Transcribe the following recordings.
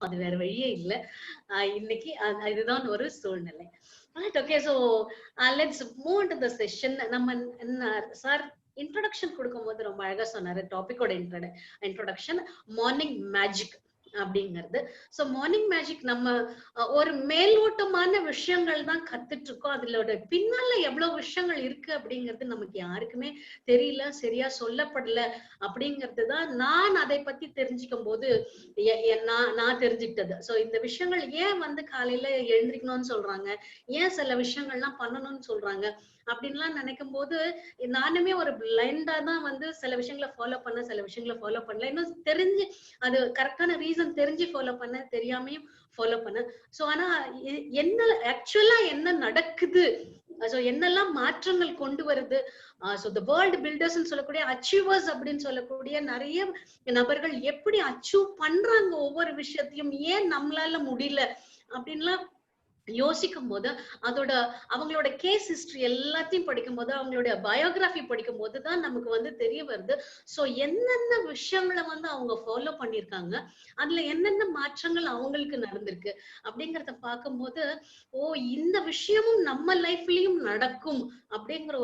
அது வேற வழியே இல்ல. இன்னைக்கு இதுதான் ஒரு சூழ்நிலை. Right, okay, so let's move into the session. நம்ம சார் இன்ட்ரோடக்ஷன் கொடுக்கும்போது ரொம்ப அழகா சொன்னாரு. டாபிக்கோட இன்ட்ரோடக்ஷன் மார்னிங் மேஜிக் அப்படிங்கிறது. சோ மார்னிங் மேஜிக் நம்ம ஒரு மேலோட்டமான விஷயங்கள் தான் கத்துட்டு இருக்கோம். அதுலோட பின்னால எவ்வளவு விஷயங்கள் இருக்கு அப்படிங்கிறது நமக்கு யாருக்குமே தெரியல, சரியா சொல்லப்படல. அப்படிங்கிறது தான் நான் அதை பத்தி தெரிஞ்சுக்கும் போது நான் தெரிஞ்சுக்கிட்டது. சோ இந்த விஷயங்கள் ஏன் வந்து காலையில எழுந்திரிக்கணும்னு சொல்றாங்க, ஏன் சில விஷயங்கள்லாம் பண்ணணும்னு சொல்றாங்க அப்படின்லாம் நினைக்கும் போது நானுமே ஒரு பிளைண்டா தான் வந்து சில விஷயங்களை ஃபாலோ பண்ண, சில விஷயங்களை ஃபாலோ பண்ணல. இன்னும் தெரிஞ்சு அது கரெக்டான ரீசன் தெரிஞ்சு ஃபாலோ பண்ண, தெரியாமையும் ஃபாலோ பண்ண. சோ ஆனா என்ன ஆக்சுவலா என்ன நடக்குது, சோ என்னெல்லாம் மாற்றங்கள் கொண்டு வருது, சோ தி வேர்ல்ட் பில்டர்ஸ் சொல்லக்கூடிய அச்சீவர்ஸ் அப்படின்னு சொல்லக்கூடிய நிறைய நபர்கள் எப்படி அச்சீவ் பண்றாங்க ஒவ்வொரு விஷயத்தையும், ஏன் நம்மளால முடியல அப்படின்லாம் யோசிக்கும் போது அதோட அவங்களோட கேஸ் ஹிஸ்டரி எல்லாத்தையும் படிக்கும் போது, அவங்களோட பயோகிராஃபி படிக்கும் போதுதான் நமக்கு வந்து தெரிய வருது. சோ என்னென்ன விஷயங்களை வந்து அவங்க ஃபாலோ பண்ணிருக்காங்க, அதுல என்னென்ன மாற்றங்கள் அவங்களுக்கு நடந்திருக்கு அப்படிங்கறத பார்க்கும்போது, ஓ இந்த விஷயமும் நம்ம லைஃப்லயும் நடக்கும் அப்படிங்கிற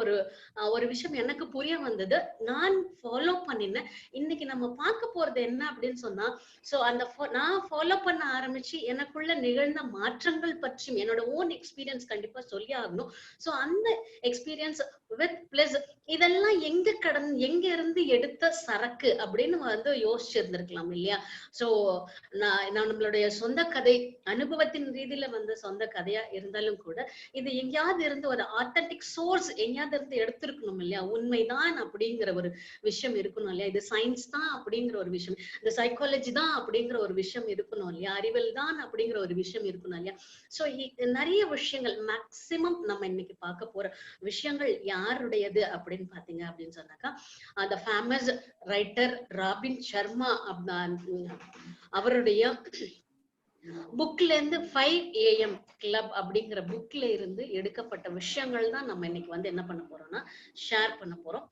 ஒரு விஷயம் எனக்கு புரிய வந்தது. நான் ஃபாலோ பண்ணினேன். இன்னைக்கு நம்ம பார்க்க போறது என்ன அப்படின்னு சொன்னா, சோ அந்த நான் ஃபாலோ பண்ண ஆரம்பிச்சு எனக்குள்ள நிகழ்ந்த மாற்றங்கள் பற்றி என்னோட ஓன் எக்ஸ்பீரியன்ஸ் கண்டிப்பா சொல்லி ஆகணும். சோ அந்த எக்ஸ்பீரியன்ஸ் வித் பிளஸ் இதெல்லாம் எங்க இருந்து எடுத்த சரக்கு அப்படின்னு வந்து யோசிச்சு இருந்திருக்கலாம் இல்லையா? சோ நான் நம்மளுடைய சொந்த கதை, அனுபவத்தின் ரீதியில வந்து சொந்த கதையா இருந்தாலும் கூட இது எங்கேயாவது இருந்து ஒரு ஆத்தென்டிக் சோர்ஸ் எங்கேயாவது இருந்து எடுத்திருக்கணும் இல்லையா? உண்மைதான் அப்படிங்கிற ஒரு விஷயம் இருக்கணும் இல்லையா? இது சயின்ஸ் தான் அப்படிங்கிற ஒரு விஷயம், இந்த சைக்காலஜி தான் அப்படிங்கிற ஒரு விஷயம் இருக்கணும் இல்லையா? அறிவியல் தான் அப்படிங்கிற ஒரு விஷயம் இருக்கணும் இல்லையா? சோ நிறைய விஷயங்கள் மேக்சிமம் நம்ம இன்னைக்கு பார்க்க போற விஷயங்கள் யாருடையது அப்படின்னு பாத்தீங்க அப்படின்னு சொன்னாக்கா, அந்த ஃபேமஸ் ரைட்டர் ராபின் சர்மா அவருடைய புக்ல இருந்து 5 AM கிளப் அப்படிங்கிற புக்ல இருந்து எடுக்கப்பட்ட விஷயங்கள் தான் நம்ம இன்னைக்கு வந்து என்ன பண்ண போறோம்னா ஷேர் பண்ண போறோம்.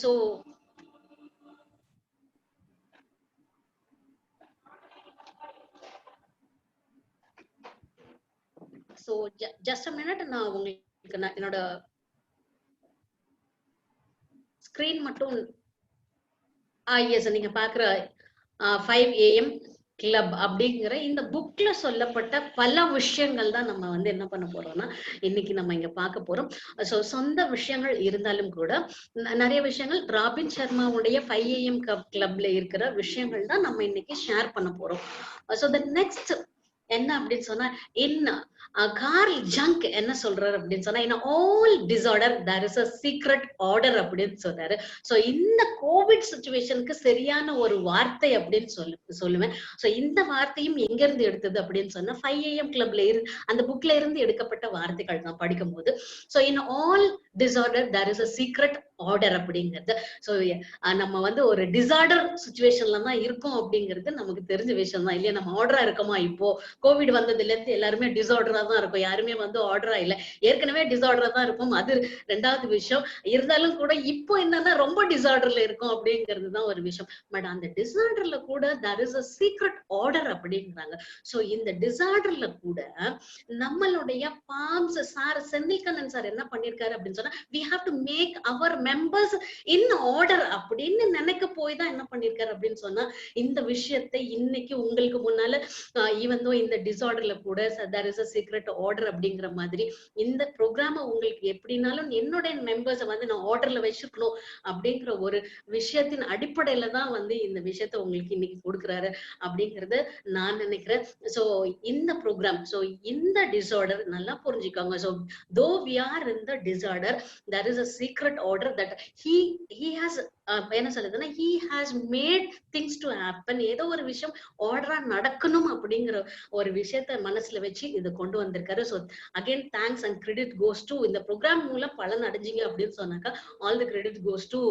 So so just a minute, நான் உங்களுக்கு என்னோட ஸ்கிரீன் மட்டும் எஸ் நீங்க பாக்குற 5 AM கிளப் அப்படிங்கிற இந்த புக்ல சொல்லப்பட்ட பல விஷயங்கள் தான் நம்ம வந்து என்ன பண்ண போறோம்னா இன்னைக்கு நம்ம இங்க பார்க்க போறோம். சோ சொந்த விஷயங்கள் இருந்தாலும் கூட நிறைய விஷயங்கள் ராபின் சர்மாவுடைய 5 AM கிளப்ல இருக்கிற விஷயங்கள் தான் நம்ம இன்னைக்கு ஷேர் பண்ண போறோம். சோ தி நெக்ஸ்ட் என்ன அப்படின்னு சொன்னா, கார்ல் ஜங்க் என்ன சொல்றாரு அப்படின்னு சொன்னா, in all disorder there is a secret order அப்படின்னு சொல்றாரு. சோ இந்த கோவிட் சிச்சுவேஷனுக்கு சரியான ஒரு வார்த்தை அப்படின்னு சொல்லுவேன். சோ இந்த வார்த்தையும் எங்க இருந்து எடுத்தது அப்படின்னு சொன்னா 5 AM கிளப்ல அந்த புக்ல இருந்து எடுக்கப்பட்ட வார்த்தைகள் தான் படிக்கும் போது. So in all disorder there is a secret order அப்படிங்கிறது. சோ நம்ம வந்து ஒரு டிசார்டர் சிச்சுவேஷன்ல தான் இருக்கோம் அப்படிங்கிறது நமக்கு தெரிஞ்ச விஷயம் தான் இல்லையா? நம்ம ஆர்டரா இருக்கோமா? இப்போ கோவிட் வந்ததுல இருந்து எல்லாருமே டிசார்டரா தான் இருக்கும், யாருமே வந்து ஆர்டரா இல்ல. ஏற்கனவே டிசார்டரா தான் இருக்கும், அது ரெண்டாவது விஷயம். இருந்தாலும் கூட இப்போ என்னன்னா ரொம்ப டிசார்டர்ல இருக்கும் அப்படிங்கிறது தான் ஒரு விஷயம். பட் அந்த டிசார்டர்ல கூட there is a secret order அப்படிங்கிறாங்க. சோ இந்த டிசார்டர்ல கூட நம்மளுடைய பாம்ஸ் சார் செந்தில்கண்ணன் சார் என்ன பண்ணிருக்காரு அப்படின்னு சொன்னா, we have to make our members in order அப்படின்னு நினைக்க போய் தான் என்ன பண்ணிருக்காரு அப்படின்னு சொன்னா இந்த விஷயத்தை இன்னைக்கு உங்களுக்கு முன்னால ஈவன் தோ இந்த டிசார்டர்ல கூட there is a secret order அப்படிங்கிற மாதிரி இந்த ப்ரோக்ராம உங்களுக்கு எப்படினாலும் என்னுடைய மெம்பர்ஸை வந்து நான் ஆர்டர்ல வச்சிருக்கணும் அப்படிங்கிற ஒரு விஷயத்தின் அடிப்படையில தான் வந்து இந்த விஷயத்த உங்களுக்கு இன்னைக்கு கொடுக்குறாரு அப்படிங்கறது நான் நினைக்கிறேன். சோ இந்த ப்ரோக்ராம், சோ இந்த டிசார்டர் நல்லா புரிஞ்சுக்கோங்க. So though we are in the disorder, there is a secret order that he has என்ன சொல்லுதுன்னா he has made things to happen. ஏதோ ஒரு விஷயம் ஆர்டரா நடக்கணும் அப்படிங்கிற ஒரு விஷயத்த மனசுல வச்சு இதை கொண்டு வந்திருக்காரு. So again thanks and credit goes to இந்த ப்ரோக்ராம் மூலம் பலன் அடைஞ்சிங்க அப்படின்னு சொன்னாக்கா all the credit goes to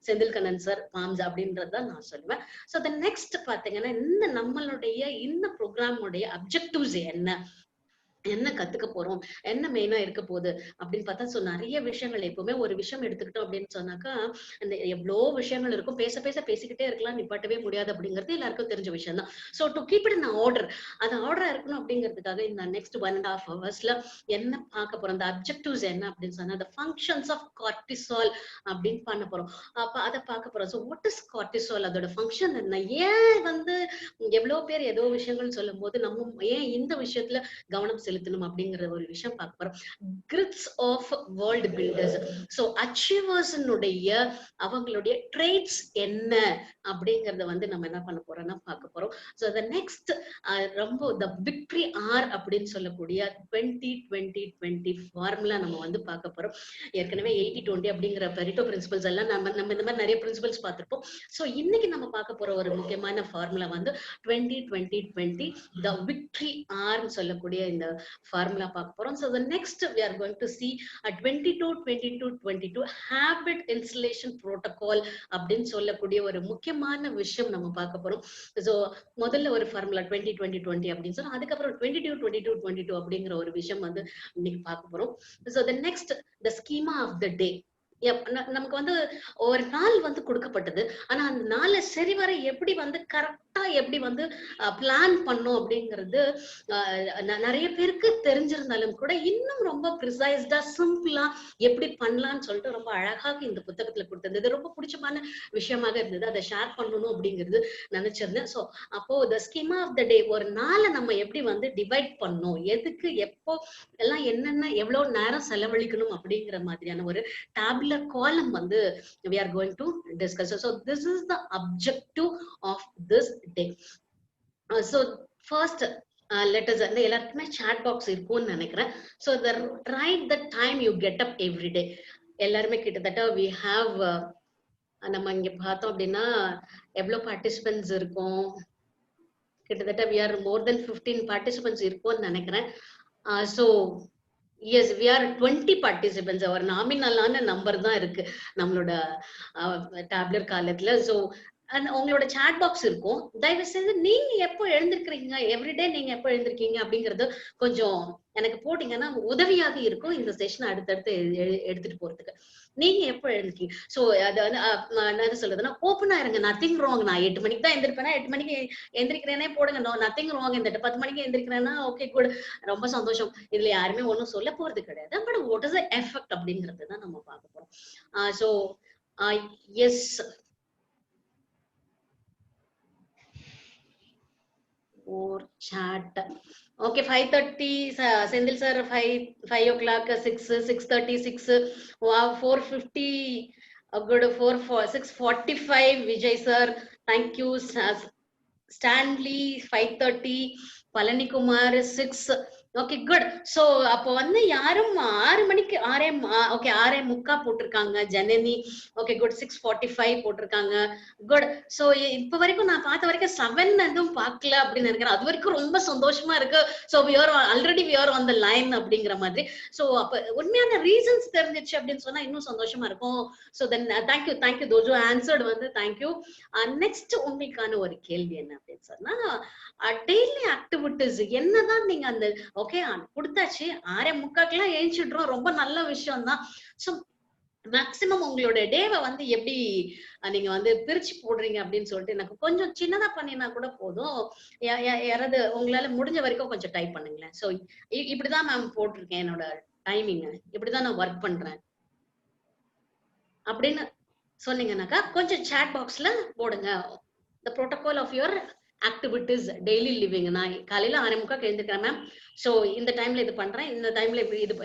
Senthilkannan sir palms அப்படின்றதான் நான் சொல்லுவேன். சோ தி நெக்ஸ்ட் பாத்தீங்கன்னா இந்த நம்மளுடைய இந்த ப்ரோக்ராமுடைய அப்ஜெக்டிவ்ஸ் என்ன, என்ன கத்துக்க போறோம், என்ன மெயினா இருக்க போகுது அப்படின்னு பார்த்தா, சோ நிறைய விஷயங்கள் எப்பவுமே ஒரு விஷயம் எடுத்துக்கிட்டோம் அப்படின்னு சொன்னாக்கா, அந்த எவ்வளோ விஷயங்கள் இருக்கும். பேச பேச பேசிக்கிட்டே இருக்கலாம், நிப்பாட்டவே முடியாது அப்படிங்கிறது எல்லாருக்கும் தெரிஞ்ச விஷயம் தான். So to keep it in order, அது ஆர்டரா இருக்கணும் அப்படிங்கிறதுக்காக இந்த நெக்ஸ்ட் 1.5 ஹவர்ஸ்ல என்ன பார்க்க போறோம், அந்த அப்ஜெக்டிவ்ஸ் என்ன அப்படின்னு சொன்னா, the functions of cortisol அப்படின்னு பண்ண போறோம். அப்ப அதை பார்க்க போறோம். ஸோ வாட் இஸ் கார்டிசால், அதோட ஃபங்க்ஷன் என்ன, ஏன் வந்து எவ்வளவு பேர் ஏதோ விஷயங்கள் சொல்லும் போது நம்ம ஏன் இந்த விஷயத்துல கவனம் செலுத்தணும் அப்படிங்கிற ஒரு விஷயம் பார்க்க போறோம். Grits of world builders. So அச்சீவர்ஸ்னுடைய அவங்களுடைய ட்ரேட்ஸ் என்ன அப்படிங்கறத வந்து நம்ம என்ன பண்ண போறோம்னா பார்க்க போறோம். சோ த நெக்ஸ்ட் ரொம்ப த விக்டரி ஆர் அப்படின்னு சொல்லக்கூடிய 20-20-20 ஃபார்முலா நம்ம வந்து பார்க்க போறோம். ஏற்கனவே 80-20 அப்படிங்கிற பெரிட்டோ பிரின்சிபல்ஸ் எல்லாம் நம்ம நம்ம இந்த மாதிரி நிறைய பிரின்சிபல்ஸ் பார்த்திருப்போம். சோ இன்னைக்கு நம்ம பார்க்க போற ஒரு முக்கியமான ஃபார்முலா வந்து 20-20-20 த விக்டரி ஆர் சொல்லக்கூடிய இந்த ஃபார்முலா பார்க்க போறோம். So the next we are going to see a 22-22-22 habit installation protocol அப்படின்னு சொல்லக்கூடிய ஒரு முக்கியமான விஷயம் நம்ம பார்க்க போறோம். So முதல்ல ஒரு ஃபார்முலா 20-20-20 அப்படின்னு சொன்னா, அதுக்கப்புறம் 22-22-22 அப்படிங்கிற ஒரு விஷயம் வந்து இன்னைக்கு பார்க்க போறோம். So the next, the schema of the day. நமக்கு வந்து ஒரு நாள் வந்து கொடுக்கப்பட்டது. ஆனா அந்த நாளை சரிவர எப்படி வந்து கரெக்டா எப்படி வந்து பிளான் பண்ணும் அப்படிங்கிறது நிறைய பேருக்கு தெரிஞ்சிருந்தாலும் கூட இன்னும் ரொம்ப ப்ரிசைஸ்டா சிம்பிளா எப்படி பண்ணலாம்னு சொல்லிட்டு ரொம்ப அழகாக இந்த புத்தகத்துல கொடுத்திருந்தது. ரொம்ப பிடிச்சமான விஷயமாக இருந்தது. அதை ஷேர் பண்ணணும் அப்படிங்கிறது நினைச்சிருந்தேன். சோ அப்போ த ஸ்கீமா ஆஃப் த டே, ஒரு நாளை நம்ம எப்படி வந்து டிவைட் பண்ணணும், எதுக்கு எப்போ எல்லாம் என்னென்ன எவ்வளவு நேரம் செலவழிக்கணும் அப்படிங்கிற மாதிரியான ஒரு டேப்லெட் column வந்து we are going to discuss. So this is the objective of this day. So first let us எல்லாருக்குமே chat box இருக்கும்னு நினைக்கிறேன். So the write the time you get up every day. எல்லாருமே கிட்டத்தட்ட we have நம்ம இங்க பார்த்தோம் அப்படின்னா எவ்வளவு பார்ட்டிசிபென்ட்ஸ் இருக்கும், கிட்டத்தட்ட we are more than 15 participants இருக்கும்னு நினைக்கிறேன். So yes, we are 20 participants. our நாமினலான number தான் இருக்கு நம்மளோட டேப்லெட் காலத்துல. சோ உங்களோட சாட் பாக்ஸ் இருக்கும். தயவு செய்து நீங்க எப்போ எழுந்திருக்கிறீங்க, எவ்ரிடே நீங்க எப்போ எழுந்திருக்கீங்க அப்படிங்கறது கொஞ்சம் எனக்கு போட்டீங்கன்னா உதவியாக இருக்கும் இந்த செஷன் அடுத்தடுத்து எடுத்துட்டு போறதுக்கு. நீங்க எப்போ எழுந்திருக்கீங்க? சோ அது வந்து என்ன சொல்றதுன்னா, ஓப்பனா இருங்க. Nothing wrong. நான் 8 மணிக்கு தான் எந்திரிப்பேனா, 8 மணிக்கு எந்திரிக்கிறேனே போடுங்க. No nothing wrong. இந்த 10 மணிக்கு எந்திரிக்கிறேன்னா ஓகே குட், ரொம்ப சந்தோஷம். இதுல யாருமே ஒண்ணும் சொல்ல போறது கிடையாது. But what is the effect அப்படிங்கறது தான் நம்ம பார்க்க போறோம். So yes, or chat. Okay, 5:30, Sendil sir, 5 o'clock, 6:30, 6. Wow, 4:50. Good, 6:45. Vijay sir, thank you. Stanley, 5:30. Palani Kumar, 6. Okay good. So அப்போ வந்து யாரும் 6 மணிக்கு 6:45 போட்டிருக்காங்க. Janani okay good. 6:45 போட்டிருக்காங்க. குட். சோ இப்ப வரைக்கும் நான் பார்த்த வரைக்கும் 7 எதுவும் பார்க்கல அப்படின்னு நினைக்கிறேன். அது வரைக்கும் ரொம்ப சந்தோஷமா இருக்கு. So we are already on the line அப்படிங்கிற மாதிரி. சோ அப்ப உண்மையான ரீசன்ஸ் தெரிஞ்சிச்சு அப்படின்னு சொன்னா இன்னும் சந்தோஷமா இருக்கும். So then thank you those who answered வந்து தேங்க் யூ. நெக்ஸ்ட் உங்களுக்கான ஒரு கேள்வி என்ன அப்படின்னு சொன்னா, டெய்லி ஆக்டிவிட்டிஸ் என்னதான் நீங்க அந்த ஓகே கொடுத்தாச்சு, 6:45 எழுச்சிடுறோம், ரொம்ப நல்ல விஷயம் தான். சோ மேக்சிமம் உங்களோட டேவை வந்து எப்படி நீங்க வந்து பிரிச்சு போடுறீங்க அப்படின்னு சொல்லிட்டு எனக்கு கொஞ்சம் சின்னதா பண்ணினா கூட போதும். யாராவது உங்களால முடிஞ்ச வரைக்கும் கொஞ்சம் டைப் பண்ணுங்களேன். சோ இப்படிதான் மேம் போட்டிருக்கேன், என்னோட டைமிங் இப்படிதான் நான் ஒர்க் பண்றேன் அப்படின்னு சொன்னீங்கன்னாக்கா கொஞ்சம் சாட் பாக்ஸ்ல போடுங்க. the protocol of your activities daily living. நான் காலையில 6:45 எழுந்திருக்கிறேன் மேம். சோ இந்த டைம்ல இது பண்றேன், இந்த டைம்ல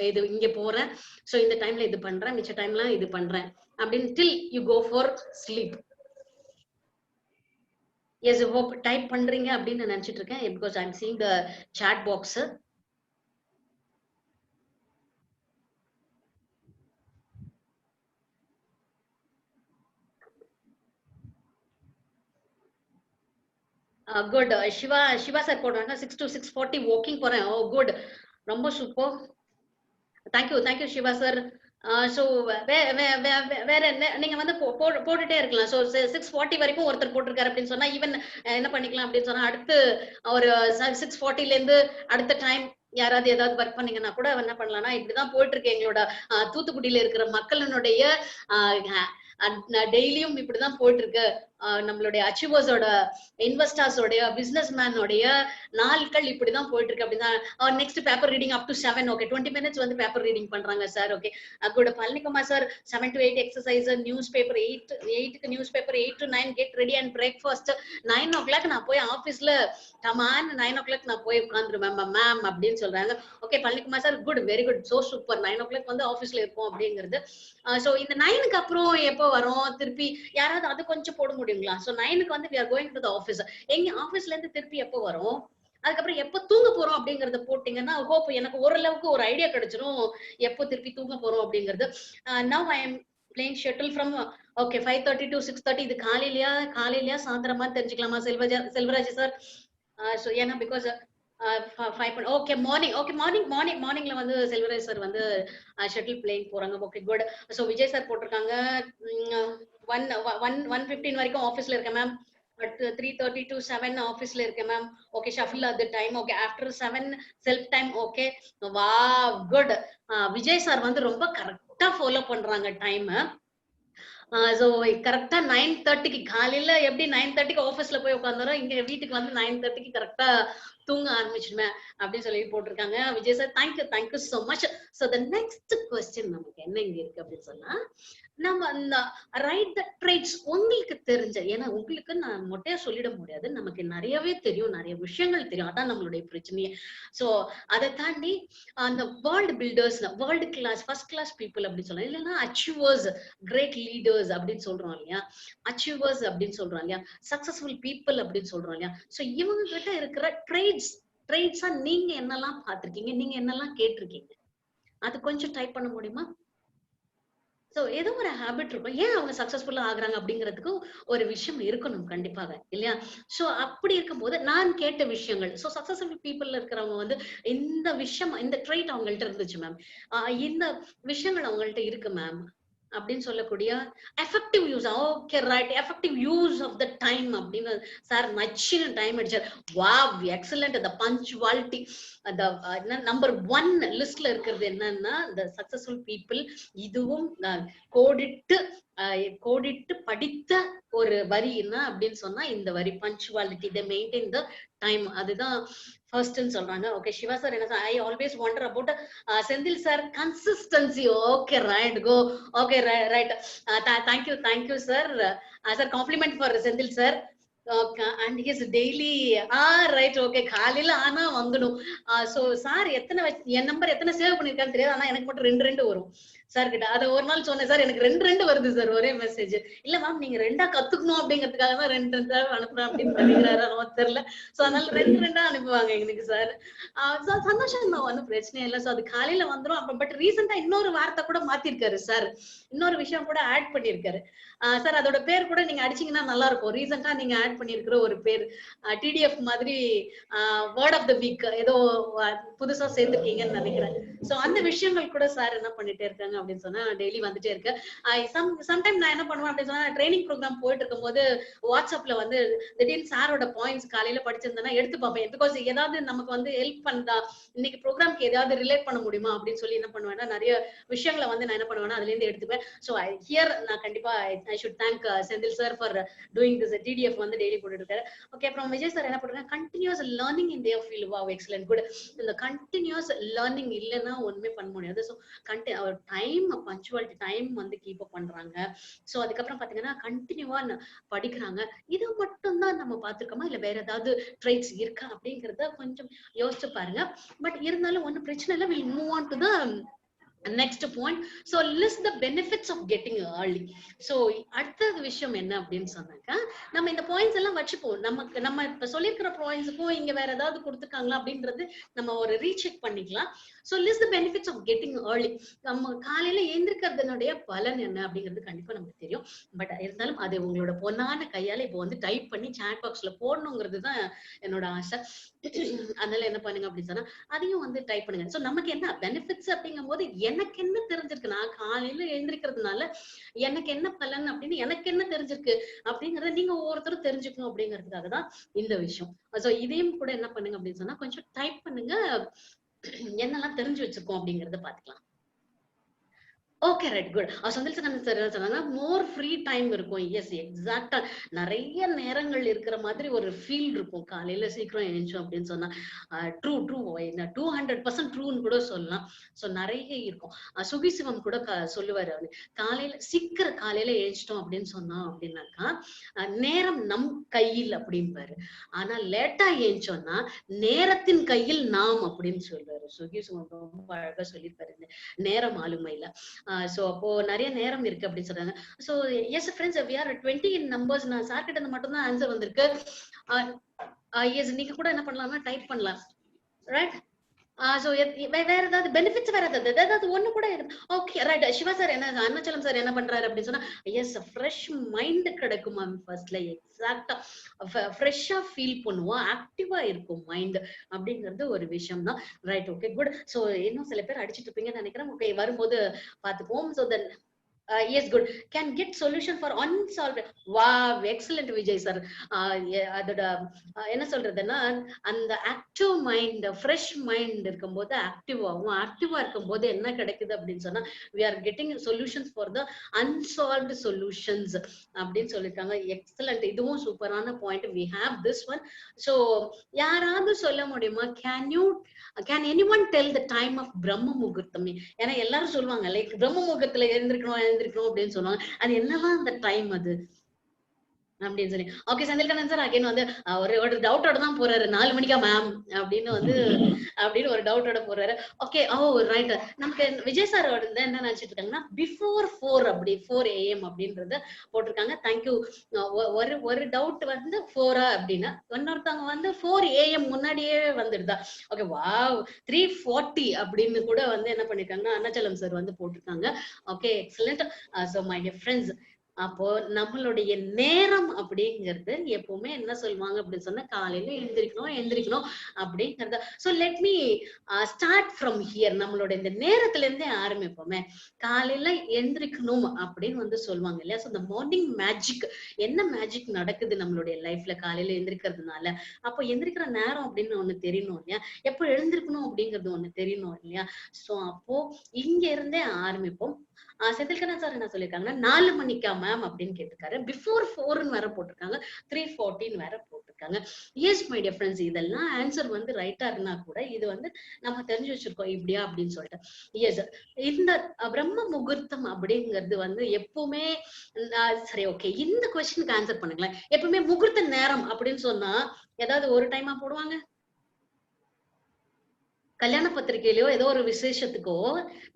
இது இங்க போறேன், சோ இந்த டைம்ல இது பண்றேன், மிச்ச டைம்ல இது பண்றேன் அப்படின்னு till you go for sleep. yes, hope type பண்றீங்க அப்படின்னு நினைச்சிட்டு இருக்கேன் because I'm seeing the chat box. Good. Siva sir போடுறாங்க 6 to 6:40 வாக்கிங் போறேன். ஓ குட், ரொம்ப super. Thank you Siva sir. So வேற என்ன நீங்க வந்து போட்டுட்டே இருக்கலாம். சோ 6:40 வரைக்கும் ஒருத்தர் போட்டிருக்காரு அப்படின்னு சொன்னா ஈவன் என்ன பண்ணிக்கலாம் அப்படின்னு சொன்னா அடுத்து ஒரு 6:40ல இருந்து அடுத்த டைம் யாராவது ஏதாவது ஒர்க் பண்ணீங்கன்னா கூட என்ன பண்ணலாம்னா இப்படிதான் போயிட்டு இருக்கு எங்களோட தூத்துக்குடியில இருக்கிற மக்களினுடைய டெய்லியும் இப்படிதான் போயிட்டு இருக்கு. நம்மளுடைய அச்சீவர்ஸோட இன்வெஸ்டர்ஸோடைய பிசினஸ் மேனோடைய நாட்கள் இப்படிதான் போயிட்டு இருக்கு அப்படின்னா next paper reading up to 7. Okay 20 minutes வந்து பேப்பர் ரீடிங் பண்றாங்க sir. Okay good. Palanikumar sir 7 to 8 exercise, news paper 8க்கு news paper, 8 to 9 get ready and breakfast. 9 o'clock நான் போய் ஆபீஸ்ல டமான் 9 o'clock நான் போய் உட்காந்துருவேன் மேம் அப்படின்னு சொல்றாங்க. Okay Palanikumar sir good, very good, so super. 9 o'clock வந்து ஆபீஸ்ல இருப்போம் அப்படிங்கிறது. சோ இந்த 9க்கு அப்புறம் எப்போ வரும் திருப்பி யாராவது அது கொஞ்சம் போட முடியுங்களா? சோ 9க்கு வந்து we are going to the office. எங்க ஆபீஸ்ல இருந்து திருப்பி எப்போ வரும், அதுக்கப்புறம் எப்ப தூங்க போறோம் அப்படிங்கறத போட்டீங்கன்னா ஹோப் எனக்கு ஓரளவுக்கு ஒரு ஐடியா கிடைச்சிரும் எப்போ திருப்பி தூங்க போறோம் அப்படிங்கிறது. Now I am playing shuttle from okay 5:30 to 6:30. இது காலையிலயா சாயந்தரமா தெரிஞ்சுக்கலாமா செல்வராஜ் சார்? சோ ஏன்னா பிகாஸ் ஓகே மார்னிங்ல வந்து செல்வராஜ் சார் வந்து ஷட்டில் பிளேயிங் போறாங்க. Okay good. So Vijay sir போட்டிருக்காங்க 1:15 வரைக்கும் ஆபீஸ்ல இருக்கேன் மேம். பட் 3:30 to 7 ஆபீஸ்ல இருக்கேன் மேம். ஓகே ஷஃபில் அது time. Okay after 7 self time. Okay wow good. Vijay sir வந்து ரொம்ப கரெக்டா ஃபாலோ பண்றாங்க டைம். சோ கரெக்டா 9:30க்கு காலையில எப்படி 9:30க்கு ஆபீஸ்ல போய் உட்கார்ந்தாரோ இங்க வீட்டுக்கு வந்து 9:30க்கு கரெக்டா தூங்க ஆரம்பிச்சிடுவேன் அப்படின்னு சொல்லி போட்டிருக்காங்க. Vijay sir thank you so much. So the next question நமக்கு என்ன இங்க இருக்கு அப்படின்னு சொன்னா நம்ம அந்த ரைட் த ட்ரேட்ஸ் உங்களுக்கு தெரிஞ்ச, ஏன்னா உங்களுக்கு நான் மொட்டையா சொல்லிட முடியாது, நமக்கு நிறையவே தெரியும், நிறைய விஷயங்கள் தெரியும், அதான் நம்மளுடைய பிரச்சனையே. சோ அதை தாண்டி அந்த world builders, world class first class people அப்படின்னு சொல்லலாம், இல்லைன்னா அச்சீவர்ஸ், கிரேட் லீடர்ஸ் அப்படின்னு சொல்றோம் இல்லையா, அச்சீவர்ஸ் அப்படின்னு சொல்றோம் இல்லையா, சக்சஸ்ஃபுல் பீப்புள் அப்படின்னு சொல்றோம் இல்லையா. சோ இவங்க கிட்ட இருக்கிற ட்ரேட்ஸா நீங்க என்னெல்லாம் பார்த்திருக்கீங்க, நீங்க என்னெல்லாம் கேட்டிருக்கீங்க, அது கொஞ்சம் டைப் பண்ண முடியுமா? சோ ஏதோ ஒரு ஹேபிட் இருக்கும், ஏன் அவங்க சக்சஸ்ஃபுல்லா ஆகுறாங்க அப்படிங்கிறதுக்கு ஒரு விஷயம் இருக்கணும் கண்டிப்பாக இல்லையா. சோ அப்படி இருக்கும்போது நான் கேட்ட விஷயங்கள், சோ சக்சஸ்ஃபுல் பீப்புள்ல இருக்கிறவங்க வந்து இந்த விஷயம், இந்த ட்ரைட் அவங்கள்ட்ட இருந்துச்சு மேம், இந்த விஷயங்கள் அவங்கள்ட்ட இருக்கு மேம் அப்படின்னு சொல்லக்கூடிய effective use. Okay right, effective use of the time அப்படின்னு சார் நச்சுன்னு டைம் அடிச்சார். Wow excellent. அந்த பஞ்சுவாலிட்டி அந்த நம்பர் 1 லிஸ்ட்ல இருக்கிறது என்னன்னா the successful people. இதுவும் கோடிட்டு படித்த ஒரு வரி என்ன அப்படின்னு சொன்னா இந்த வரி punctuality, they maintain the time. அதுதான் ஃபர்ஸ்ட்னு சொல்றாங்க. ஓகே சிவா சார் என்ன sir, I always wonder about Senthil sir consistency. Okay right go. Okay right, thank you sir. Sir compliment for Senthil sir. And his daily right. Okay காலையில ஆனா வந்துடும். சோ சார் என் number எத்தனை save பண்ணிருக்கான்னு தெரியாது, ஆனா எனக்கு மட்டும் 2 வரும் சார் கிட்ட. அதை ஒரு நாள் சொன்னேன் சார், எனக்கு 2 வருது சார் ஒரே மெசேஜ். இல்ல மேம் நீங்க 2 கத்துக்கணும் அப்படிங்கிறதுக்காக தான் 2 அனுப்புறேன் அப்படின்னு பண்ணிக்கிறாரு தெரியல. சோ அதனால 2 அனுப்புவாங்க எங்களுக்கு சார். சந்தோஷம் தான், ஒன்னும் பிரச்சனை இல்லை. சோ அது காலையில வந்துடும். அப்ப பட் ரீசெண்டா இன்னொரு வார்த்தை கூட மாத்திருக்காரு சார், இன்னொரு விஷயம் கூட ஆட் பண்ணிருக்காரு சார். அதோட பேர் கூட நீங்க அடிச்சீங்கன்னா நல்லா இருக்கும். ரீசெண்டா நீங்க ஆட் பண்ணிருக்கிற ஒரு பேர் டிடிஎஃப் மாதிரி வேர்ட் ஆஃப் த வீக் ஏதோ புதுசா சேர்த்துருக்கீங்கன்னு நினைக்கிறேன். சோ அந்த விஷயங்கள் கூட சார் என்ன பண்ணிட்டே இருக்காங்க அப்படின்னு சொன்னா டெய்லி வந்துட்டே இருக்கு. சம்டைம் நான் என்ன பண்ணுவேன் அப்படின்னு சொன்னா ட்ரைனிங் ப்ரோக்ராம் போயிட்டு இருக்கும் போது வாட்ஸ்அப்ல வந்து திடீர்னு சாரோட பாயிண்ட்ஸ் காலையில படிச்சிருந்தேன்னா எடுத்து பார்ப்பேன். பிகாஸ் ஏதாவது நமக்கு வந்து ஹெல்ப் பண்ணா இன்னைக்கு ப்ரோக்ராம்க்கு ஏதாவது ரிலேட் பண்ண முடியுமா அப்படின்னு சொல்லி என்ன பண்ணுவேன்னா நிறைய விஷயங்களை வந்து நான் என்ன பண்ணுவேன்னா அதுல இருந்து எடுத்துப்பேன். சோ ஹியர் நான் கண்டிப்பா I should thank Senthil sir for doing this. TTF வந்து டெய்லி போட்டுட்டு இருக்காரு. ஓகே அப்புறம் விஜய் சார் என்ன பண்ணுறாங்க, continuous learning in their field. Wow excellent good. இந்த கண்டினியூஸ் லேர்னிங் இல்லைன்னா ஒண்ணுமே பண்ண முடியாது. ஸோ டைம் பஞ்சுவாலிட்டி டைம் வந்து கீப் அப் பண்றாங்க. சோ அதுக்கப்புறம் பாத்தீங்கன்னா கண்டினியூவா படிக்கிறாங்க. இது மட்டும் தான் நம்ம பார்த்திருக்கோமா, இல்ல வேற ஏதாவது ட்ரைட்ஸ் இருக்கா அப்படிங்கறத கொஞ்சம் யோசிச்சு பாருங்க. பட் இருந்தாலும் ஒன்னும் பிரச்சனை இல்லை. Will move on to the next point. So list the benefits of getting early. So அடுத்தது விஷயம் என்ன அப்படின்னு சொன்னாக்கா, நம்ம இந்த பாயிண்ட்ஸ் எல்லாம் வச்சுப்போம். நம்ம இப்ப சொல்லியிருக்கிற பாயிண்ட்ஸுக்கும் இங்க வேற ஏதாவது கொடுத்துருக்காங்களா அப்படின்றது நம்ம ஒரு ரீசெக் பண்ணிக்கலாம். So list the benefits of getting early. நம்ம காலையில எழுந்திருக்கிறதுனுடைய பலன் என்ன அப்படிங்கிறது கண்டிப்பா நமக்கு தெரியும். பட் இருந்தாலும் அது உங்களோட பொண்ணான கையால இப்போ வந்து டைப் பண்ணி சாட் பாக்ஸ்ல போடணுங்கிறது தான் என்னோட ஆசை. அதனால என்ன பண்ணுங்க அப்படின்னு சொன்னா அதையும் வந்து டைப் பண்ணுங்க. சோ நமக்கு என்ன பெனிஃபிட்ஸ் அப்படிங்கும் போது எனக்கு என்ன தெரிஞ்சிருக்கு, நான் காலையில எழுந்திருக்கிறதுனால எனக்கு என்ன பலன் அப்படின்னு எனக்கு என்ன தெரிஞ்சிருக்கு அப்படிங்கறத நீங்க ஒவ்வொருத்தரும் தெரிஞ்சுக்கணும் அப்படிங்கிறதுக்காக தான் இந்த விஷயம். சோ இதையும் கூட என்ன பண்ணுங்க அப்படின்னு சொன்னா கொஞ்சம் டைப் பண்ணுங்க, என்னெல்லாம் தெரிஞ்சு வச்சிருக்கோம் அப்படிங்கறத பாத்துக்கலாம். Okay, right, good. Senthil sir என்ன சொன்னாங்க, மோர் ஃப்ரீ டைம் இருக்கும். எஸ், எக்ஸாக்ட்டா நிறைய நேரங்கள் இருக்கிற மாதிரி ஒரு ஃபீல் இருக்கும் காலையில சீக்கிரம் எழுந்தோம் அப்படின்னு சொன்னா. ட்ரூ ட்ரூ 200% ட்ரூன்னு கூட சொல்லலாம். சோ நிறைய இருக்கும். சுகி சிவம் கூட சொல்லுவாரு அவரு, காலையில எழுந்துட்டோம் அப்படின்னு சொன்னோம் அப்படின்னாக்கா நேரம் நம் கையில் அப்படிம்பாரு. ஆனா லேட்டா எழுந்தோம்னா நேரத்தின் கையில் நாம் அப்படின்னு சொல்லுவாரு. சுகி சிவம் ரொம்ப அழகா சொல்லியிருப்பாரு நேரம் ஆளுமையில. சோ அப்போ நிறைய நேரம் இருக்கு அப்படின்னு சொல்றாங்க. So yes friends, we are 20 in numbers. நான் சார் கிட்ட இருந்து மட்டும் தான் ஆன்சர் வந்திருக்கு. எஸ், நீங்க கூட என்ன பண்ணலாம்னா டைப் பண்ணலாம், ரைட்? சோ வேற ஏதாவது பெனிஃபிட்ஸ், வேற ஏதாவது ஒண்ணு கூட. Okay, right. சிவா சார் என்ன, அருணாச்சலம் சார் என்ன பண்றாரு அப்படின்னு சொன்னா, எஸ், ஃப்ரெஷ் மைண்ட் கிடைக்கும் மேம் ஃபர்ஸ்ட்ல. எக்ஸாக்ட்டா ஃப்ரெஷ்ஷா ஃபீல் பண்ணுவோம், ஆக்டிவா இருக்கும் மைண்ட் அப்படிங்கிறது ஒரு விஷயம் தான். Right, okay, good. சோ இன்னும் சில பேர் அடிச்சிட்டு இருப்பீங்கன்னு நினைக்கிறேன். ஓகே, வரும்போது பாத்துப்போம். So then yes, good. Can get solution for unsolved. Wow, excellent Vijay sir. அதோட என்ன சொல்றதுன்னா, அந்த ஆக்டிவ் மைண்ட், ஃப்ரெஷ் மைண்ட் இருக்கும்போது ஆக்டிவா இருக்கும்போது என்ன கிடைக்குது அப்படின்னு சொன்னா, we are getting solutions for the unsolved solutions அப்படின்னு சொல்லிருக்காங்க. எக்ஸலண்ட், இதுவும் சூப்பரான point. we have this one. so யாராவது சொல்ல முடியுமா, can anyone tell the time of பிரம்ம முகூர்த்தம்? ஏன்னா எல்லாரும் சொல்லுவாங்க லைக் பிரம்ம முகூர்த்தத்துல எழுந்திருக்கணும் அப்படின்னு சொல்லுவாங்க. அது என்னதான் அந்த டைம் அது அப்படின்னு சொல்லி. ஓகே, செந்தில்கண்ணன் சார் அகைன் வந்து ஒரு டவுட்டோட தான் போறாரு. 4 மணிக்கா மேம் அப்படின்னு ஒரு டவுட்டோட போறாரு. Okay, right. நமக்கு விஜய் சார் என்ன நினைச்சிட்டு இருக்காங்கன்னா பிஃபோர் 4 அப்படி 4 AM அப்படின்றத போட்டிருக்காங்க. தேங்க்யூ. ஒரு டவுட் வந்து 4 அப்படின்னு, இன்னொருத்தவங்க வந்து 4 AM முன்னாடியே வந்துடுதா. ஓகே, வாவ், 3:40 அப்படின்னு கூட வந்து என்ன பண்ணிருக்காங்கன்னா அருணாச்சலம் சார் வந்து போட்டிருக்காங்க. Okay, excellent. So my dear friends, அப்போ நம்மளுடைய நேரம் அப்படிங்கிறது எப்பவுமே என்ன சொல்லுவாங்க அப்படின்னு சொன்னா, காலையில எழுந்திரிக்கணும் அப்படிங்கறத. So let me start from here. நம்மளோட இந்த நேரத்துல இருந்தே ஆரம்பிப்போமே. காலையில எழுந்திரிக்கணும் அப்படின்னு வந்து சொல்லுவாங்க இல்லையா. சோ இந்த மார்னிங் மேஜிக், என்ன மேஜிக் நடக்குது நம்மளுடைய லைஃப்ல காலையில எழுந்திரிக்கிறதுனால? அப்போ எந்திரிக்கிற நேரம் அப்படின்னு ஒண்ணு தெரியணும் இல்லையா, எப்போ எழுந்திருக்கணும் அப்படிங்கிறது ஒண்ணு தெரியணும் இல்லையா. சோ அப்போ இங்க இருந்தே ஆரம்பிப்போம். செந்தில்கண்ணன் சார் என்ன சொல்லியிருக்காங்கன்னா 4 மணிக்கா மேம் அப்படின்னு கேட்டிருக்காரு. பிஃபோர் 4ன்னு வேற போட்டிருக்காங்க, 3:40 வேற போட்டிருக்காங்க. எஸ் மை டியர் ஃப்ரெண்ட்ஸ், இதெல்லாம் ஆன்சர் வந்து ரைட்டா இருந்தா கூட இது வந்து நம்ம தெரிஞ்சு வச்சிருக்கோம் இப்படியா அப்படின்னு சொல்லிட்டு. எஸ், இந்த பிரம்ம முகூர்த்தம் அப்படிங்கிறது வந்து எப்பவுமே சரி, ஓகே, இந்த கொஸ்டினுக்கு ஆன்சர் பண்ணுங்களேன். எப்பவுமே முகூர்த்த நேரம் அப்படின்னு சொன்னா ஏதாவது ஒரு டைமா போடுவாங்க? கல்யாண பத்திரிகையிலயோ ஏதோ ஒரு விசேஷத்துக்கோ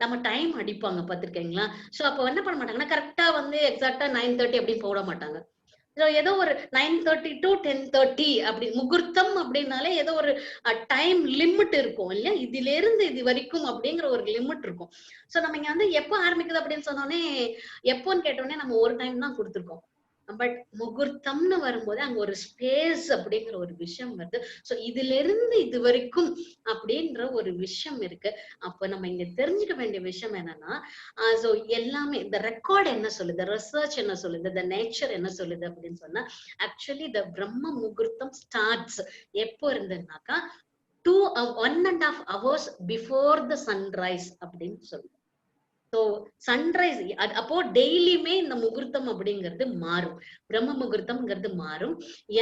நம்ம டைம் அடிப்பாங்க பாத்திருக்கீங்களா. சோ அப்ப என்ன பண்ண மாட்டாங்கன்னா கரெக்டா வந்து எக்ஸாக்டா 9:30 அப்படி போட மாட்டாங்க. ஏதோ ஒரு 9:30 to 10:30 அப்படி முகூர்த்தம் அப்படின்னாலே ஏதோ ஒரு டைம் லிமிட் இருக்கும் இல்லையா. இதுல இருந்து இது வரைக்கும் அப்படிங்கிற ஒரு லிமிட் இருக்கும். சோ நம்ம இங்க வந்து எப்போ ஆரம்பிக்குது அப்படின்னு சொன்னோடனே, எப்போன்னு கேட்டோடனே நம்ம ஒரு டைம் தான் கொடுத்திருக்கோம். பட் முகூர்த்தம்னு வரும்போது அங்க ஒரு ஸ்பேஸ் அப்படிங்கிற ஒரு விஷயம் வருது. சோ இதுல இருந்து இது வரைக்கும் அப்படின்ற ஒரு விஷயம் இருக்கு. அப்ப நம்ம இங்க தெரிஞ்சுக்க வேண்டிய விஷயம் என்னன்னா, சோ எல்லாமே இந்த ரெக்கார்ட் என்ன சொல்லுது, ரிசர்ச் என்ன சொல்லுது, இந்த நேச்சர் என்ன சொல்லுது அப்படின்னு சொன்னா, ஆக்சுவலி த பிரம்ம முகூர்த்தம் ஸ்டார்ட்ஸ் எப்போ இருந்ததுனாக்கா 1.5 hours பிஃபோர் த சன்ரைஸ் அப்படின்னு சொல்லுது. சோ சன்ரைஸ் அப்போ டெய்லியுமே இந்த முகூர்த்தம் அப்படிங்கிறது மாறும். பிரம்ம முகூர்த்தம்ங்கிறது மாறும்.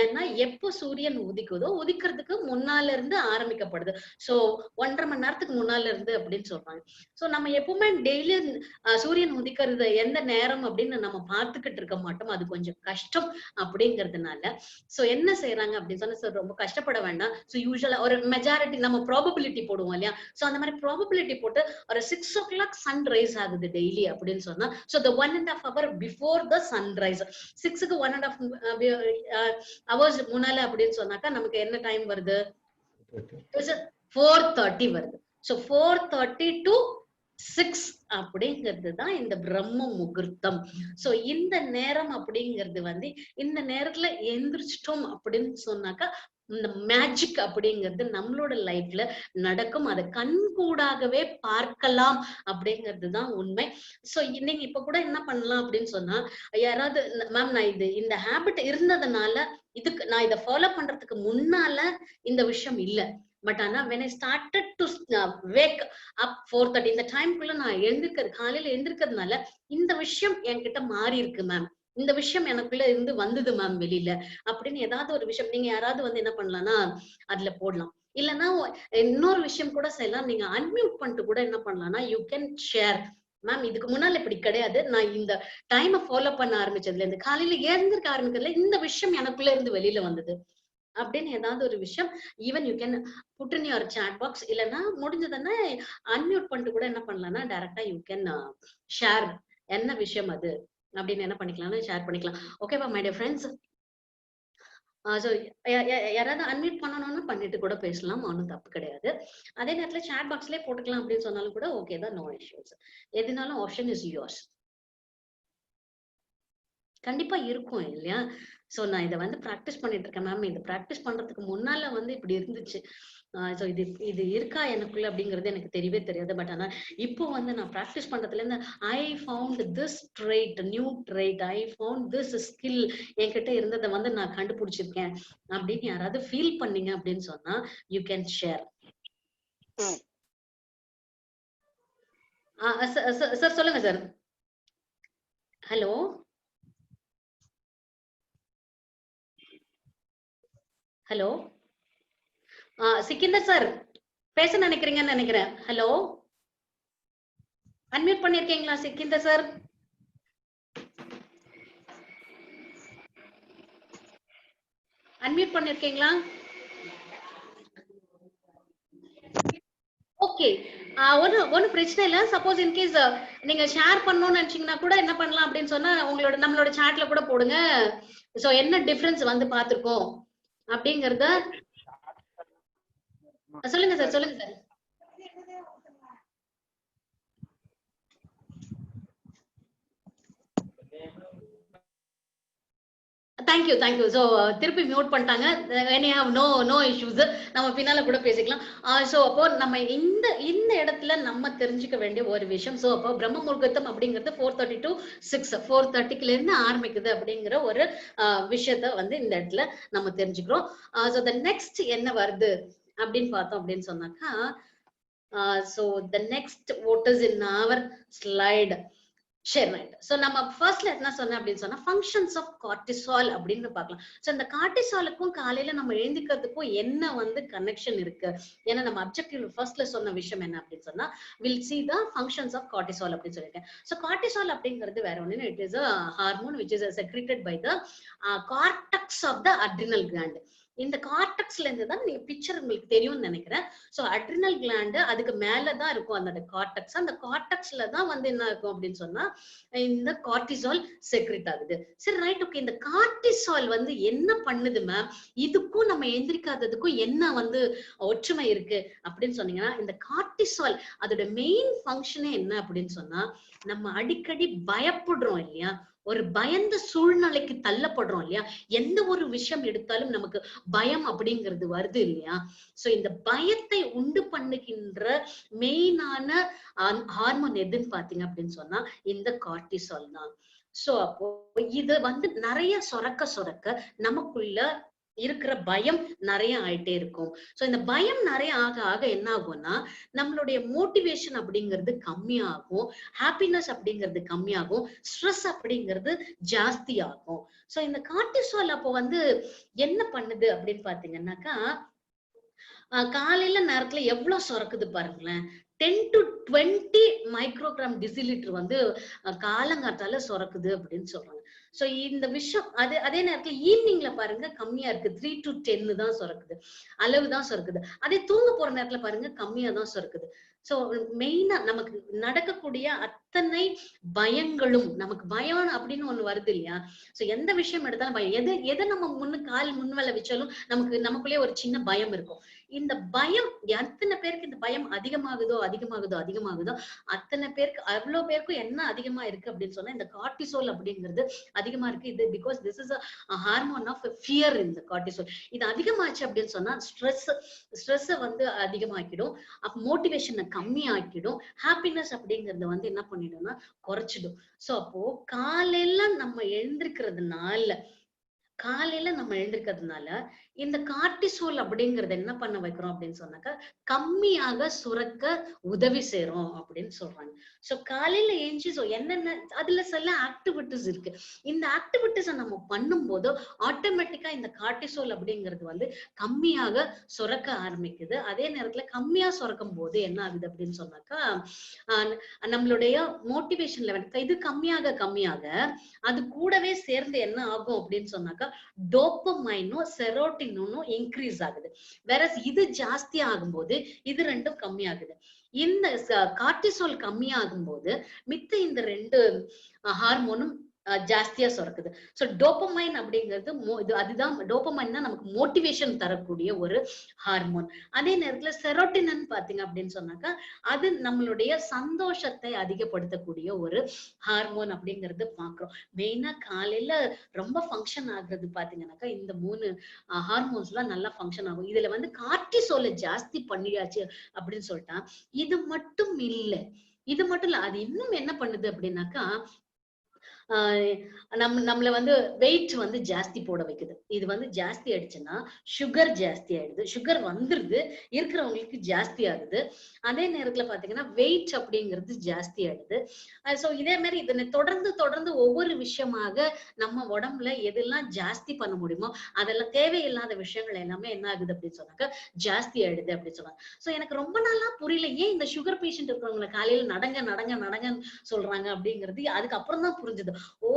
ஏன்னா எப்போ சூரியன் உதிக்குதோ உதிக்கிறதுக்கு முன்னால இருந்து ஆரம்பிக்கப்படுது. சோ 1.5 மணி நேரத்துக்கு முன்னால இருந்து அப்படின்னு சொல்றாங்க. சோ நம்ம எப்பவுமே டெய்லி சூரியன் உதிக்கிறது எந்த நேரம் அப்படின்னு நம்ம பார்த்துக்கிட்டு இருக்க மாட்டோம். அது கொஞ்சம் கஷ்டம் அப்படிங்கிறதுனால சோ என்ன செய்யறாங்க அப்படின்னு சொன்னா, ரொம்ப கஷ்டப்பட வேண்டாம். சோ யூசுவலா ஒரு மெஜாரிட்டி நம்ம ப்ராபபிலிட்டி போடுவோம் இல்லையா. சோ அந்த மாதிரி ப்ராபபிலிட்டி போட்டு ஒரு 6 o'clock சன்ரைஸ் ஆகுது டெய்லி அப்படின்னு சொன்னா, so the 1.5 hour before the sunrise, 6க்கு 1.5 hours முன்னால அப்படின்னு சொன்னாக்கா நமக்கு என்ன டைம் வருது, 4:30 வருது. சோ 4:30 to 6 அப்படிங்கிறது தான் இந்த பிரம்ம முகூர்த்தம். சோ இந்த நேரம் அப்படிங்கிறது வந்து இந்த நேரத்துல எந்திரிச்சிட்டோம் அப்படின்னு சொன்னாக்கா இந்த மேஜிக் அப்படிங்கிறது நம்மளோட லைஃப்ல நடக்கும். அதை கண்கூடாகவே பார்க்கலாம் அப்படிங்கிறதுதான் உண்மை. சோ நீங்க இப்ப கூட என்ன பண்ணலாம் அப்படின்னு சொன்னா, யாராவது மேம் நான் இந்த ஹேபிட் இருந்ததுனால இதுக்கு நான் இதை ஃபாலோ பண்றதுக்கு முன்னால இந்த விஷயம் இல்ல. பட் ஆனா when I started to wake up 4:30 இந்த டைம்குள்ள நான் காலையில எழுந்திருக்கிறதுனால இந்த விஷயம் என்கிட்ட மாறி இருக்கு மேம். இந்த விஷயம் எனக்குள்ள இருந்து வந்தது மேம் வெளியில அப்படின்னு ஏதாவது ஒரு விஷயம் நீங்க யாராவது வந்து என்ன பண்ணலாம்னா அதுல போடலாம். இல்லைன்னா இன்னொரு விஷயம் கூட செய்யலாம். நீங்க அன்மியூட் பண்ணிட்டு கூட என்ன பண்ணலாம்னா யூ கேன் ஷேர். மேம் இதுக்கு முன்னால இப்படி கிடையாது. நான் இந்த டைமை ஃபாலோ பண்ண ஆரம்பிச்சதுல இருந்து காலையில எழுந்திருக்க ஆரம்பிக்கிறதுல இந்த விஷயம் எனக்குள்ள இருந்து வெளியில வந்தது அப்படின்னு ஏதாவது ஒரு விஷயம் even you can put in your chat box. இல்லைன்னா முடிஞ்சதுன்னா அன்மியூட் பண்ணிட்டு கூட என்ன பண்ணலாம்னா டைரக்டா யூ கேன் ஷேர் என்ன விஷயம் அது அப்படின்னு என்ன பண்ணிக்கலாம்னு ஷேர் பண்ணிக்கலாம். ஓகேவா மை டியர் ஃப்ரெண்ட்ஸ்? சோ யாராவது அன்மியூட் பண்ணணும்னா பண்ணிட்டு கூட பேசலாம். ஒன்றும் தப்பு கிடையாது. அதே நேரத்துல சாட் பாக்ஸ்லயே போட்டுக்கலாம் அப்படின்னு சொன்னாலும் கூட ஓகே தான், நோ இஷ்யூஸ். எதுனாலும் ஆப்ஷன் இஸ் யோர்ஸ். கண்டிப்பா இருக்கும் இல்லையா? சோ நான் இதை வந்து பிராக்டிஸ் பண்ணிட்டு இருக்கேன் மேம். இது பிராக்டிஸ் பண்றதுக்கு முன்னால வந்து இப்படி இருந்துச்சு. சோ இது இருக்கா எனக்குள்ள அப்படிங்கிறது எனக்கு தெரியவே தெரியாது. பட் ஆனா இப்போ வந்து நான் பிராக்டிஸ் பண்றதுல இருந்து I found this trait, new trait, I found this skill என்கிட்ட இருந்ததை வந்து நான் கண்டுபிடிச்சிருக்கேன் அப்படின்னு யாராவது ஃபீல் பண்ணீங்க அப்படின்னு சொன்னா யூ கேன் ஷேர். சார் சொல்லுங்க sir. Hello hello Sikander sir பேச நினைக்கிறீங்கன்னு நினைக்கிறேன். ஹலோ அன்மியூட் பண்ணிருக்கீங்களா சிக்கிந்தர் சார்? அன்மியூட் பண்ணிருக்கீங்களா? ஓகே, ஒன்னும் பிரச்சனை இல்ல. சப்போஸ் இன்கேஸ் நீங்க ஷேர் பண்ணணும்னு நினைச்சீங்கன்னா கூட என்ன பண்ணலாம் அப்படின்னு சொன்னா நம்மளோட சாட்ல கூட போடுங்க. சோ என்ன டிஃபரன்ஸ் வந்து பாத்துருக்கோம் அப்படிங்கறத சொல்லுங்க சார். சொல்லுங்க சார். Thank you thank you. சோ திருப்பி மியூட் பண்ணிட்டாங்க. No issues. நம்ம பின்னால கூட பேசிக்கலாம். சோ அப்போ நம்ம இந்த இடத்துல நம்ம தெரிஞ்சுக்க வேண்டிய ஒரு விஷயம். சோ அப்போ பிரம்ம முகூர்த்தம் அப்படிங்கிறது 4:30 to 6 4:30ல இருந்து ஆரம்பிக்குது அப்படிங்கிற ஒரு விஷயத்த வந்து இந்த இடத்துல நம்ம தெரிஞ்சுக்கிறோம். சோ த நெக்ஸ்ட் என்ன வருது அப்படின்னு பார்த்தோம் அப்படின்னு சொன்னாக்கா, so the next what is in our slide. சரி ரைட். சோ நம்ம ஃபர்ஸ்ட்ல என்ன சொன்னேன் அப்படின்னு சொன்னா ஃபங்க்ஷன்ஸ் ஆஃப் கார்டிசால் அப்படின்னு பார்க்கலாம். சோ இந்த கார்டிசாலுக்கும் காலையில நம்ம எழுந்திக்கிறதுக்கும் என்ன வந்து கனெக்ஷன் இருக்கு? ஏன்னா நம்ம அப்ஜெக்டிவ் ஃபர்ஸ்ட்ல சொன்ன விஷயம் என்ன அப்படின்னு சொன்னா will see the functions of cortisol அப்படின்னு சொல்லியிருக்கேன். சோ கார்டிசால் அப்படிங்கிறது வேற ஒண்ணு, it is a hormone which is secreted by the cortex of the adrenal gland. இந்த கார்டெக்ஸ்ல இருந்து தான் நீங்க பிக்சர் உங்களுக்கு தெரியும்னு நினைக்கிறேன். சோ அட்ரினல் கிளாண்ட் அதுக்கு மேலதான் இருக்கும் அந்த கார்டெக்ஸ். அந்த கார்டெக்ஸ்ல தான் வந்து என்ன இருக்கும் அப்படின்னு சொன்னா இந்த கார்டிசால் செக்ரெட் ஆகுது. சரி ரைட் ஓகே. இந்த கார்டிசால் வந்து என்ன பண்ணுது மேம்? இதுக்கும் நம்ம எந்திரிக்காததுக்கும் என்ன வந்து ஒற்றுமை இருக்கு அப்படின்னு சொன்னீங்கன்னா, இந்த கார்டிசால் அதோட மெயின் ஃபங்க்ஷனே என்ன அப்படின்னு சொன்னா, நம்ம அடிக்கடி பயப்படுறோம் இல்லையா? ஒரு பயந்த சூழ்நிலைக்கு தள்ளப்படுறோம் இல்லையா? எந்த ஒரு விஷயம் எடுத்தாலும் நமக்கு பயம் அப்படிங்கிறது வருது இல்லையா? சோ இந்த பயத்தை உண்டு பண்ணுகின்ற மெயினான ஹார்மோன் எதுன்னு பாத்தீங்க அப்படின்னு சொன்னா இந்த கார்டிசால் தான். சோ அப்போ இது வந்து நிறைய சுரக்க நமக்குள்ள இருக்கிற பயம் நிறைய ஆயிட்டே இருக்கும். சோ இந்த பயம் நிறைய ஆக ஆக என்ன ஆகும்னா நம்மளுடைய மோட்டிவேஷன் அப்படிங்கிறது கம்மியாகும், ஹாப்பினஸ் அப்படிங்கிறது கம்மியாகும், ஸ்ட்ரெஸ் அப்படிங்கிறது ஜாஸ்தி ஆகும். சோ இந்த கார்டிசால் அப்போ வந்து என்ன பண்ணுது அப்படின்னு பாத்தீங்கன்னாக்கா, காலையில நேரத்துல எவ்வளவு சுரக்குது பாருங்களேன். 10 to 20 மைக்ரோகிராம் டிசிலிட்டர் வந்து காலங்காத்தால சுரக்குது அப்படின்னு சொல்றாங்க. சோ இந்த விஷயம் அதே நேரத்துல ஈவினிங்ல பாருங்க கம்மியா இருக்கு. 3 to 10 தான் சுரக்குது, அளவு தான் சுரக்குது. அதே தூங்க போற நேரத்துல பாருங்க கம்மியா தான் சுரக்குது. சோ மெயினா நமக்கு நடக்கக்கூடிய அத்தனை பயங்களும், நமக்கு பயம் அப்படின்னு ஒண்ணு வருது இல்லையா? சோ எந்த விஷயம் எடுத்தாலும் பயம். எதை நம்ம கால் முன்வல வச்சாலும் நமக்குள்ளே ஒரு சின்ன பயம் இருக்கும். இந்த பயம் எத்தனை பேருக்கு இந்த பயம் அதிகமாகுதோ அதிகமாகுதோ அதிகமாகுதோ அத்தனை பேருக்கு அவ்வளவு பேருக்கும் என்ன அதிகமா இருக்கு அப்படின்னு சொன்னா இந்த கார்டிசோல் அப்படிங்கிறது அதிகமா இருக்கு. இது because this is a hormone of fear. இந்த கார்டிசோல் இது அதிகமாச்சு அப்படின்னு சொன்னா ஸ்ட்ரெஸ் வந்து அதிகமாக்கிடும், அப்ப மோட்டிவேஷனை கம்மி ஆக்கிடும், ஹாப்பினஸ் அப்படிங்கறத வந்து என்ன பண்ணிடும்னா குறைச்சிடும். சோ அப்போ காலையில நம்ம எழுந்திருக்கிறதுனால இந்த கார்டிசோல் அப்படிங்கறது என்ன பண்ண வைக்கிறோம் அப்படின்னு சொன்னாக்கா கம்மியாக சுரக்க உதவி செய்றோம் அப்படின்னு சொல்றாங்க. சோ காலையில ஏஞ்சி என்னென்ன அதுல சில ஆக்டிவிட்டிஸ் இருக்கு. இந்த ஆக்டிவிட்டிஸ நம்ம பண்ணும் போது ஆட்டோமேட்டிக்கா இந்த கார்டிசோல் அப்படிங்கிறது வந்து கம்மியாக சுரக்க ஆரம்பிக்குது. அதே நேரத்துல கம்மியா சுரக்கும் போது என்ன ஆகுது அப்படின்னு சொன்னாக்கா நம்மளுடைய மோட்டிவேஷன் லெவல் இது கம்மியாக அது கூடவே சேர்ந்து என்ன ஆகும் அப்படின்னு சொன்னாக்கா டோபமைனும் செரோட்டினும் இன்க்ரீஸ் ஆகுது. வேற இது ஜாஸ்தி ஆகும்போது இது ரெண்டும் கம்மி ஆகுது. இந்த கார்டிசோல் கம்மியாகும் போது மித்த இந்த ரெண்டு ஹார்மோனும் ஜாஸ்தியா சுரக்குது. சோ டோபமைன் அப்படிங்கிறது அதுதான் டோபமைன் தான் நமக்கு மோட்டிவேஷன் தரக்கூடிய ஒரு ஹார்மோன். அதே நேரத்துல செரோட்டினன் பாத்தீங்க அப்படின்னு சொன்னாக்கா அது நம்மளுடைய சந்தோஷத்தை அதிகப்படுத்தக்கூடிய ஒரு ஹார்மோன் அப்படிங்கறது பாக்குறோம். மெயினா காலையில ரொம்ப ஃபங்க்ஷன் ஆகுறது பாத்தீங்கன்னாக்கா இந்த 3 ஹார்மோன்ஸ் எல்லாம் நல்லா ஃபங்க்ஷன் ஆகும். இதுல வந்து கார்டிசோலை ஜாஸ்தி பண்ணியாச்சு அப்படின்னு சொல்லிட்டா இது மட்டும் இல்ல அது இன்னும் என்ன பண்ணுது அப்படின்னாக்கா நம்மள வந்து வெயிட் வந்து ஜாஸ்தி போட வைக்குது. இது வந்து ஜாஸ்தி ஆயிடுச்சுன்னா சுகர் ஜாஸ்தி ஆயிடுது, சுகர் வந்துருது, இருக்கிறவங்களுக்கு ஜாஸ்தி ஆகுது. அதே நேரத்துல பாத்தீங்கன்னா வெயிட் அப்படிங்கிறது ஜாஸ்தி ஆயிடுது. சோ இதே மாதிரி இதனை தொடர்ந்து ஒவ்வொரு விஷயமாக நம்ம உடம்புல எதெல்லாம் ஜாஸ்தி பண்ண முடியுமோ அதெல்லாம் தேவையில்லாத விஷயங்கள் எல்லாமே என்ன ஆகுது அப்படின்னு சொன்னாக்க ஜாஸ்தி ஆயிடுது அப்படின்னு சொன்னாங்க. சோ எனக்கு ரொம்ப நாளா புரியல ஏன் இந்த சுகர் பேஷண்ட் இருக்கிறவங்களை காலையில நடங்கன்னு சொல்றாங்க அப்படிங்கிறது அதுக்கப்புறம் தான் புரிஞ்சுது. ஓ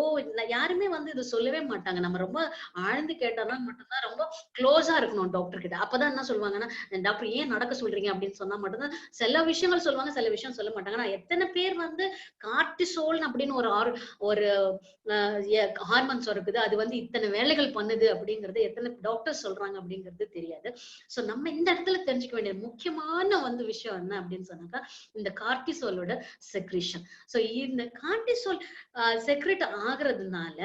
யாருமே வந்து இது சொல்லவே மாட்டாங்க. நம்ம ரொம்ப ஆழ்ந்து கேட்டோம்னா மட்டும்தான் ரொம்ப க்ளோஸா இருக்கணும் டாக்டர் கிட்ட. அப்பதான் என்ன சொல்லுவாங்கன்னா டாக்டர் ஏன் நடக்க சொல்றீங்க அப்படின்னு சொன்னா மட்டும்தான் சில விஷயங்கள் சொல்லுவாங்க, சில விஷயம் சொல்ல மாட்டாங்க. ஆனா எத்தனை பேர் வந்து கார்டிசோல் அப்படின்னு ஒரு ஹார்மோன்ஸ் இருக்குது, அது வந்து இத்தனை வேலைகள் பண்ணுது அப்படிங்கிறது எத்தனை டாக்டர் சொல்றாங்க அப்படிங்கிறது தெரியாது. சோ நம்ம இந்த இடத்துல தெரிஞ்சுக்க வேண்டிய முக்கியமான வந்து விஷயம் என்ன அப்படின்னு சொன்னாக்கா இந்த கார்டிசோலோட செக்ரீஷன். சோ இந்த கார்டிசோல் செக்ரெட் ஆகுறதுனால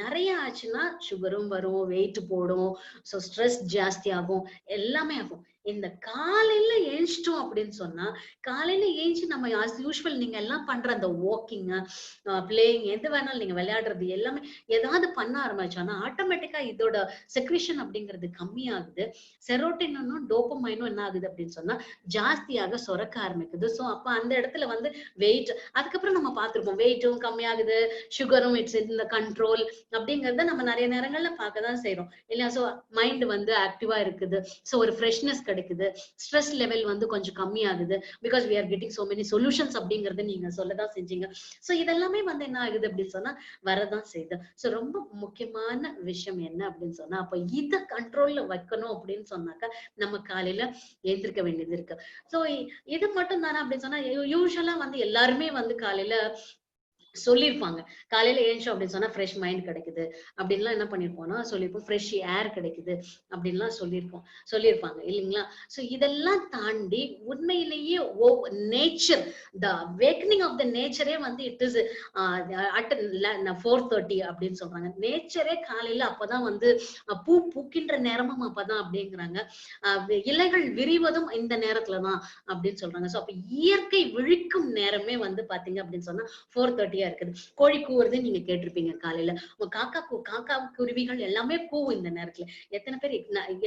நிறைய ஆச்சுன்னா சுகரும் வரும், வெயிட் போடும், சோ ஸ்ட்ரெஸ் ஜாஸ்தி ஆகும், எல்லாமே ஆகும். இந்த காலையில ஏஞ்சிட்டோம் அப்படின்னு சொன்னா காலையில ஏஞ்சி நம்ம as usual நீங்க எல்லாம் பண்ற அந்த வாக்கிங், பிளேயிங், எது வேணாலும் நீங்க விளையாடுறது எல்லாமே ஏதாவது பண்ண ஆரம்பிச்சோம்னா ஆட்டோமேட்டிக்கா இதோட செக்ரீஷன் அப்படிங்கிறது கம்மியாகுது. செரோட்டினும் டோபமைனும் என்ன ஆகுது அப்படின்னு சொன்னா ஜாஸ்தியாக சுரக்க ஆரம்பிக்குது. சோ அப்ப அந்த இடத்துல வந்து வெயிட் அதுக்கப்புறம் நம்ம பார்த்திருப்போம் வெயிட்டும் கம்மியாகுது, சுகரும் இட்ஸ் இந்த கண்ட்ரோல் அப்படிங்கறத நம்ம நிறைய நேரங்கள்ல பார்க்கதான் செய்யறோம் இல்லையா. சோ மைண்ட் வந்து ஆக்டிவா இருக்குது, சோ ஒரு ஃப்ரெஷ்னஸ் கிடைக்குது, ஸ்ட்ரெஸ் லெவல் வந்து கொஞ்சம் கம்மியாகுது, because we are getting so many solutions அப்படிங்கறத நீங்க சொல்லதான் செஞ்சீங்க. சோ இதெல்லாமே வந்து என்ன ஆகுது அப்படின்னு சொன்னா வரதான் செய்யுது. சோ ரொம்ப முக்கியமான விஷயம் என்ன அப்படின்னு சொன்னா அப்ப இத கண்ட்ரோல்ல வைக்கணும் அப்படின்னு சொன்னாக்கா நம்ம காலையில எழுந்திருக்க வேண்டியது இருக்கு. சோ இது மட்டும் தானே அப்படின்னு சொன்னா யூசுவலா வந்து எல்லாருமே வந்து காலையில சொல்லியிருப்பாங்க. காலையில எழுந்திச்சோம் அப்படின்னு சொன்னா ஃப்ரெஷ் மைண்ட் கிடைக்குது அப்படின்லாம் என்ன பண்ணிருப்போம்னா சொல்லியிருப்போம். ஃப்ரெஷ் ஏர் கிடைக்குது அப்படின்லாம் சொல்லியிருப்பாங்க இல்லைங்களா. சோ இதெல்லாம் தாண்டி உண்மையிலேயே nature the awakening of the நேச்சரே வந்து இட் இஸ் அட் 4:30 அப்படின்னு சொல்றாங்க. நேச்சரே காலையில அப்பதான் வந்து பூ பூக்கின்ற நேரமும் அப்பதான் அப்படிங்கிறாங்க. இலைகள் விரிவதும் இந்த நேரத்துலதான் அப்படின்னு சொல்றாங்க. சோ அப்ப இயற்கை விழிக்கும் நேரமே வந்து பாத்தீங்க அப்படின்னு சொன்னா 4:30 இருக்குது. கோழி கூவுறது நீங்க கேட்டிருப்பீங்க காலையில. உங்க காக்கா குருவிகள் எல்லாமே கூவும் இந்த நேரத்துல. எத்தனை பேர்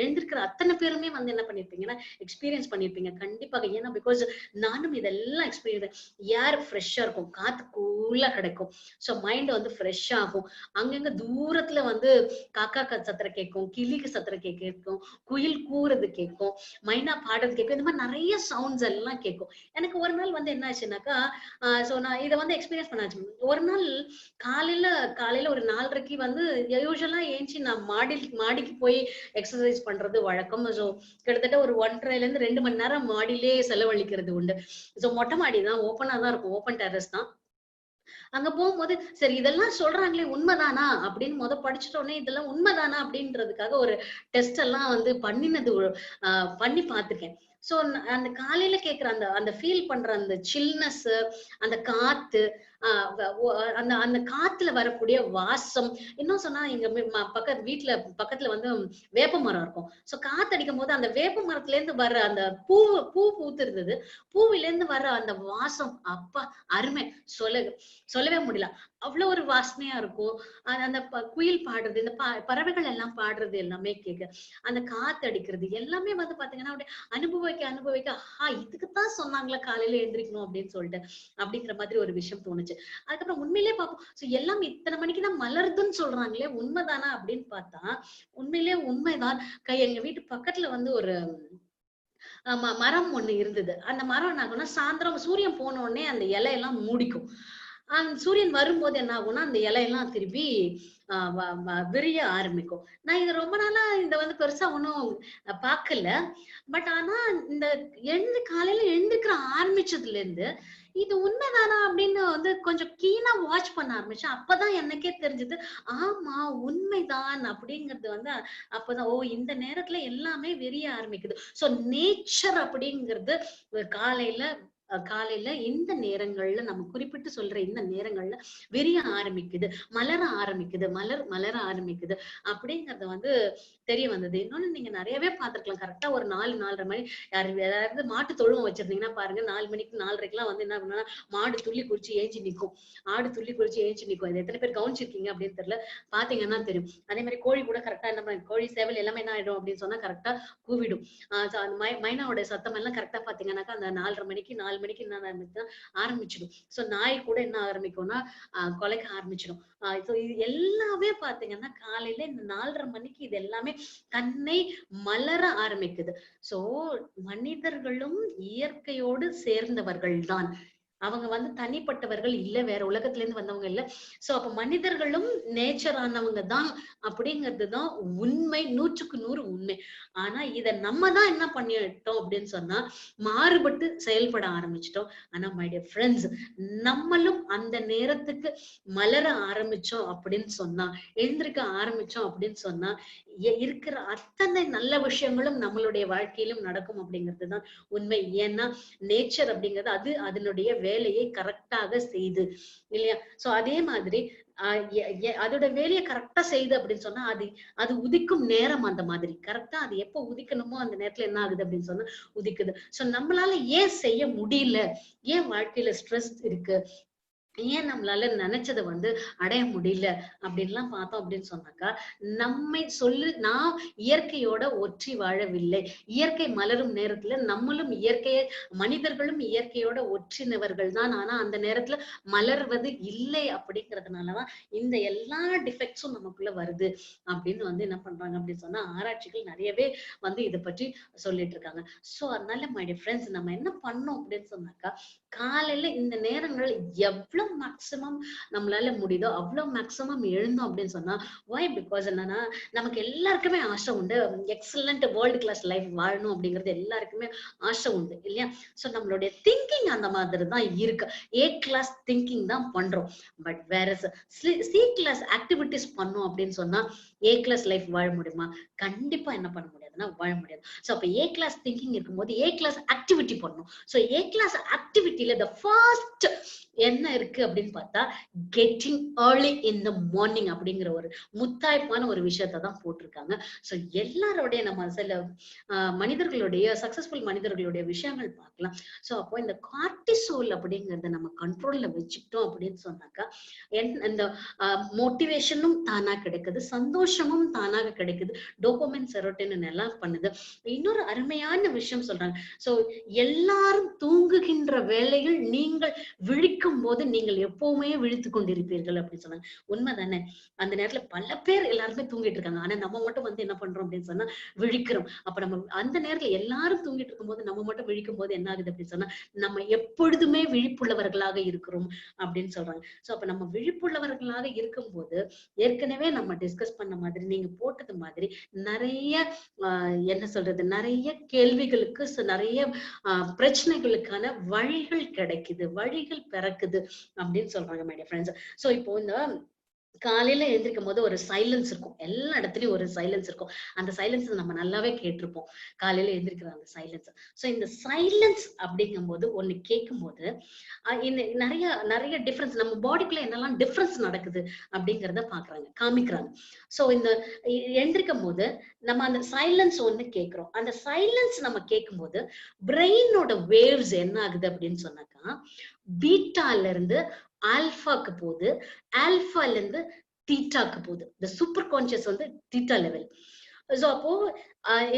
எழுந்திருக்கிற அத்தனை பேருமே வந்து என்ன பண்ணிருப்பீங்கன்னா எக்ஸ்பீரியன்ஸ் பண்ணிருப்பீங்க கண்டிப்பாக. ஏன்னா பிகாஸ் நானும் இதெல்லாம் எக்ஸ்பீரியன்ஸ். ஏர் ஃப்ரெஷ்ஷா இருக்கும், காத்து கூலா கிடைக்கும், சோ மைண்ட் வந்து ஃப்ரெஷ் ஆகும். அங்கங்க தூரத்துல வந்து காக்கா சத்திர கேட்கும், கிளிக்கு சத்திர கேட்கும், குயில் கூறது கேட்கும், மைனா பாடுறது கேட்கும், இந்த மாதிரி நிறைய சவுண்ட்ஸ் எல்லாம் கேட்கும். எனக்கு ஒரு நாள் வந்து என்ன ஆச்சுன்னாக்கா சோ நான் இதை வந்து எக்ஸ்பீரியன்ஸ் பண்ணாச்சு. ஒரு நாள் காலையில ஒரு 4:30 வந்து யூசுவலா ஏஞ்சி நான் மாடிக்கு போய் எக்ஸசைஸ் பண்றது வழக்கம். சோ கிட்டத்தட்ட ஒரு 1:30ல இருந்து 2 மணி நேரம் மாடியிலே செலவழிக்கிறது உண்டு. சோ மொட்டை மாடி தான், ஓப்பனா தான் இருக்கும், ஓப்பன் டெரஸ் தான். அங்க போகும்போது சரி இதெல்லாம் சொல்றாங்களே உண்மைதானா அப்படின்னு படிச்சுட்டோன்னே இதெல்லாம் உண்மைதானா அப்படின்றதுக்காக ஒரு டெஸ்ட் எல்லாம் வந்து பண்ணி பார்த்திருக்கேன். சோ அந்த காலையில கேட்கிற அந்த அந்த ஃபீல் பண்ற அந்த சில்னஸ், அந்த காத்து, அந்த அந்த காத்துல வரக்கூடிய வாசம். இன்னும் சொன்னா எங்க பக்கத்துல வந்து வேப்ப மரம் இருக்கும். சோ காத்தடிக்கும் போது அந்த வேப்ப மரத்துல இருந்து வர்ற அந்த பூ பூத்து இருந்தது. பூவில இருந்து வர்ற அந்த வாசம் அப்பா அருமை. சொல்ல சொல்லவே முடியல. அவ்வளவு ஒரு வாசனையா இருக்கும். அந்த குயில் பாடுறது, இந்த பறவைகள் எல்லாம் பாடுறது எல்லாமே கேட்க, அந்த காத்து அடிக்கிறது எல்லாமே வந்து பாத்தீங்கன்னா, அப்படியே அனுபவிக்க, இதுக்குத்தான் சொன்னாங்களா காலையில எழுந்திரிக்கணும் அப்படின்னு சொல்லிட்டு, அப்படிங்கிற மாதிரி ஒரு விஷயம் தோணுச்சு. அதுக்கப்புறம் உண்மையிலேயே பார்ப்போம். எல்லாம் இத்தனை மணிக்கு தான் மலருதுன்னு சொல்றாங்களே, உண்மைதானா அப்படின்னு பார்த்தா, உண்மையிலேயே உண்மைதான். எங்க வீட்டு பக்கத்துல வந்து ஒரு மரம் ஒண்ணு இருந்தது. அந்த மரம் என்ன ஆகும்னா, சாயந்தரம் சூரியன் போன உடனே அந்த இலையெல்லாம் மூடிக்கும். சூரியன் வரும்போது என்ன ஆகும்னா, அந்த இலையெல்லாம் திருப்பி அ வ வ விரிய ஆரம்பிக்கும். நான் இது ரொம்ப நாளா இத வந்து பெருசா ஒண்ணும் பாக்கல. பட் ஆனா இந்த காலையில எழுந்திருக்கிற ஆரம்பிச்சதுல இருந்து, இது உண்மைதானா அப்படின்னு வந்து கொஞ்சம் கீனா வாட்ச் பண்ண ஆரம்பிச்சேன். அப்பதான் எனக்கே தெரிஞ்சது. ஆமா உண்மைதான் அப்படிங்கிறது வந்து அப்பதான் இந்த நேரத்துல எல்லாமே விரிய ஆரம்பிக்குது. நேச்சர் அப்படிங்கிறது காலையில காலையில இந்த நேரங்கள்ல நம்ம குறிப்பிட்டு சொல்ற இந்த நேரங்கள்ல விரிய ஆரம்பிக்குது, மலர ஆரம்பிக்குது, மலர ஆரம்பிக்குது அப்படிங்கறது வந்து தெரிய வந்தது. இன்னொன்னு நீங்க நிறையவே பார்த்திருக்கலாம். கரெக்ட்டா ஒரு 4:30 மணி யாராவது மாட்டு தொழுவம் வச்சிருந்தீங்கன்னா பாருங்க, 4 மணிக்கு 4:30க்கெல்லாம் வந்து என்ன பண்ணும்னா, மாடு துள்ளி குதிச்சு ஏஞ்சி நிக்கும். ஆடு துள்ளி குதிச்சு ஏஞ்சி நிக்கும். இது எத்தனை பேர் கவனிச்சிருக்கீங்க அப்படின்னு தெரியல. பாத்தீங்கன்னா தெரியும். அதே மாதிரி கோழி கூட கரெக்ட்டா என்ன பண்ண கோழி சேவல் எல்லாமே என்ன ஆயிடும் அப்படின்னு சொன்னா கரெக்ட்டா கூவிடும். அந்த மைனாவோட சத்தம் எல்லாம் கரெக்ட்டா பாத்தீங்கன்னாக்கா அந்த 4:30 மணிக்கு என்ன ஆரம்பிச்சிடும். நாய் கூட என்ன ஆரம்பிக்கும்னா குலைக்க ஆரம்பிச்சிடும். இது எல்லாமே பாத்தீங்கன்னா காலையில இந்த 4:30 மணிக்கு இது எல்லாமே தன்னை மலர ஆரம்பிக்குது. சோ மனிதர்களும் இயற்கையோடு சேர்ந்தவர்கள் தான். அவங்க வந்து தனிப்பட்டவர்கள் இல்ல, வேற உலகத்துல இருந்து வந்தவங்க இல்ல. அப்ப மனிதர்களும் நேச்சர் ஆனவங்க தான் அப்படிங்கிறது தான் உண்மை. 100க்கு 100 உண்மை. ஆனா இத நம்ம தான் என்ன பண்ணிட்டோம் அப்படின்னு சொன்னா, மாறுபட்டு செயல்பட ஆரம்பிச்சிட்டோம். ஆனா மை டியர் ஃப்ரெண்ட்ஸ், நம்மளும் அந்த நேரத்துக்கு மலர ஆரம்பிச்சோம் அப்படின்னு சொன்னா, எழுந்திருக்க ஆரம்பிச்சோம் அப்படின்னு சொன்னா, இருக்கிற அத்தனை நல்ல விஷயங்களும் நம்மளுடைய வாழ்க்கையிலும் நடக்கும் அப்படிங்கிறது தான் உண்மை. ஏன்னா நேச்சர் அப்படிங்கிறது அதனுடைய வேலையை கரெக்டாக செய்து இல்லையா? அதே மாதிரி அதோட வேலையை கரெக்டா செய்யுது அப்படின்னு சொன்னா, அது உதிக்கும் நேரம் அந்த மாதிரி. கரெக்டா அது எப்ப உதிக்கணுமோ அந்த நேரத்துல என்ன ஆகுது அப்படின்னு சொன்னா உதிக்குது. நம்மளால ஏன் செய்ய முடியல? ஏன் வாழ்க்கையில ஸ்ட்ரெஸ் இருக்கு? ஏன் நம்மளால நினைச்சத வந்து அடைய முடியல அப்படின்லாம் பார்த்தோம் அப்படின்னு சொன்னாக்கா, நான் இயற்கையோட ஒற்றி வாழவில்லை. இயற்கை மலரும் நேரத்துல மனிதர்களும் இயற்கையோட ஒற்றினவர்கள் தான். ஆனா அந்த நேரத்துல மலர்வது இல்லை அப்படிங்கிறதுனாலதான் இந்த எல்லா டிஃபெக்ட்ஸும் நமக்குள்ள வருது அப்படின்னு வந்து என்ன பண்றாங்க அப்படின்னு சொன்னா, ஆராய்ச்சிகள் நிறையவே வந்து இதை பற்றி சொல்லிட்டு இருக்காங்க. அதனால மை டியர் ஃப்ரெண்ட்ஸ், நம்ம என்ன பண்ணோம் அப்படின்னு சொன்னாக்கா, காலையில இந்த நேரங்கள் எவ்வளவு மேக்சிமம் நம்மளால முடியுதோ அவ்வளவு மேக்சிமம் எழுந்தோம் அப்படின்னு சொன்னா, வை பிகாஸ் என்னன்னா, நமக்கு எல்லாருக்குமே ஆசை உண்டு. எக்ஸலண்ட் வேர்ல்டு கிளாஸ் லைஃப் வாழணும் அப்படிங்கிறது எல்லாருக்குமே ஆசை உண்டு இல்லையா? நம்மளுடைய திங்கிங் அந்த மாதிரி தான் இருக்கு. ஏ கிளாஸ் திங்கிங் தான் பண்றோம். பட் வேற சி கிளாஸ் ஆக்டிவிட்டிஸ் பண்ணோம் அப்படின்னு சொன்னா, ஏ கிளாஸ் லைஃப் வாழ முடியுமா? கண்டிப்பா என்ன பண்ண முடியாதுன்னா வாழ முடியாது. அப்ப ஏ கிளாஸ் திங்கிங் இருக்கும்போது ஏ கிளாஸ் ஆக்டிவிட்டி பண்ணணும். ஏ கிளாஸ் ஆக்டிவிட்டில த ஃபர்ஸ்ட் என்ன இருக்கு அப்படின்னு பார்த்தா, getting early in the morning அப்படிங்கிற ஒரு முத்தாய்ப்பான ஒரு விஷயத்தை தான் போட்டிருக்காங்க. எல்லாருடைய நம்ம சில மனிதர்களுடைய சக்சஸ்ஃபுல் மனிதர்களுடைய விஷயங்கள் பார்க்கலாம். அப்போ இந்த கார்டிசோல் அப்படிங்கறத நம்ம கண்ட்ரோல்ல வச்சுக்கிட்டோம் அப்படின்னு சொன்னாக்கா, இந்த மோட்டிவேஷனும் தானா கிடைக்குது, சந்தோஷமும் தானாக கிடைக்குது, டோபமைன் செரோட்டோனின் எல்லாம் பண்ணுது. இன்னொரு அருமையான விஷயம் சொல்றாங்க. எல்லாரும் தூங்குகின்ற வேளையில் நீங்கள் விழிக்கும் போது நீங்கள் எப்பவுமே விழித்துக் கொண்டிருப்பீர்கள் அப்படின்னு சொன்னாங்க. உண்மைதானே? அந்த நேரத்துல பல பேர் எல்லாருமே தூங்கிட்டு இருக்காங்க. ஆனா நம்ம மட்டும் வந்து என்ன பண்றோம் அப்படின்னு சொன்னா விழிக்கிறோம். அப்ப நம்ம அந்த நேரத்துல எல்லாரும் தூங்கிட்டு இருக்கும் போது நம்ம மட்டும் விழிக்கும் போது என்ன ஆகுது அப்படின்னு சொன்னா, நம்ம எப்பொழுதுமே விழிப்புள்ளவர்களாக இருக்கிறோம் அப்படின்னு சொல்றாங்க. அப்ப நம்ம விழிப்புள்ளவர்களாக இருக்கும்போது, ஏற்கனவே நம்ம டிஸ்கஸ் பண்ண மாதிரி, நீங்க போட்டது மாதிரி நிறைய என்ன சொல்றது, நிறைய கேள்விகளுக்கு நிறைய பிரச்சனைகளுக்கான வழிகள் கிடைக்குது, வழிகள் பிறக்குது அப்படின்னு சொல்றாங்க மை டியர் ஃப்ரெண்ட்ஸ். சோ இப்போ இந்த காலையில எழுந்திரிக்கும் போது ஒரு சைலன்ஸ் இருக்கும். எல்லா இடத்துலயும் ஒரு சைலன்ஸ் இருக்கும். அந்த சைலன்ஸ் நம்ம நல்லாவே கேட்டிருப்போம். காலையில எழுந்திரிக்கிற அந்த சைலன்ஸ். சோ இந்த சைலன்ஸ் அப்படிங்கும்போது ஒண்ணு கேட்கும்போது, இந்த நெறைய நெறைய டிஃபரன்ஸ் நம்ம பாடிக்குள்ள என்னெல்லாம் டிஃபரன்ஸ் நடக்குது அப்படிங்கிறத பாக்குறாங்க, காமிக்கிறாங்க. சோ இந்த எழுந்திரிக்கும்போது நம்ம அந்த சைலன்ஸ் ஒண்ணு கேட்கிறோம். அந்த சைலன்ஸ் நம்ம கேட்கும்போது பிரெயினோட வேவ்ஸ் என்ன ஆகுது அப்படின்னு சொன்னாக்கா, பீட்டால இருந்து ஆல்பாக்கு போகுது, ஆல்பால இருந்து தீட்டாக்கு போகுது. இந்த சூப்பர் கான்சியஸ் வந்து தீட்டா லெவல். சோ அப்போ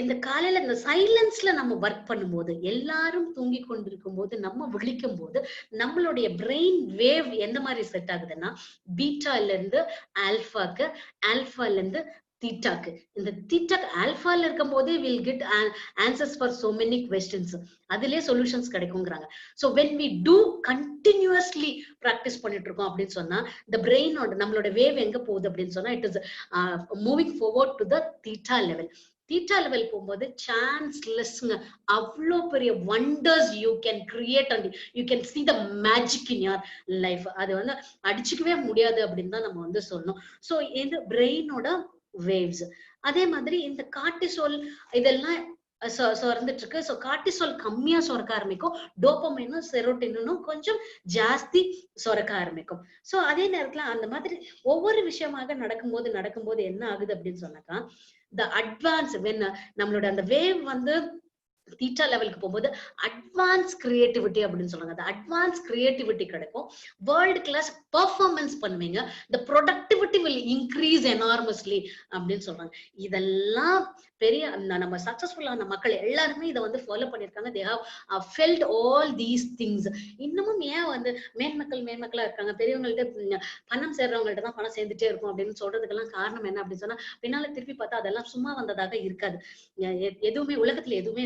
இந்த காலையில இந்த சைலன்ஸ்ல நம்ம ஒர்க் பண்ணும்போது, எல்லாரும் தூங்கி கொண்டிருக்கும் போது நம்ம விழிக்கும் போது நம்மளுடைய பிரெயின் வேவ் எந்த மாதிரி செட் ஆகுதுன்னா, பீட்டால இருந்து ஆல்பாக்கு, ஆல்பால இருந்து தீட்டாக்கு. இந்த தீட்டாக்கு ஆல்பால இருக்கும் போதே will get answers for so many questions. அதிலே சொல்யூஷன்ஸ் கிடைக்குங்கிறாங்க. So when we do continuously practice பண்ணிட்டு இருக்கோம் அப்படின்னு சொன்னா, இந்த பிரெயினோட நம்மளோட வேவ் எங்க போகுது அப்படின்னு சொன்னா, it is moving forward to the theta level. Theta level போகும்போது சான்ஸ்லெஸ்ங்க, அவ்வளோ பெரிய wonders you can create and you can see the magic in your life. அது வந்து அடிச்சுக்கவே முடியாது அப்படின்னு தான் நம்ம வந்து சொல்லணும். சோ இது பிரெயினோட வேவ்ஸ். அதே மாதிரி இந்த கார்டிசோல் இதெல்லாம் சுரந்துட்டு இருக்கு. சோ கார்டிசோல் கம்மியா சுரக்க ஆரம்பிக்கும், டோபமைனும் செரோட்டினும் கொஞ்சம் ஜாஸ்தி சுரக்க ஆரம்பிக்கும். சோ அதே நேரத்துல அந்த மாதிரி ஒவ்வொரு விஷயமாக நடக்கும்போது என்ன ஆகுது அப்படின்னு சொன்னாக்கா, the advance when நம்மளோட அந்த வேவ் வந்து தீட்டா லெவலுக்கு போகும்போது அட்வான்ஸ் கிரியேட்டிவிட்டி அப்படின்னு சொல்றாங்க. அந்த அட்வான்ஸ் கிரியேட்டிவிட்டி கிடைக்கும். வேர்ல்ட் கிளாஸ் பெர்ஃபார்மன்ஸ் பண்ணுவீங்க. the productivity will increase enormously அப்படின்னு சொல்றாங்க. இதெல்லாம் பெரிய நம்ம சக்சஸ்ஃபுல்லான மக்கள் எல்லாருமே இதை வந்து ஃபாலோ பண்ணிருக்காங்க. they have felt all these things. இன்னமும் ஏன் வந்து மேன்மக்களா இருக்காங்க, பெரியவங்கள்ட்ட பணம் சேர்றவங்கள்ட்ட தான் பணம் சேர்ந்துட்டே இருக்கும் அப்படின்னு சொல்றதுக்கெல்லாம் காரணம் என்ன அப்படின்னு சொன்னா, பின்னால திருப்பி பார்த்தா அதெல்லாம் சும்மா வந்ததாக இருக்காது. எதுவுமே உலகத்துல எதுவுமே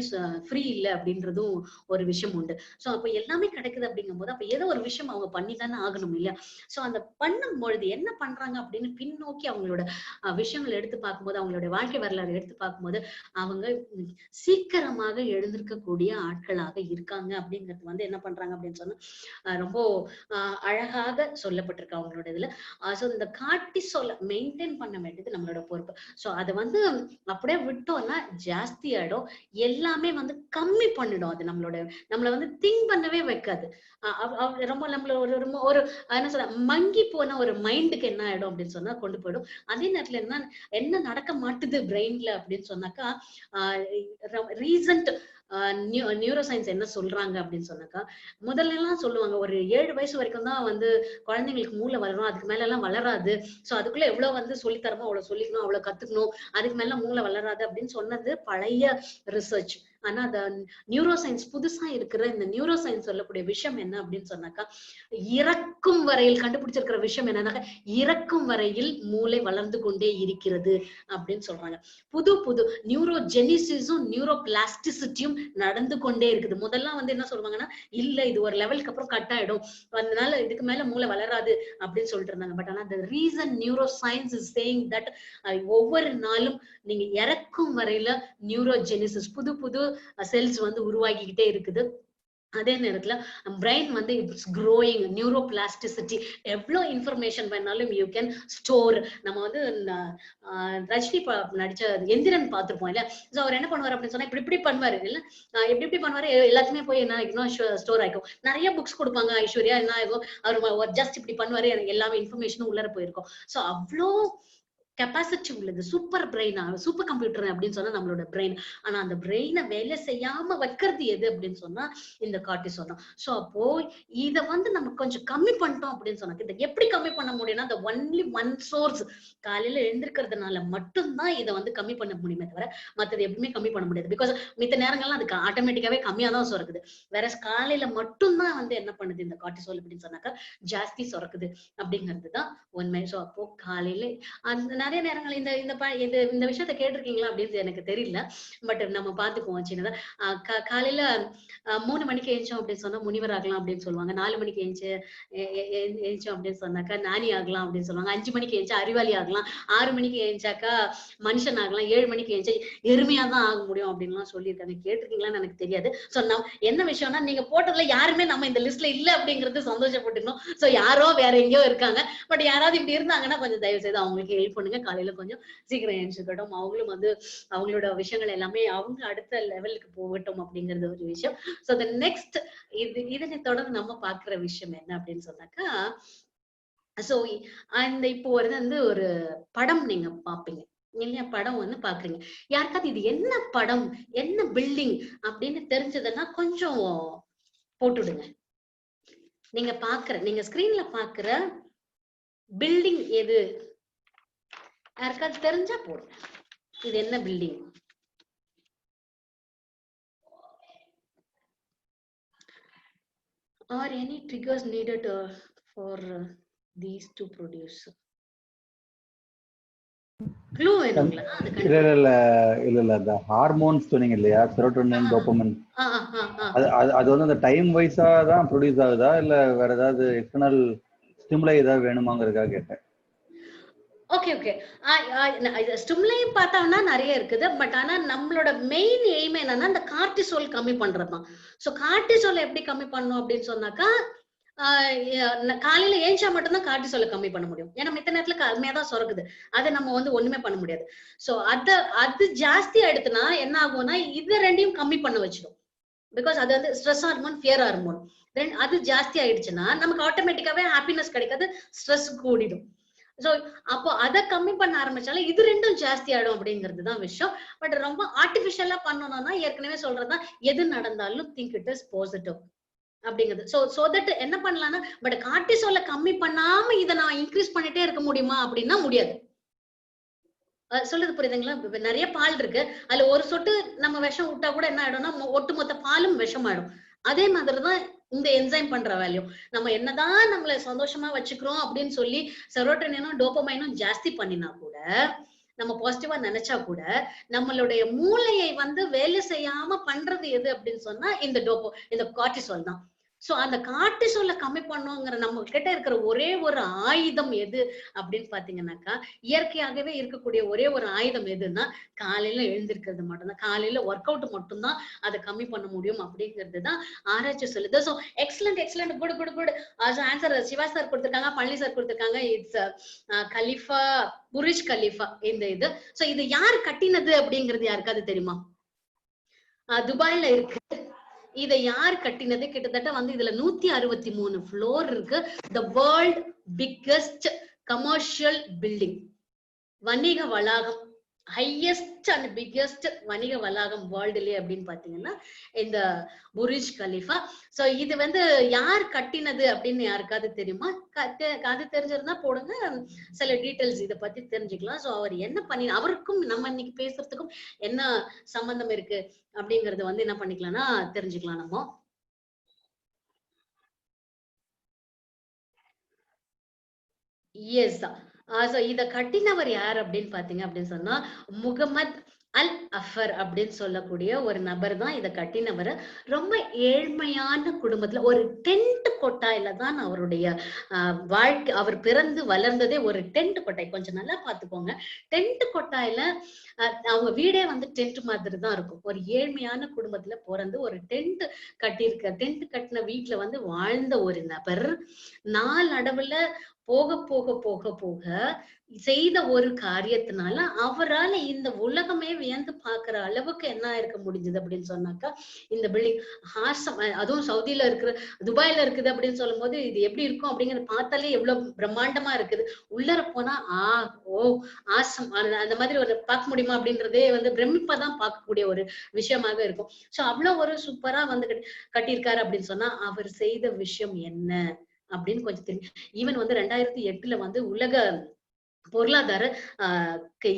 ஃப்ரீ இல்ல அப்படின்றதும் ஒரு விஷயம் உண்டு. சோ அப்ப எல்லாமே கிடைக்குது அப்படிங்கும்போது அப்ப ஏதோ ஒரு விஷயம் அவங்க பண்ணித்தானே ஆகணும் இல்லையா? சோ அந்த பண்ணும் பொழுது என்ன பண்றாங்க அப்படின்னு பின்னோக்கி அவங்களோட விஷயங்கள் எடுத்து பார்க்கும்போது, அவங்களுடைய வாழ்க்கை வரலாறு எடுத்து பார்க்கும்போது அவங்க சீக்கிரமாக எழுந்திருக்கக்கூடிய ஆட்களாக இருக்காங்க அப்படிங்கிறது வந்து என்ன பண்றாங்க அப்படின்னு சொன்னா ரொம்ப அழகாக சொல்லப்பட்டிருக்கு அவங்களோட இதுல. சோ இந்த கார்டிசோலை மெயின்டைன் பண்ண வேண்டியது நம்மளோட பொறுப்பு. சோ அதை வந்து அப்படியே விட்டோம்னா ஜாஸ்தி ஆயிடும், எல்லாமே வந்து கம்மி பண்ணிடும். அது நம்மள வந்து திங்க் பண்ணவே வைக்காது. ரொம்ப நம்மள ஒரு என்ன சொல்ற மங்கி போன ஒரு மைண்டுக்கு என்ன ஆயிடும் அப்படின்னு சொன்னா கொண்டு போயிடும். அதே நேரத்துல என்ன நடக்க மாட்டுது பிரெயின்ல அப்படின்னு சொன்னாக்கா, ரீசன்ட் நியூரோ சயின்ஸ் என்ன சொல்றாங்க அப்படின்னு சொன்னாக்கா, முதல்ல எல்லாம் சொல்லுவாங்க ஒரு 7 வயசு வரைக்கும் தான் வந்து குழந்தைங்களுக்கு மூளை வளரும், அதுக்கு மேல எல்லாம் வளராது. சோ அதுக்குள்ள எவ்வளவு வந்து சொல்லித்தரமோ அவ்வளவு சொல்லிக்கணும், அவ்வளவு கத்துக்கணும், அதுக்கு மேல மூளை வளராது அப்படின்னு சொன்னது பழைய ரிசர்ச். ஆனா அந்த நியூரோ சயின்ஸ் புதுசா இருக்கிற இந்த நியூரோ சயின்ஸ் சொல்லக்கூடிய விஷயம் என்ன அப்படின்னு சொன்னாக்கா, இறக்கும் வரையில் கண்டுபிடிச்சிருக்கிற விஷயம் என்னன்னாக்கா, இறக்கும் வரையில் மூளை வளர்ந்து கொண்டே இருக்கிறது அப்படின்னு சொல்றாங்க. புது நியூரோ ஜெனிசிஸும் நியூரோ பிளாஸ்டிசிட்டியும் நடந்து கொண்டே இருக்குது. முதல்ல வந்து என்ன சொல்லுவாங்கன்னா, இல்ல இது ஒரு லெவலுக்கு அப்புறம் கட் ஆயிடும், அதனால இதுக்கு மேல மூளை வளராது அப்படின்னு சொல்லிட்டு இருந்தாங்க. பட் ஆனா the reason neuroscience is saying that ஒவ்வொரு நாளும் நீங்க இறக்கும் வரையில நியூரோஜெனிசிஸ் புது செல்ஸ் வந்து உருவாகிக்கிட்டே இருக்குது. அதே நேரத்துல பிரெயின் வந்து இட்ஸ் க்ரோயிங், நியூரோ பிளாஸ்டிசிட்டி, எவ்வளவு இன்ஃபர்மேஷன் வேணாலும் யூ கேன் ஸ்டோர். நம்ம வந்து ரஜினி நடிச்ச எந்திரன் பார்த்திருப்போம் இல்ல. சோ அவர் என்ன பண்ணுவாரு அப்படின்னு சொன்னா இப்படி பண்ணுவாரு இல்ல, எப்படி பண்ணுவாரு, எல்லாத்தையுமே போய் என்ன ஆகிக்கும், ஸ்டோர் ஆகிக்கும். நிறைய புக்ஸ் கொடுப்பாங்க ஐஸ்வர்யா, என்ன ஆகும், அவர் ஜஸ்ட் இப்படி பண்ணுவாரு, எனக்கு எல்லாமே இன்ஃபர்மேஷனும் உள்ளர போயிருக்கும். சோ அவ்வளோ கெப்பாசிட்டி உள்ளது சூப்பர் பிரெயினா, சூப்பர் கம்ப்யூட்டர் அப்படின்னு சொன்னா நம்மளோட பிரெயின். ஆனா அந்த பிரெயினை வேலை செய்யாம வைக்கிறது எது அப்படின்னு சொன்னா இந்த கார்டிசோல் தான். சோ அப்போ இத வந்து நம்ம கொஞ்சம் கம்மி பண்ணிட்டோம் அப்படின்னு சொன்னா, இதை எப்படி கம்மி பண்ண முடியும்னா, the only one source, காலையில எழுந்திருக்கிறதுனால மட்டும்தான் இதை வந்து கம்மி பண்ண முடியுமே தவிர மத்தது எப்பவுமே கம்மி பண்ண முடியாது. பிகாஸ் மித்த நேரங்கள்லாம் அதுக்கு ஆட்டோமேட்டிக்காவே கம்மியா தான் சுரக்குது. வேற காலையில மட்டும்தான் வந்து என்ன பண்ணுது இந்த கார்டிசோல் அப்படின்னு சொன்னாக்கா ஜாஸ்தி சுரக்குது அப்படிங்கிறது தான் உண்மை. சோ அப்போ காலையில அந்த நிறைய நேரங்கள் இந்த விஷயத்த கேட்டிருக்கீங்களா அப்படின்னு எனக்கு தெரியல. பட் நம்ம பாத்துக்குவோம் சின்னதா. காலையில 3 மணிக்கு எழுந்தோம் அப்படின்னு சொன்னா முனிவர் ஆகலாம் அப்படின்னு சொல்லுவாங்க. 4 மணிக்கு எழுந்தோம் அப்படின்னு சொன்னாக்கா ஞானி ஆகலாம் அப்படின்னு சொல்லுவாங்க. 5 மணிக்கு எழுந்தா அறிவாளி ஆகலாம். 6 மணிக்கு எழுந்தாக்கா மனுஷன் ஆகலாம். 7 மணிக்கு எழுந்தா எருமையா தான் ஆக முடியும் அப்படின்லாம் சொல்லியிருக்காங்க. கேட்டிருக்கீங்களான்னு எனக்கு தெரியாது. சோ என்ன விஷயம்னா நீங்க போட்டதுல யாருமே நம்ம இந்த லிஸ்ட்ல இல்ல அப்படிங்கிறது சந்தோஷப்பட்டுக்கணும். சோ யாரோ வேற எங்கேயோ இருக்காங்க. பட் யாராவது இப்படி இருந்தாங்கன்னா கொஞ்சம் தயவு செய்து அவங்களுக்கு ஹெல்ப் பண்ணுங்க. காலையில கொஞ்சம் சீக்கிரம் எழுந்துக்கட்டும். அவங்களும் அவங்களோட விஷயங்கள் எல்லாமே அவங்க அடுத்த லெவலுக்கு போகட்டும் அப்படிங்கிறது ஒரு விஷயம். சோ த நெக்ஸ்ட் இதனை தொடர்ந்து நம்ம பாக்குற விஷயம் என்ன அப்படின்னு சொன்னாக்கா, சோ அந்த இப்போ ஒரு படம் நீங்க பாப்பீங்க இல்லையா? படம் பாக்குறீங்க. யாருக்காவது இது என்ன படம், என்ன பில்டிங் அப்படின்னு தெரிஞ்சதுன்னா கொஞ்சம் போட்டுடுங்க. நீங்க ஸ்கிரீன்ல பாக்குற பில்டிங் எது யாருக்காவது தெரிஞ்சா போடுங்க. இது என்ன building? Or any triggers needed for these to produce? Clue வேணுங்களா? இல்ல அந்த ஹார்மோன்ஸ் சொன்னீங்க இல்லையா, செரோட்டோனின், டோபமைன், அது அந்த டைம் வைஸா தான் ப்ரொடியூஸ் ஆகுதா இல்ல வேற ஏதாவது எக்ஸ்டர்னல் ஸ்டிமுலை ஏதாவது வேணுமாங்கிறதுக்காக கேட்டேன். Okay okay. ஸ்டிமுலையும் பார்த்தோம்னா நிறைய இருக்குது. பட் ஆனா நம்மளோட மெயின் எய்ம் என்னன்னா இந்த கார்டிசோல் கம்மி பண்றதுதான். சோ கார்டிசோல் எப்படி கம்மி பண்ணணும் அப்படின்னு சொன்னாக்கா, காலையில ஏஞ்சா மட்டும்தான் கார்டிசோலை கம்மி பண்ண முடியும். ஏன்னா மித்த நேரத்துல கம்மியா தான் சுரக்குது. அதை நம்ம ஒண்ணுமே பண்ண முடியாது. சோ அது ஜாஸ்தி ஆயிடுச்சுன்னா என்ன ஆகும்னா இது ரெண்டையும் கம்மி பண்ண வச்சிடும். பிகாஸ் அது ஸ்ட்ரெஸ் ஹார்மோன், ஃபியர் ஹார்மோன். அது ஜாஸ்தி ஆயிடுச்சுன்னா நமக்கு ஆட்டோமேட்டிக்காவே ஹாப்பினஸ் கிடைக்காது, ஸ்ட்ரெஸ் கூடிடும். சோ அப்போ அதை கம்மி பண்ண ஆரம்பிச்சாலும் இது ரெண்டும் ஜாஸ்தி ஆயிடும் அப்படிங்கிறதுதான் விஷயம். பட் ரொம்ப ஆர்டிபிஷியலா பண்ணணும்னா ஏற்கனவே சொல்றதுதான், எது நடந்தாலும் திங்க் இட் இஸ் பாசிட்டிவ் அப்படிங்கிறது. சோ தட் என்ன பண்ணலாம்னா, பட் கார்டிசோலை கம்மி பண்ணாம இதை நான் இன்க்ரீஸ் பண்ணிட்டே இருக்க முடியுமா அப்படின்னா முடியாது. சொல்றது புரியுதுங்களா? நிறைய பால் இருக்கு, அதுல ஒரு சொட்டு நம்ம விஷம் விட்டா கூட என்ன ஆயிடும்னா ஒட்டுமொத்த பாலும் விஷம் ஆயிடும். அதே மாதிரிதான் இந்த என்சைம் பண்ற வேல்யூ. நம்ம என்னதான் நம்மள சந்தோஷமா வச்சுக்கிறோம் அப்படின்னு சொல்லி செரோட்டோனினும் டோபமைனும் ஜாஸ்தி பண்ணினா கூட, நம்ம பாசிட்டிவா நினைச்சா கூட, நம்மளுடைய மூளையை வேலை செய்யாம பண்றது எது அப்படின்னு சொன்னா இந்த கார்டிசோல் தான். சோ அந்த கார்டிசோலை கம்மி பண்ணுங்கிற நம்ம கிட்ட இருக்கிற ஒரே ஒரு ஆயுதம் எது அப்படின்னு பாத்தீங்கன்னாக்கா, இயற்கையாகவே இருக்கக்கூடிய ஒரே ஒரு ஆயுதம் எதுன்னா காலையில எழுந்திருக்கிறது மட்டும்தான். காலையில ஒர்க் அவுட் மட்டும்தான் அதை கம்மி பண்ண முடியும் அப்படிங்கிறதுதான் ஆராய்ச்சி சொல்லுது. So excellent good answer Siva sir கொடுத்திருக்காங்க, பழனி சார் கொடுத்திருக்காங்க. இட்ஸ் கலிஃபா, புரிஜ் கலிஃபா இந்த சோ இது யார் கட்டினது அப்படிங்கிறது யாருக்காவது தெரியுமா? துபாயில இருக்கு. இதை யார் கட்டினது? கிட்டத்தட்ட இதுல 163 ஃப்ளோர் இருக்கு. The world biggest commercial building, வணிக வளாகம், ஹையஸ்ட் அண்ட் பிக்கஸ்ட் வணிக வளாகம் வேர்ல்டுலயே அப்படின்னு பாத்தீங்கன்னா இந்த புரிஜ் கலிஃபா. சோ இது யார் கட்டினது அப்படின்னு யாருக்காவது தெரியுமா? அது தெரிஞ்சிருந்தா போடுங்க, சில டீடைல்ஸ் இதை பத்தி தெரிஞ்சுக்கலாம். சோ அவர் என்ன பண்ணி, அவருக்கும் நம்ம இன்னைக்கு பேசுறதுக்கும் என்ன சம்பந்தம் இருக்கு அப்படிங்கறது என்ன பண்ணிக்கலாம்னா தெரிஞ்சுக்கலாம் நம்ம. எஸ் தான். இத கட்டினவர் யார் அப்படின்னு பாத்தீங்க அப்படின்னு சொன்னா, முகமது அல் அஃபர் அப்படின்னு சொல்லக்கூடிய ஒரு நபர் தான் இதை கட்டினவர். ரொம்ப ஏழ்மையான குடும்பத்துல ஒரு டென்ட் கொட்டாயில தான் அவருடைய வாழ்க்கை. அவர் பிறந்து வளர்ந்ததே ஒரு டென்ட் கொட்டாய். கொஞ்சம் நல்லா பாத்துக்கோங்க. டென்ட் கொட்டாயில அவங்க வீடே டென்ட் மாதிரி தான் இருக்கும். ஒரு ஏழ்மையான குடும்பத்துல பிறந்து ஒரு டென்ட் கட்டின வீட்டுல வாழ்ந்த ஒரு நபர் நாளடைவுல போக போக போக போக செய்த ஒரு காரியத்தினால அவரால் இந்த உலகமே வியந்து பாக்குற அளவுக்கு என்ன இருக்க முடிஞ்சது அப்படின்னு சொன்னாக்கா, இந்த பில்டிங் அதுவும் சவுதியில இருக்கிற, துபாயில இருக்குது அப்படின்னு சொல்லும் போது இது எப்படி இருக்கும் அப்படிங்கறத பார்த்தாலே எவ்வளவு பிரம்மாண்டமா இருக்குது. உள்ளர போனா ஆசம் அந்த மாதிரி ஒரு பார்க்க முடியுமா அப்படின்றதே பிரமிப்பாதான் பார்க்கக்கூடிய ஒரு விஷயமாக இருக்கும். சோ அவ்வளவு ஒரு சூப்பரா கட்டியிருக்காரு அப்படின்னு சொன்னா அவர் செய்த விஷயம் என்ன அப்படின்னு கொஞ்சம் தெரியும். ஈவன் 2008ல உலக பொருளாதார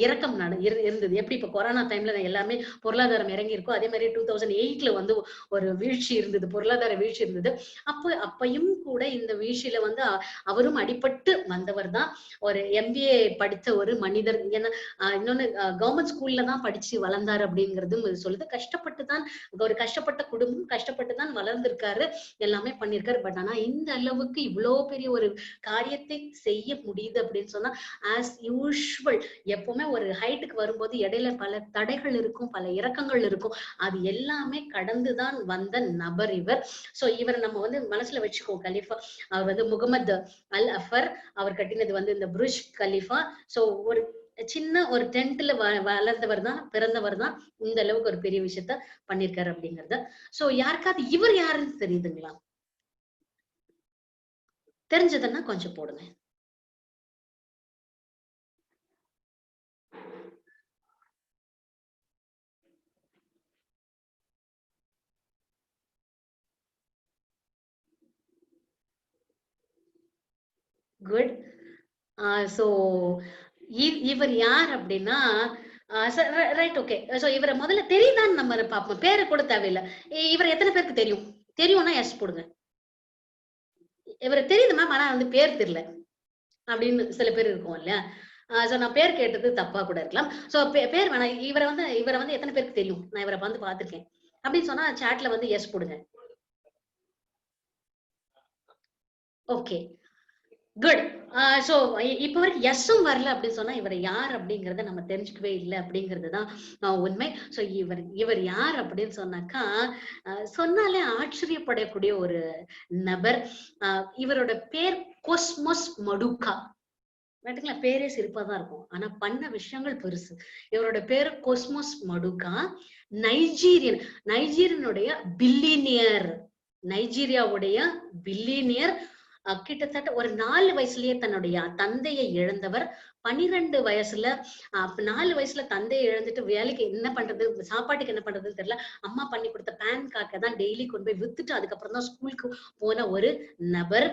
இறக்கம் இருந்தது. எப்படி இப்ப கொரோனா டைம்ல எல்லாமே பொருளாதாரம் இறங்கி இருக்கோ அதே மாதிரி 2008ல வந்து ஒரு வீழ்ச்சி இருந்தது, பொருளாதார வீழ்ச்சி இருந்தது. அப்பையும் கூட இந்த வீழ்ச்சியில வந்து அவரும் அடிபட்டு வந்தவர் தான். ஒரு MBA படித்த ஒரு மனிதர். ஏன்னா இன்னொன்னு கவர்மெண்ட் ஸ்கூல்ல தான் படிச்சு வளர்ந்தாரு அப்படிங்கிறதும் சொல்லுது. கஷ்டப்பட்டு தான், ஒரு கஷ்டப்பட்ட குடும்பம், கஷ்டப்பட்டு தான் வளர்ந்திருக்காரு, எல்லாமே பண்ணிருக்காரு. பட் ஆனா இந்த அளவுக்கு இவ்வளவு பெரிய ஒரு காரியத்தை செய்ய முடியுது அப்படின்னு சொன்னா ஆஸ் யூஷுவல் எப்பவுமே ஒரு ஹைட்டுக்கு வரும்போது இடையில பல தடைகள் இருக்கும், பல இறக்கங்கள் இருக்கும். அது எல்லாமே கடந்துதான் வந்த நபர் இவர். சோ இவர் நம்ம வந்து மனசுல வச்சுக்கோ. கலீஃபா அவர் வந்து முகமது அல் அஃபர், அவர் கட்டினது வந்து இந்த புர்ஜ் கலீஃபா. சோ ஒரு சின்ன ஒரு டென்ட்ல வளர்ந்தவர் தான், பிறந்தவர் தான் இந்த அளவுக்கு ஒரு பெரிய விஷயத்த பண்ணிருக்காரு அப்படிங்கறத. சோ யாருக்காவது இவர் யாருன்னு தெரியுதுங்களா? தெரிஞ்சதுன்னா கொஞ்சம் போடுங்க. குட். சோ இவர் யார் அப்படின்னா ரைட், ஓகே. சோ இவரை முதல்ல தெரியுதான்னு நம்ம பார்ப்போம். பேரை கூட தேவையில்லை. இவர் எத்தனை பேருக்கு தெரியும்? தெரியும்னா எஸ் போடுங்க. இவரை தெரியுது மேம், ஆனா வந்து பேர் தெரியல அப்படின்னு சில பேர் இருக்கும் இல்லையா? சோ நான் பேர் கேட்டது தப்பா கூட இருக்கலாம். சோ பேர் வேணாம். இவரை வந்து எத்தனை பேருக்கு தெரியும்? நான் இவரை வந்து பார்த்திருக்கேன் அப்படின்னு சொன்னா சாட்ல வந்து எஸ் போடுங்க. Okay, good. சோ இப்ப வரைக்கும் எஸ்ஸும் வரல அப்படின்னு சொன்னா இவர் யார் அப்படிங்கறத நம்ம தெரிஞ்சுக்கவே இல்லை அப்படிங்கிறதுதான் உண்மை. சோ இவர் யார் அப்படின்னு சொன்னாக்கா சொன்னாலே ஆச்சரியப்படக்கூடிய ஒரு நபர். இவரோட பேர் கோஸ்மோஸ் மடுகா. ரைட்டுங்களா? பேரே சிரிப்பா தான் இருக்கும், ஆனா பண்ண விஷயங்கள் பெருசு. இவரோட பேரு கோஸ்மோஸ் மடுகா. நைஜீரியனுடைய பில்லினியர். நைஜீரியாவுடைய பில்லினியர். கிட்டத்தட்ட ஒரு 4 வயசுலயே தன்னுடைய தந்தையை இழந்தவர். 12 வயசுல 4 வயசுல தந்தையை இழந்துட்டு வேலைக்கு என்ன பண்றது, சாப்பாட்டுக்கு என்ன பண்றதுன்னு தெரியல. அம்மா பண்ணி கொடுத்த பேன் காக்க தான் டெய்லி கொண்டு போய் வித்துட்டு அதுக்கப்புறம் தான் ஸ்கூலுக்கு போன ஒரு நபர்.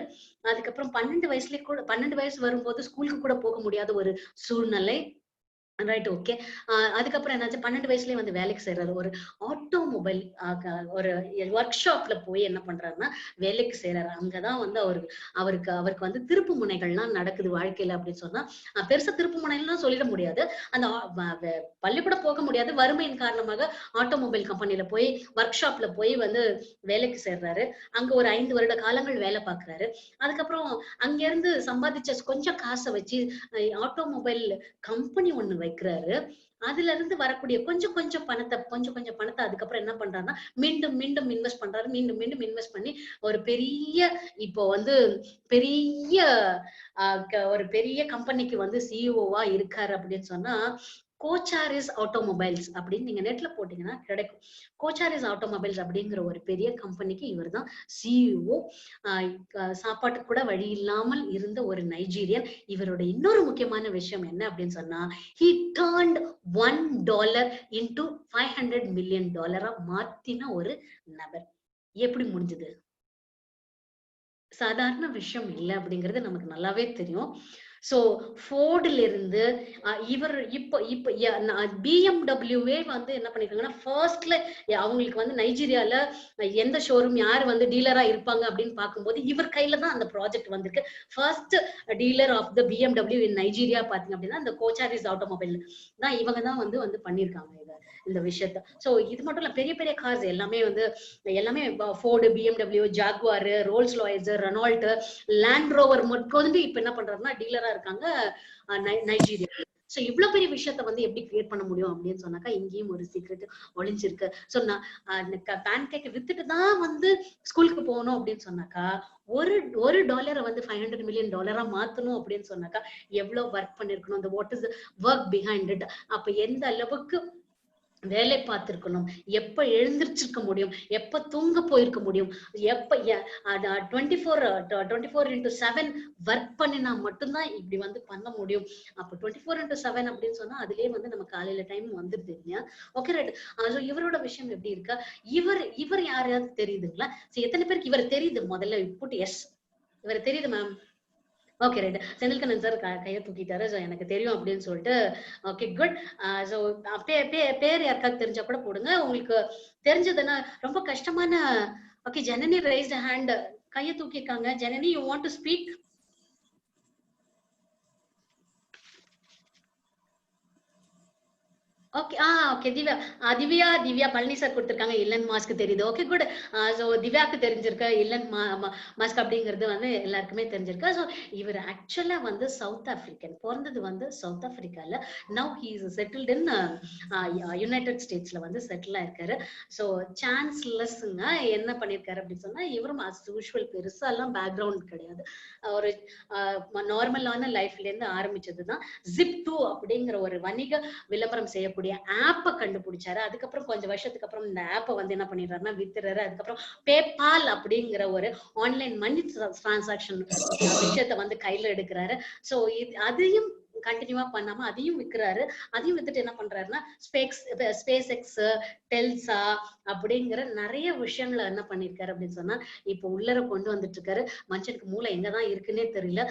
அதுக்கப்புறம் 12 வயசு வரும்போது ஸ்கூலுக்கு கூட போக முடியாத ஒரு சூழ்நிலை. Right, okay. அதுக்கப்புறம் என்னாச்சு, 12 வயசுலயே வந்து வேலைக்கு சேர்றாரு. ஒரு ஆட்டோமொபைல் ஒரு ஒர்க் ஷாப்ல போய் என்ன பண்றாருன்னா வேலைக்கு சேர்றாரு. அங்கதான் வந்து அவருக்கு வந்து திருப்பு முனைகள்லாம் நடக்குது வாழ்க்கையில அப்படின்னு சொன்னா பெருசா திருப்பு முனைலாம் சொல்லிட முடியாது. அந்த பள்ளிக்கூடம் போக முடியாது, வறுமையின் காரணமாக ஆட்டோமொபைல் கம்பெனில போய் ஒர்க் ஷாப்ல போய் வந்து வேலைக்கு சேர்றாரு. அங்க ஒரு 5 வருட காலங்கள் வேலை பார்க்கிறாரு. அதுக்கப்புறம் அங்க இருந்து சம்பாதிச்ச கொஞ்சம் காசை வச்சு ஆட்டோமொபைல் கம்பெனி ஒண்ணு வைக்கிறாரு. அதுல இருந்து வரக்கூடிய கொஞ்சம் கொஞ்சம் பணத்தை அதுக்கப்புறம் என்ன பண்றாருன்னா மீண்டும் மீண்டும் இன்வெஸ்ட் பண்றாரு. மீண்டும் மீண்டும் இன்வெஸ்ட் பண்ணி ஒரு பெரிய, இப்போ வந்து பெரிய ஒரு பெரிய கம்பெனிக்கு வந்து சிஇஓவா இருக்காரு அப்படின்னு சொன்னா கோச்சாரிஸ் ஆட்டோமொபைல்ஸ் அப்படின்னு நீங்க நெட்ல போட்டீங்கன்னா கிடைக்கும். கோச்சாரிஸ் ஆட்டோமொபைல்ஸ் அப்படிங்கிற ஒரு பெரிய கம்பெனிக்கு இவர் தான் சிஇஓ. சாப்பாட்டுக்கு கூட வழி இல்லாமல் இருந்த ஒரு நைஜீரியன். இவரோட இன்னொரு முக்கியமான விஷயம் என்ன அப்படின்னு சொன்னா he turned $1 into $500 million மாத்தின ஒரு நபர். எப்படி முடிஞ்சது? சாதாரண விஷயம் இல்லை அப்படிங்கிறது நமக்கு நல்லாவே தெரியும். சோ ஃபோர்டுல இருந்து இவர் இப்ப பிஎம்டபிள்யூவே வந்து என்ன பண்ணிருக்காங்கன்னா ஃபர்ஸ்ட்ல அவங்களுக்கு வந்து நைஜீரியால எந்த ஷோரூம் யாரு வந்து டீலரா இருப்பாங்க அப்படின்னு பார்க்கும்போது இவர் கையில தான் அந்த ப்ராஜெக்ட் வந்திருக்கு. First dealer of the BMW in Nigeria பாத்தீங்க அப்படின்னா இந்த கோச்சாரிஸ் ஆட்டோமொபைல் தான் இவங்க தான் வந்து பண்ணிருக்காங்க இந்த விஷயத்த. சோ இது மட்டும் இல்ல, பெரிய பெரிய கார்ஸ் எல்லாமே Ford, BMW, Jaguar, Rolls Royce, Renault, Land Rover மட்டும் இப்ப என்ன பண்றாருன்னா டீலரா இருக்காங்க நைஜீரியா. சோ இவ்வளவு பெரிய விஷயத்த வந்து எப்படி கிரியேட் பண்ண முடியும் அப்படின்னு சொன்னாக்கா இங்கேயும் ஒரு சீக்ரெட் ஒளிஞ்சிருக்கு. சோ நான் பேன் கேக் வித்துட்டு தான் வந்து ஸ்கூலுக்கு போகணும் அப்படின்னு சொன்னாக்கா ஒரு டாலரை வந்து $500 million மாத்தணும் அப்படின்னு சொன்னாக்கா எவ்வளவு ஒர்க் பண்ணிருக்கணும், அந்த what is work behind it. அப்ப எந்த அளவுக்கு வேலை பார்த்திருக்கணும், எப்ப எழுந்திருச்சிருக்க முடியும், எப்ப தூங்க போயிருக்க முடியும், எப்ப 24/7 ஒர்க் பண்ணினா மட்டும்தான் இப்படி வந்து பண்ண முடியும். அப்ப 24/7 அப்படின்னு சொன்னா அதுலயே வந்து நம்ம காலையில டைம் வந்துருது இல்லையா? Okay, right. இவரோட விஷயம் எப்படி இருக்கா? இவர் யாரையாவது தெரியுதுங்களா? எத்தனை பேருக்கு இவர் தெரியுது? முதல்ல புட் எஸ். இவர் தெரியுது ma'am. Okay right. Senthilkannan sir கையை தூக்கிட்டாரு. ஸோ எனக்கு தெரியும் அப்படின்னு சொல்லிட்டு ஓகே குட். ஸோ பேர் யாருக்காவது தெரிஞ்சா கூட போடுங்க. உங்களுக்கு தெரிஞ்சதுன்னா ரொம்ப கஷ்டமான. ஓகே ஜனனி ரைஸ்ட் ஹேண்ட், கையை தூக்கிருக்காங்க. Janani you want to speak? Okay okay Divya Palani sir கொடுத்திருக்காங்க. இல்லன் மாஸ்க் தெரியுது. Okay good. சோ திவ்யாக்கு தெரிஞ்சிருக்க இல்லன் மாஸ்க் அப்படிங்கிறது வந்து எல்லாருக்குமே தெரிஞ்சிருக்கு. சோ இவர் ஆக்சுவலா வந்து சவுத் ஆப்பிரிக்கன், பிறந்தது வந்து சவுத் ஆப்பிரிக்கால. Now he is settled in United ஸ்டேட்ஸ்ல வந்து செட்டில் ஆயிருக்காரு. சோ சான்ஸ்லெஸ்ங்க என்ன பண்ணிருக்காரு அப்படின்னு சொன்னா, இவரும் அஸ் யூஷுவல் பெருசா எல்லாம் பேக்ரவுண்ட் கிடையாது. ஒரு நார்மலான லைஃப்ல இருந்து ஆரம்பிச்சதுதான் ஜிப்2 அப்படிங்கிற ஒரு வணிக விளம்பரம் செய்யக்கூடிய ஆப்பை கண்டுபிடிச்சாரு. அதுக்கப்புறம் கொஞ்சம் வருஷத்துக்கு அப்புறம் இந்த ஆப்பை வந்து என்ன பண்ணிடுறாருன்னா வித்துறாரு. அதுக்கப்புறம் பேபால் அப்படிங்கிற ஒரு ஆன்லைன் மணி டிரான்சாக்ஷன் விஷயத்த வந்து கையில எடுக்கிறாரு. சோ அதையும் கண்டினியூவா பண்ணாம அதையும் விற்கிறாரு. அதையும் வித்துட்டு என்ன பண்றாருன்னா ஸ்பேஸ் எக்ஸ், டெல்சா அப்படிங்கிற நிறைய விஷயங்களை என்ன பண்ணிருக்காரு அப்படின்னு சொன்னா இப்ப உள்ளர கொண்டு வந்துட்டு இருக்காரு. மனுஷனுக்கு மூளை எங்கதான் இருக்குன்னே தெரியல.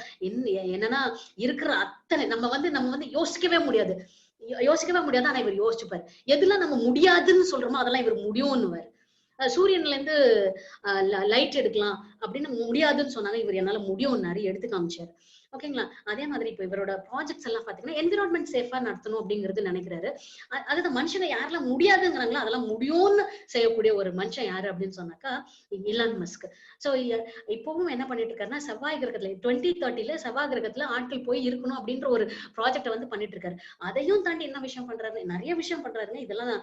என்னன்னா இருக்கிற அத்தனை நம்ம வந்து யோசிக்கவே முடியாது. ஆனா இவர் யோசிச்சுப்பாரு. எதுலாம் நம்ம முடியாதுன்னு சொல்றோமோ அதெல்லாம் இவர் முடியும்னுவாரு. சூரியன்ல இருந்து லைட் எடுக்கலாம் அப்படின்னு முடியாதுன்னு சொன்னாங்க. இவர் என்னால முடியும்னாரு, எடுத்து காமிச்சாரு. ஓகேங்களா? அதே மாதிரி இப்ப இவரோட ப்ராஜெக்ட்ஸ் எல்லாம் பாத்தீங்கன்னா என்விரான்மெண்ட் சேஃபா நடத்தணும் அப்படிங்கிறது நினைக்கிறாரு. அதாவது மனுஷனை யாரெல்லாம் முடியாதுங்கிறாங்களோ அதெல்லாம் முடியும்னு செய்யக்கூடிய ஒரு மனுஷன் யாரு அப்படின்னு சொன்னாக்கா இலான் மஸ்க். சோ இப்பவும் என்ன பண்ணிட்டு இருக்காருன்னா செவ்வாய் கிரகத்துல 2030 செவ்வாய் கிரகத்துல ஆட்கள் போய் இருக்கணும் அப்படின்ற ஒரு ப்ராஜெக்ட வந்து பண்ணிட்டு இருக்காரு. அதையும் தாண்டி என்ன விஷயம் பண்றாரு, நிறைய விஷயம் பண்றாருங்க. இதெல்லாம்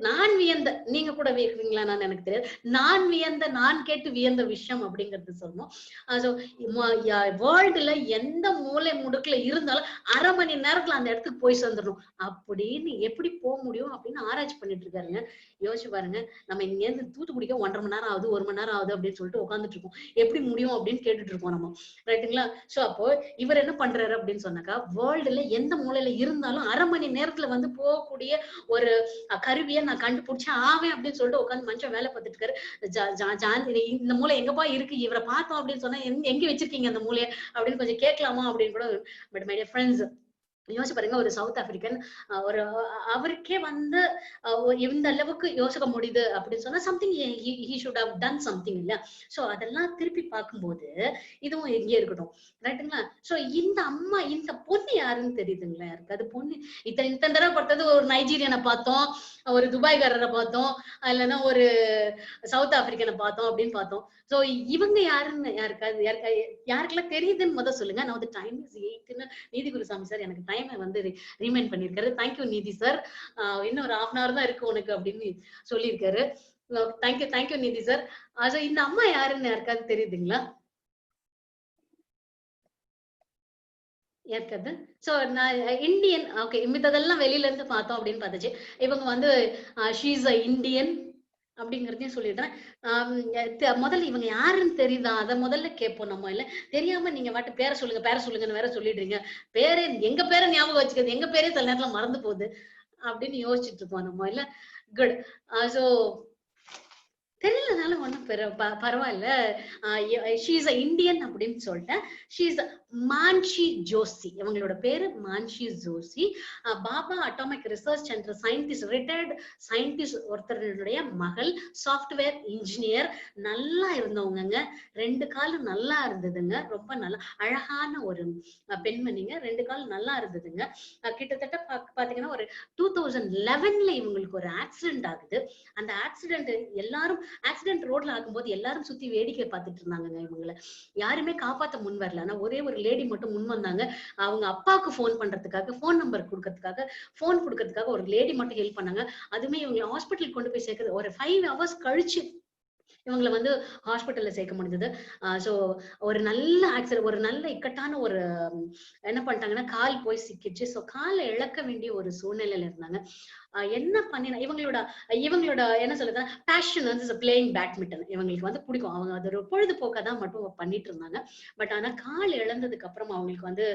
நான் வியந்த, நீங்க கூட வியக்குவீங்களா நான் எனக்கு தெரியாது. நான் கேட்டு வியந்த விஷயம் அப்படிங்கிறது சொல்லணும். வேர்ல்டுல எந்த மூலை முடுக்குல இருந்தாலும் 1/2 மணி நேரத்துல அந்த இடத்துக்கு போய் சேர்ந்துடணும் அப்படின்னு எப்படி போக முடியும் அப்படின்னு ஆராய்ச்சி பண்ணிட்டு இருக்காருங்க. யோசிச்சு பாருங்க. நம்ம இங்க இருந்து தூத்துக்குடிக்க 1.5 மணி நேரம் ஆகுது, 1 மணி நேரம் ஆகுது அப்படின்னு சொல்லிட்டு உட்காந்துட்டு இருக்கோம். எப்படி முடியும் அப்படின்னு கேட்டுட்டு இருக்கோம் நம்ம, ரைட்டுங்களா? சோ அப்போ இவர் என்ன பண்றாரு அப்படின்னு சொன்னாக்கா வேர்ல்டுல எந்த மூலையில இருந்தாலும் 1/2 மணி நேரத்துல வந்து போகக்கூடிய ஒரு கருவியை நான் கண்டுபிடிச்சேன் ஆவேன் அப்படின்னு சொல்லிட்டு உட்காந்து மனுஷன் வேலை பார்த்துட்டு இருக்காரு. இந்த மூளை எங்கப்பா இருக்கு, இவரை பார்த்தோம் அப்படின்னு சொன்னா எங்க வச்சிருக்கீங்க அந்த மூலையை அப்படின்னு கொஞ்சம் கேட்கலாமா அப்படின்னு கூட. பட் மை டியர் ஃப்ரெண்ட்ஸ், யோசிச்சு பாருங்க. ஒரு சவுத் ஆப்பிரிக்கன் ஒரு அவருக்கே வந்து இந்த அளவுக்கு யோசிக்க முடியுது அப்படின்னு சொன்னா something he should have done something இல்ல. சோ அதெல்லாம் திருப்பி பார்க்கும்போது இதுவும் எங்கே இருக்கட்டும், ரைட்டுங்களா? சோ இந்த அம்மா, இந்த பொண்ணு யாருன்னு தெரியுதுங்களா யாருக்கு? அது பொண்ணு இத்தனை தடவை பார்த்தது ஒரு நைஜீரியனை பார்த்தோம், ஒரு துபாய்காரரை பார்த்தோம், இல்லைன்னா ஒரு சவுத் ஆப்பிரிக்கனை பார்த்தோம் அப்படின்னு பார்த்தோம். சோ இவங்க யாருன்னு யாருக்கெல்லாம் தெரியுதுன்னு முதல் சொல்லுங்க. நான் வந்து டைம் இஸ் 8ன்னு நீதி குருசாமி சார் எனக்கு டைம் வந்து ரிமைண்ட் பண்ணிருக்காரு. தேங்க்யூ நீதி சார். இன்னும் ஒரு 1/2 hour தான் இருக்கு உனக்கு அப்படின்னு சொல்லியிருக்காரு. தேங்க்யூ நீதி சார். இந்த அம்மா யாருன்னு யாருக்காவது தெரியுதுங்களா? ஏற்கது. சோ நான் இந்தியன். ஓகே, மித்ததெல்லாம் வெளியில இருந்து பார்த்தோம் அப்படின்னு பார்த்துச்சு. இவங்க வந்து ஷீ இஸ் அ இந்தியன் அப்படிங்கறதையும் சொல்லிடுறேன். முதல்ல இவங்க யாருன்னு தெரியுதா அத முதல்ல கேட்போம் நம்ம. இல்ல தெரியாம நீங்க வாட்டு பேரை சொல்லுங்கன்னு வேற சொல்லிடுறீங்க. பேரே எங்க பேரை ஞாபகம் வச்சுக்கிறது, எங்க பேரே சில நேரத்துல மறந்து போகுது அப்படின்னு யோசிச்சுட்டு இருக்கோம் நம்ம. இல்ல குட். சோ தெரியலனாலும் ஒண்ணும் பரவாயில்ல. ஷீ இஸ் அ இந்தியன் அப்படின்னு சொல்லிட்டேன். She is Manshi Joshi. இவங்களோட பேரு Manshi Joshi. Bhabha Atomic Research Centre scientist, retired scientist ஒருத்தருடைய மகள். Software engineer. நல்லா இருந்தவங்க. 2 காலும் நல்லா இருந்ததுங்க. ரொம்ப நல்லா அழகான ஒரு பெண்மணிங்க. 2 காலும் நல்லா இருந்ததுங்க. கிட்டத்தட்ட பாத்தீங்கன்னா ஒரு 2011 இவங்களுக்கு ஒரு ஆக்சிடென்ட் ஆகுது. அந்த ஆக்சிடென்ட் எல்லாரும் ஆக்சிடென்ட் ரோட்ல ஆகும்போது எல்லாரும் சுத்தி வேடிக்கை பார்த்துட்டு இருந்தாங்க. இவங்களை யாருமே காப்பாத்த முன் வரல. ஆனா ஒரே ஒரு லேடி மட்டும் முன் வந்தாங்க. அவங்க அப்பாவுக்கு போன் பண்றதுக்காக, போன் நம்பர் கொடுக்கறதுக்காக ஒரு லேடி மட்டும் ஹெல்ப் பண்ணாங்க. அதுமே இவங்களை ஹாஸ்பிட்டல் கொண்டு போய் சேர்க்கிறது ஒரு 5 hours கழிச்சு இவங்களை வந்து ஹாஸ்பிட்டல்ல சேர்க்க முடிஞ்சது. சோ ஒரு நல்ல ஆக்சிடென்ட், ஒரு நல்ல இக்கட்டான ஒரு என்ன பண்ணிட்டாங்கன்னா கால் போய் சிக்கிச்சு. சோ காலை இழக்க வேண்டிய ஒரு சூழ்நிலையில இருந்தாங்க. என்ன பண்ணினா இவங்களோட என்ன சொல்றது பேஷன் வந்து பிளேயிங் பேட்மிண்டன் இவங்களுக்கு வந்து பிடிக்கும். அவங்க அது ஒரு பொழுதுபோக்கா தான் மட்டும் பண்ணிட்டு இருந்தாங்க. பட் ஆனா கால் இழந்ததுக்கு அப்புறம் அவங்களுக்கு வந்து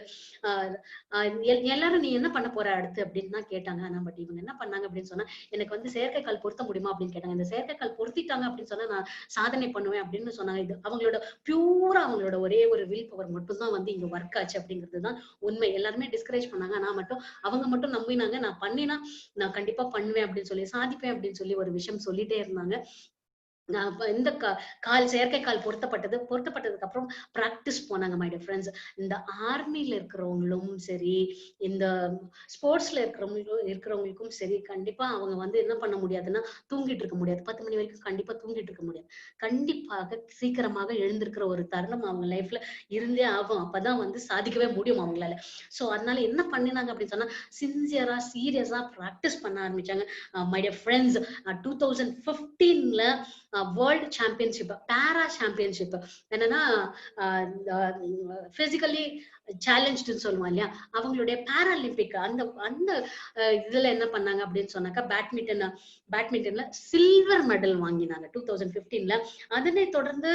எல்லாரும் நீ என்ன பண்ண போற அடுத்து அப்படின்னு தான் கேட்டாங்க. ஆனா பட் இவங்க என்ன பண்ணாங்க அப்படின்னு சொன்னா, எனக்கு வந்து செயற்கைக்கால் பொருத்த முடியுமா அப்படின்னு கேட்டாங்க. இந்த செயற்கைக்கால் பொருத்திட்டாங்க அப்படின்னு சொன்னா நான் சாதனை பண்ணுவேன் அப்படின்னு சொன்னாங்க. இது அவங்களோட பியூரா அவங்களோட ஒரே ஒரு வில் பவர் மட்டும் தான் வந்து இங்க ஒர்க் ஆச்சு அப்படிங்கிறது தான் உண்மை. எல்லாருமே டிஸ்கரேஜ் பண்ணாங்க. நான் மட்டும் அவங்க மட்டும் நம்பினாங்க. நான் பண்ணினா நான் கண்டிப்பா பண்ணுவேன் அப்படின்னு சொல்லி சாதிப்பேன் அப்படின்னு சொல்லி ஒரு விஷயம் சொல்லிட்டே இருந்தாங்க. நான் இந்த கால் செயற்கைக்கால் பொருத்தப்பட்டதுக்கு அப்புறம் பிராக்டிஸ் போனாங்க மை டியர் ஃப்ரெண்ட்ஸ். இந்த ஆர்மில இருக்கிறவங்களும் சரி, இந்த ஸ்போர்ட்ஸ்ல இருக்கிறவங்களுக்கும் சரி, கண்டிப்பா அவங்க வந்து என்ன பண்ண முடியாதுன்னா தூங்கிட்டு இருக்க முடியாது. 10 மணி வரைக்கும் கண்டிப்பா தூங்கிட்டு இருக்க முடியாது. கண்டிப்பாக சீக்கிரமாக எழுந்திருக்கிற ஒரு தருணம் அவங்க லைஃப்ல இருந்தே ஆகும். அப்பதான் வந்து சாதிக்கவே முடியும் அவங்களால. சோ அதனால என்ன பண்ணினாங்க அப்படின்னு சொன்னா, சின்சியரா சீரியஸா பிராக்டிஸ் பண்ண ஆரம்பிச்சாங்க. மை டியர் ஃப்ரெண்ட்ஸ், 2015ல வேர்ல்டு சாம்பியன்ஷிப், பாரா சாம்பியன்ஷிப் என்னன்னா பிசிக்கலி சேலஞ்சுன்னு சொல்லுவோம் இல்லையா, அவங்களுடைய பாராலிம்பிக் அந்த அந்த இதுல என்ன பண்ணாங்க அப்படின்னு சொன்னாக்கா பேட்மிண்டன்ல சில்வர் மெடல் வாங்கினாங்க 2015ல. அதனை தொடர்ந்து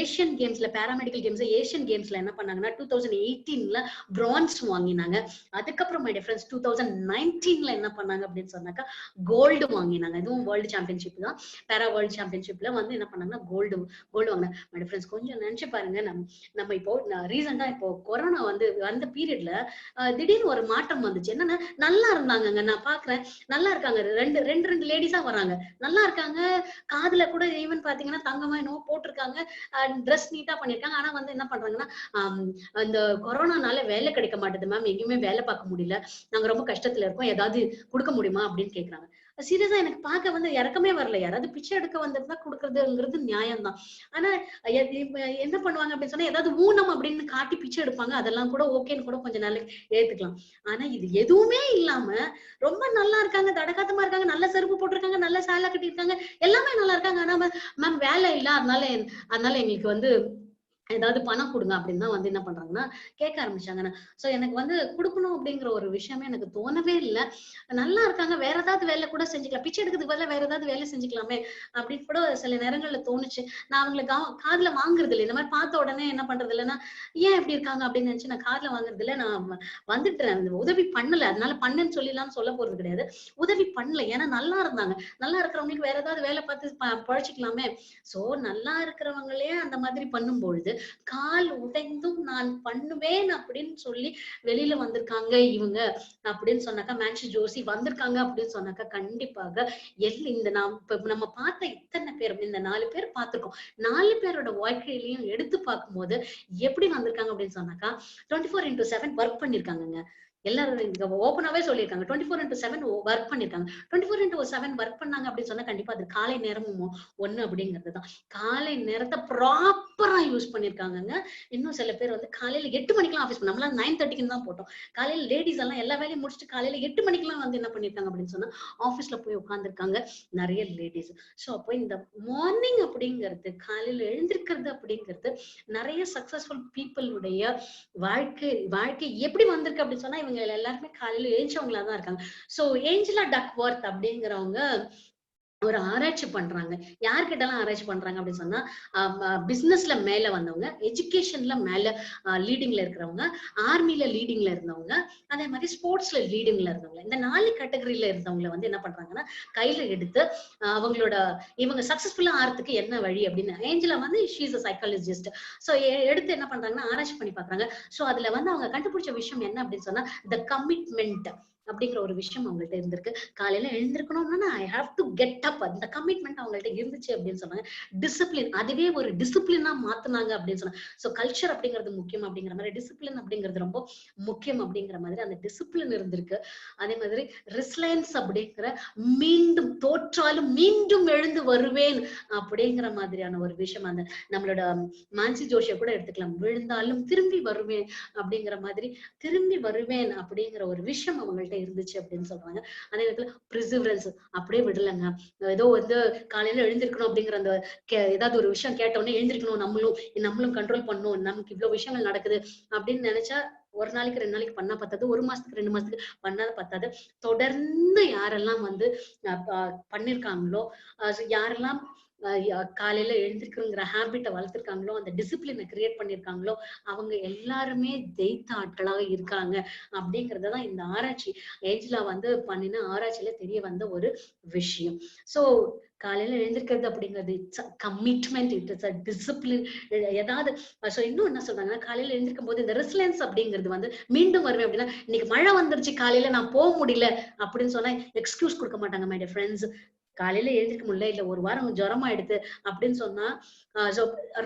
ஏசியன் கேம்ஸ்ல பாராமெடிக்கல் கேம்ஸ் ஏசியன் கேம்ஸ்ல என்ன பண்ணாங்கன்னா 2018ல பிரான்ஸ் வாங்கினாங்க. அதுக்கப்புறம் மை டியர் ஃப்ரெண்ட்ஸ் 2019ல என்ன பண்ணாங்க அப்படின்னு சொன்னாக்கா கோல்டு வாங்கினாங்க. இதுவும் வேர்ல்டு சாம்பியன்ஷிப் தான். பாரா வேர்ல்டு சாம்பியன்ஷிப்ல வந்து என்ன பண்ணாங்கன்னா கோல்டு வாங்கினாங்க. மை டியர் ஃப்ரெண்ட்ஸ் கொஞ்சம் நினைச்சு பாருங்க. நம்ம இப்போ ரீசெண்டா இப்போ கொரோனா வந்து அந்த பீரியட்ல திடீர்னு ஒரு மாற்றம் வந்துச்சு. என்னன்னா நல்லா இருந்தாங்க. நான் பாக்குறேன் நல்லா இருக்காங்க. ரெண்டு லேடிஸா வராங்க. நல்லா இருக்காங்க. காதுல கூட ஈவன் பாத்தீங்கன்னா தங்கமா என்னவோ போட்டிருக்காங்க. ட்ரெஸ் நீட்டா பண்ணிருக்காங்க. ஆனா வந்து என்ன பண்றாங்கன்னா அந்த கொரோனானால வேலை கிடைக்க மாட்டேது மேம், எங்கேயுமே வேலை பார்க்க முடியல, நாங்க ரொம்ப கஷ்டத்துல இருக்கோம், ஏதாவது கொடுக்க முடியுமா அப்படின்னு கேக்குறாங்க. சீரியஸா எனக்கு பார்க்க வந்து இறக்கமே வரல. யாராவது பிச்சை எடுக்க வந்திருந்தா கொடுக்கறதுங்கிறது நியாயம் தான். ஆனா என்ன பண்ணுவாங்க அப்படின்னு சொன்னா ஏதாவது ஊனம் அப்படின்னு காட்டி பிச்சை எடுப்பாங்க. அதெல்லாம் கூட ஓகேன்னு கூட கொஞ்ச நாளைக்கு ஏத்துக்கலாம். ஆனா இது எதுவுமே இல்லாம ரொம்ப நல்லா இருக்காங்க, தடகாத்தமா இருக்காங்க, நல்ல செருப்பு போட்டிருக்காங்க, நல்ல சேலை கட்டியிருக்காங்க, எல்லாமே நல்லா இருக்காங்க. ஆனா மேம் வேலை இல்ல, அதனால எங்களுக்கு வந்து ஏதாவது பணம் கொடுங்க அப்படின்னு தான் வந்து என்ன பண்றாங்கன்னா கேட்க ஆரம்பிச்சாங்க. சோ எனக்கு வந்து கொடுக்கணும் அப்படிங்கிற ஒரு விஷயமே எனக்கு தோணவே இல்லை. நல்லா இருக்காங்க, வேற ஏதாவது வேலை கூட செஞ்சுக்கலாம், பிச்சை எடுக்கிறதுக்கு பதிலா வேற ஏதாவது வேலை செஞ்சுக்கலாமே அப்படின்னு கூட சில நேரங்கள்ல தோணுச்சு. நான் அவங்களை காதுல வாங்குறது இல்லை. இந்த மாதிரி பார்த்த உடனே என்ன பண்றது இல்லைன்னா ஏன் இப்படி இருக்காங்க அப்படின்னு நினைச்சு நான் காதுல வாங்குறது இல்லை. நான் வந்துட்டேன், உதவி பண்ணல, அதனால பண்ணேன்னு சொல்லலாம் சொல்ல போறது கிடையாது. உதவி பண்ணல, ஏன்னா நல்லா இருந்தாங்க. நல்லா இருக்கிறவங்களுக்கு வேற ஏதாவது வேலை பார்த்து பழச்சிக்கலாமே. சோ நல்லா இருக்கிறவங்களே அந்த மாதிரி பண்ணும்பொழுது கால் உடைந்தும் நான் பண்ணுவேன் அப்படின்னு சொல்லி வெளியில வந்திருக்காங்க இவங்க அப்படின்னு சொன்னாக்கா, மேன்சி ஜோசி வந்திருக்காங்க அப்படின்னு சொன்னாக்கா கண்டிப்பாக இந்த நம்ம பார்த்த இத்தனை பேர், இந்த 4 பேர் பார்த்திருக்கோம். 4 பேரோட வாழ்க்கையிலையும் எடுத்து பார்க்கும்போது எப்படி வந்திருக்காங்க அப்படின்னு சொன்னாக்கா 24x7 ஒர்க் பண்ணிருக்காங்க. எல்லாரும் ஓப்பனாவே சொல்லியிருக்காங்க. 24x7 ஒர்க் பண்ணிருக்காங்க. 24x7 ஒர்க் பண்ணாங்க அப்படின்னு சொன்னா கண்டிப்பா அது காலை நேரமும் ஒண்ணு அப்படிங்கிறதுதான். காலை நேரத்தை ப்ராப்பரா யூஸ் பண்ணிருக்காங்க. இன்னும் சில பேர் வந்து காலையில 8 மணிக்கெல்லாம் ஆபீஸ் நம்மளா 9:30க்கு தான் போட்டோம். காலையில லேடிஸ் எல்லாம் எல்லா வேலையும் முடிச்சுட்டு காலையில 8 மணிக்கெல்லாம் வந்து என்ன பண்ணிருக்காங்க அப்படின்னு சொன்னா ஆபீஸ்ல போய் உட்கார்ந்துருக்காங்க நிறைய லேடிஸ். சோ அப்போ இந்த மார்னிங் அப்படிங்கிறது, காலையில எழுந்திருக்கிறது அப்படிங்கிறது நிறைய சக்சஸ்ஃபுல் பீப்புளுடைய வாழ்க்கை எப்படி வந்திருக்கு அப்படின்னு சொன்னா இவங்க எல்லாருமே காலையில எழுந்தவங்களா தான் இருக்காங்க. சோ ஏஞ்சலா டக்வொர்த் அப்படிங்கிறவங்க ஒரு ஆராய்ச்சி பண்றாங்க. யார்கிட்டலாம் ஆராய்ச்சி பண்றாங்க அப்படின்னு சொன்னா பிசினஸ்ல மேல வந்தவங்க, எஜுகேஷன்ல மேல லீடிங்ல இருக்கிறவங்க, ஆர்மில லீடிங்ல இருந்தவங்க, அதே மாதிரி ஸ்போர்ட்ஸ்ல லீடிங்ல இருந்தவங்க, இந்த 4 கேட்டகரியில இருந்தவங்களை வந்து என்ன பண்றாங்கன்னா கையில எடுத்து இவங்க சக்சஸ்ஃபுல்லா ஆறதுக்கு என்ன வழி அப்படின்னு ஏஞ்சலா வந்து she is a psychologist. So எடுத்து என்ன பண்றாங்கன்னா ஆராய்ச்சி பண்ணி பாக்குறாங்க. சோ அதுல வந்து அவங்க கண்டுபிடிச்ச விஷயம் என்ன அப்படின்னு சொன்னா த கமிட்மெண்ட் அப்படிங்கிற ஒரு விஷயம் அவங்கள்ட்ட இருந்திருக்கு. காலையில எழுந்திருக்கணும்னா I have to get up, அந்த கமிட்மெண்ட் அவங்கள்ட்ட இருந்துச்சு அப்படின்னு சொன்னாங்க. டிசிப்ளின், அதுவே ஒரு டிசிப்ளினா மாத்துனாங்க அப்படின்னு சொன்னாங்க. சோ கல்ச்சர் அப்படிங்கிறது முக்கியம் அப்படிங்கிற மாதிரி டிசிப்ளின் அப்படிங்கிறது ரொம்ப முக்கியம் அப்படிங்கிற மாதிரி அந்த டிசிப்ளின் இருந்திருக்கு. அதே மாதிரி ரிஸ்லைன்ஸ் அப்படிங்கிற மீண்டும் தோற்றாலும் மீண்டும் எழுந்து வருவேன் அப்படிங்கிற மாதிரியான ஒரு விஷயம் அந்த நம்மளோட மான்சி ஜோஷியை கூட எடுத்துக்கலாம். விழுந்தாலும் திரும்பி வருவேன் அப்படிங்கிற மாதிரி திரும்பி வருவேன் அப்படிங்கிற ஒரு விஷயம் அவங்கள்ட்ட இருந்துச்சு அப்படின்னு சொல்றாங்க. அதே நேரத்துல பிரிசிவரன்ஸ் அப்படியே விடலங்க. ஏதோ வந்து காலையில எழுந்திருக்கணும் அப்படிங்கிற அந்த ஏதாவது ஒரு விஷயம் கேட்ட உடனே எழுந்திருக்கணும், நம்மளும் கண்ட்ரோல் பண்ணணும், நமக்கு இவ்வளவு விஷயங்கள் நடக்குது அப்படின்னு நினைச்சா ஒரு நாளைக்கு 2 நாளைக்கு பண்ணா பத்தாது, 1 மாசத்துக்கு 2 மாசத்துக்கு பண்ணாத பத்தாது. தொடர்ந்து யாரெல்லாம் வந்து பண்ணிருக்காங்களோ, யாரெல்லாம் காலையில எழுந்திருக்கிற ஹேபிட்ட வளர்த்திருக்காங்களோ, அந்த டிசிப்ளினை கிரியேட் பண்ணிருக்காங்களோ, அவங்க எல்லாருமே ஜெயித்த ஆட்களாக இருக்காங்க அப்படிங்கறதுதான் இந்த ஆராய்ச்சி ஏஞ்சலா வந்து பண்ணின ஆராய்ச்சியில தெரிய வந்த ஒரு விஷயம். சோ காலையில எழுந்திருக்கிறது அப்படிங்கிறது it's commitment, it's a discipline. ஏதாவது இன்னும் என்ன சொல்றாங்கன்னா, காலையில எழுந்திருக்கும் போது இந்த ரெசிலியன்ஸ் அப்படிங்கிறது வந்து மீண்டும் வருவேன் அப்படின்னா, இன்னைக்கு மழை வந்துருச்சு காலையில நான் போக முடியல அப்படின்னு சொன்னா எக்ஸ்கியூஸ் கொடுக்க மாட்டாங்க மை டியர் ஃப்ரெண்ட்ஸ். காலையில எழுந்திருக்க முடியல, இல்ல ஒரு வாரம் ஜுரம் ஆயிடுது அப்படின்னு சொன்னா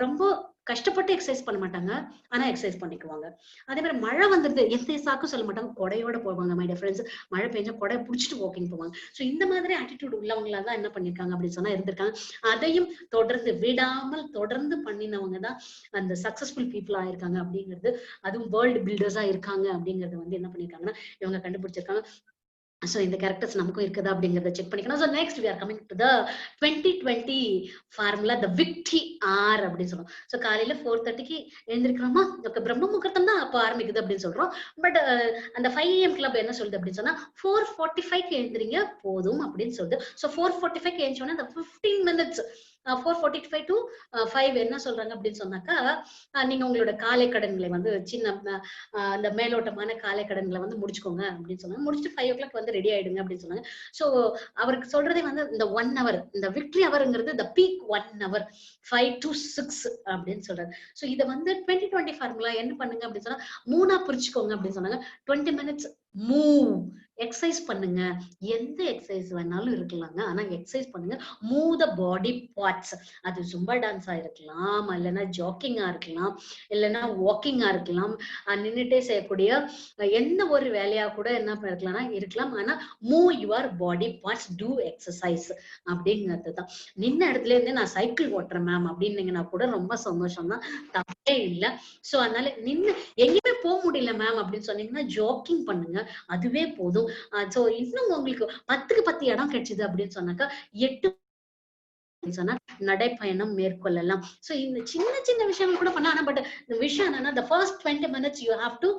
ரொம்ப கஷ்டப்பட்டு எக்ஸசைஸ் பண்ண மாட்டாங்க, ஆனா எக்ஸசைஸ் பண்ணிக்குவாங்க. அதே மாதிரி மழை வந்துருது, எந்த சாக்கும் சொல்ல மாட்டாங்க, கொடையோட போவாங்க மை டியர் ஃப்ரெண்ட்ஸ். மழை பெஞ்சா கொடை புடிச்சிட்டு வாக்கிங் போவாங்க. சோ இந்த மாதிரி ஆட்டிடியூட் உள்ளவங்களா தான் என்ன பண்ணிருக்காங்க அப்படின்னு சொன்னா இருந்திருக்காங்க. அதையும் தொடர்ந்து விடாமல் தொடர்ந்து பண்ணினவங்க தான் அந்த சக்சஸ்ஃபுல் பீப்புள் ஆயிருக்காங்க அப்படிங்கிறது, அதுவும் வேர்ல்டு பில்டர்ஸா இருக்காங்க அப்படிங்கறது வந்து என்ன பண்ணிருக்காங்கன்னா இவங்க கண்டுபிடிச்சிருக்காங்க. சோ இந்த கேரக்டர்ஸ் நமக்கும் இருக்குதா அப்படிங்கறத செக் பண்ணிக்கணும். So next we are coming to the 2020 formula, the victory hour அப்படின்னு சொல்றோம். சோ காலையில 4:30க்கு எழுந்திருக்கிறோமா, பிரம்ம முகூர்த்தம் தான் அப்ப ஆரம்பிக்குது அப்படின்னு சொல்றோம். பட் அந்த 5 AM கிளப் என்ன சொல்லுது அப்படின்னு சொன்னா 4:45க்கு எழுந்திரிங்க போதும் அப்படின்னு சொல்லுது. சோ 4:45க்கு எழுந்தோன்னா அந்த 15 minutes 4:45 to 5 என்ன சொல்றாங்க அப்படின்னு சொன்னாக்கா, நீங்க உங்களோட காலை கடன்களை வந்து சின்ன அந்த மேலோட்டமான காலை கடன்களை வந்து முடிச்சுக்கோங்க அப்படின்னு சொன்னாங்க. முடிச்சுட்டு 5 o'clock வந்து ரெடி ஆயிடுங்க அப்படின்னு சொன்னாங்க. சோ அவருக்கு சொல்றதே வந்து இந்த 1 hour, இந்த victory அவர்ங்கிறது the peak 1 hour 5 to 6 அப்படின்னு சொல்றாரு. சோ இத வந்து 2020 ஃபார்முலா என்ன பண்ணுங்க அப்படின்னு சொன்னா 3ஆ பிரிச்சுக்கோங்க அப்படின்னு சொன்னாங்க. 20 minutes மூவ், எக்ஸசைஸ் பண்ணுங்க. எந்த எக்ஸசைஸ் வேணாலும் இருக்கலாங்க, ஆனா எக்ஸசைஸ் பண்ணுங்க. Move the body parts. அது ஜும்பா டான்ஸா இருக்கலாம், இல்லைன்னா ஜாக்கிங்கா இருக்கலாம், இல்லைன்னா வாக்கிங்கா இருக்கலாம், நின்னுட்டே செய்யக்கூடிய எந்த ஒரு வேலையா கூட என்ன இருக்கலாம். ஆனா move your body parts, do exercise அப்படிங்கிறதுதான். நின்ன இடத்துல இருந்து நான் சைக்கிள் ஓட்டுறேன் மேம் அப்படின்னீங்கன்னா கூட ரொம்ப சந்தோஷம் தான், தப்பே இல்லை. சோ அதனால நின்னு எங்கேயுமே போக முடியல மேம் அப்படின்னு சொன்னீங்கன்னா ஜாக்கிங் பண்ணுங்க, அதுவே போதும். சோ இன்னும் உங்களுக்கு 10க்கு 10 இடம் கிடைச்சது அப்படின்னு சொன்னாக்கா 8 சொன்னா நடைப்பயணம் மேற்கொள்ளலாம். சோ இந்த சின்ன சின்ன விஷயங்கள் கூட பண்ணலாம். ஆனா பட் இந்த விஷயம் என்னன்னா the first 20 minutes you have to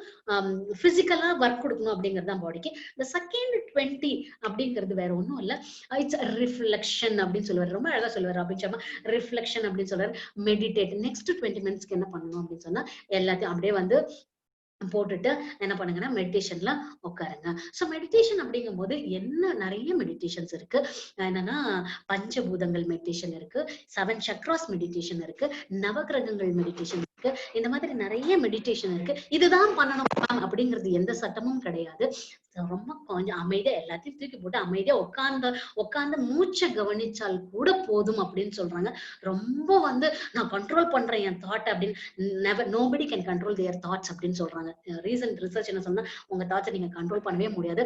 பிசிக்கலா ஒர்க் கொடுக்கணும் அப்படிங்கிறது தான் பாடிக்கு. இந்த செகண்ட் 20 அப்படிங்கிறது வேற ஒண்ணும் இல்ல, இட்ஸ் ரிஃப்ளெக்ஷன் அப்படின்னு சொல்லுவாரு. ரொம்ப அழகா சொல்லுவாரு அப்படின்னு சொன்னா, ரிஃப்ளெக்ஷன் அப்படின்னு சொல்றாரு. மெடிடேட். நெக்ஸ்ட் 20 மினிட்ஸ்க்கு என்ன பண்ணணும் அப்படின்னு சொன்னா எல்லாத்தையும் அப்படியே வந்து போட்டுட்டு என்ன பண்ணுங்கன்னா மெடிடேஷன்ல உட்காருங்க. சோ மெடிடேஷன் அப்படிங்கும் போது என்ன நிறைய மெடிடேஷன்ஸ் இருக்கு. என்னன்னா பஞ்சபூதங்கள் மெடிடேஷன் இருக்கு, 7 சக்ராஸ் மெடிடேஷன் இருக்கு, நவகிரகங்கள் மெடிடேஷன் இருக்கு. இந்த மாதிரி நிறைய மெடிடேஷன் இருக்கு. இதுதான் பண்ணணும் அப்படிங்கிறது எந்த சட்டமும் கிடையாது. ரொம்ப கொஞ்சம் அமைதியா எல்லாத்தையும் தூக்கி போட்டு அமைதியா உட்கார்ந்து மூச்சை கவனிச்சால் கூட போதும் அப்படின்னு சொல்றாங்க. ரொம்ப வந்து நான் கண்ட்ரோல் பண்றேன் என் தாட் அப்படின்னு, nobody can control there thoughts அப்படின்னு சொல்றாங்க. ரீசன்ட் ரிசர்ச் என்ன சொன்னா, உங்க தாட்ஸை நீங்க கண்ட்ரோல் பண்ணவே முடியாது.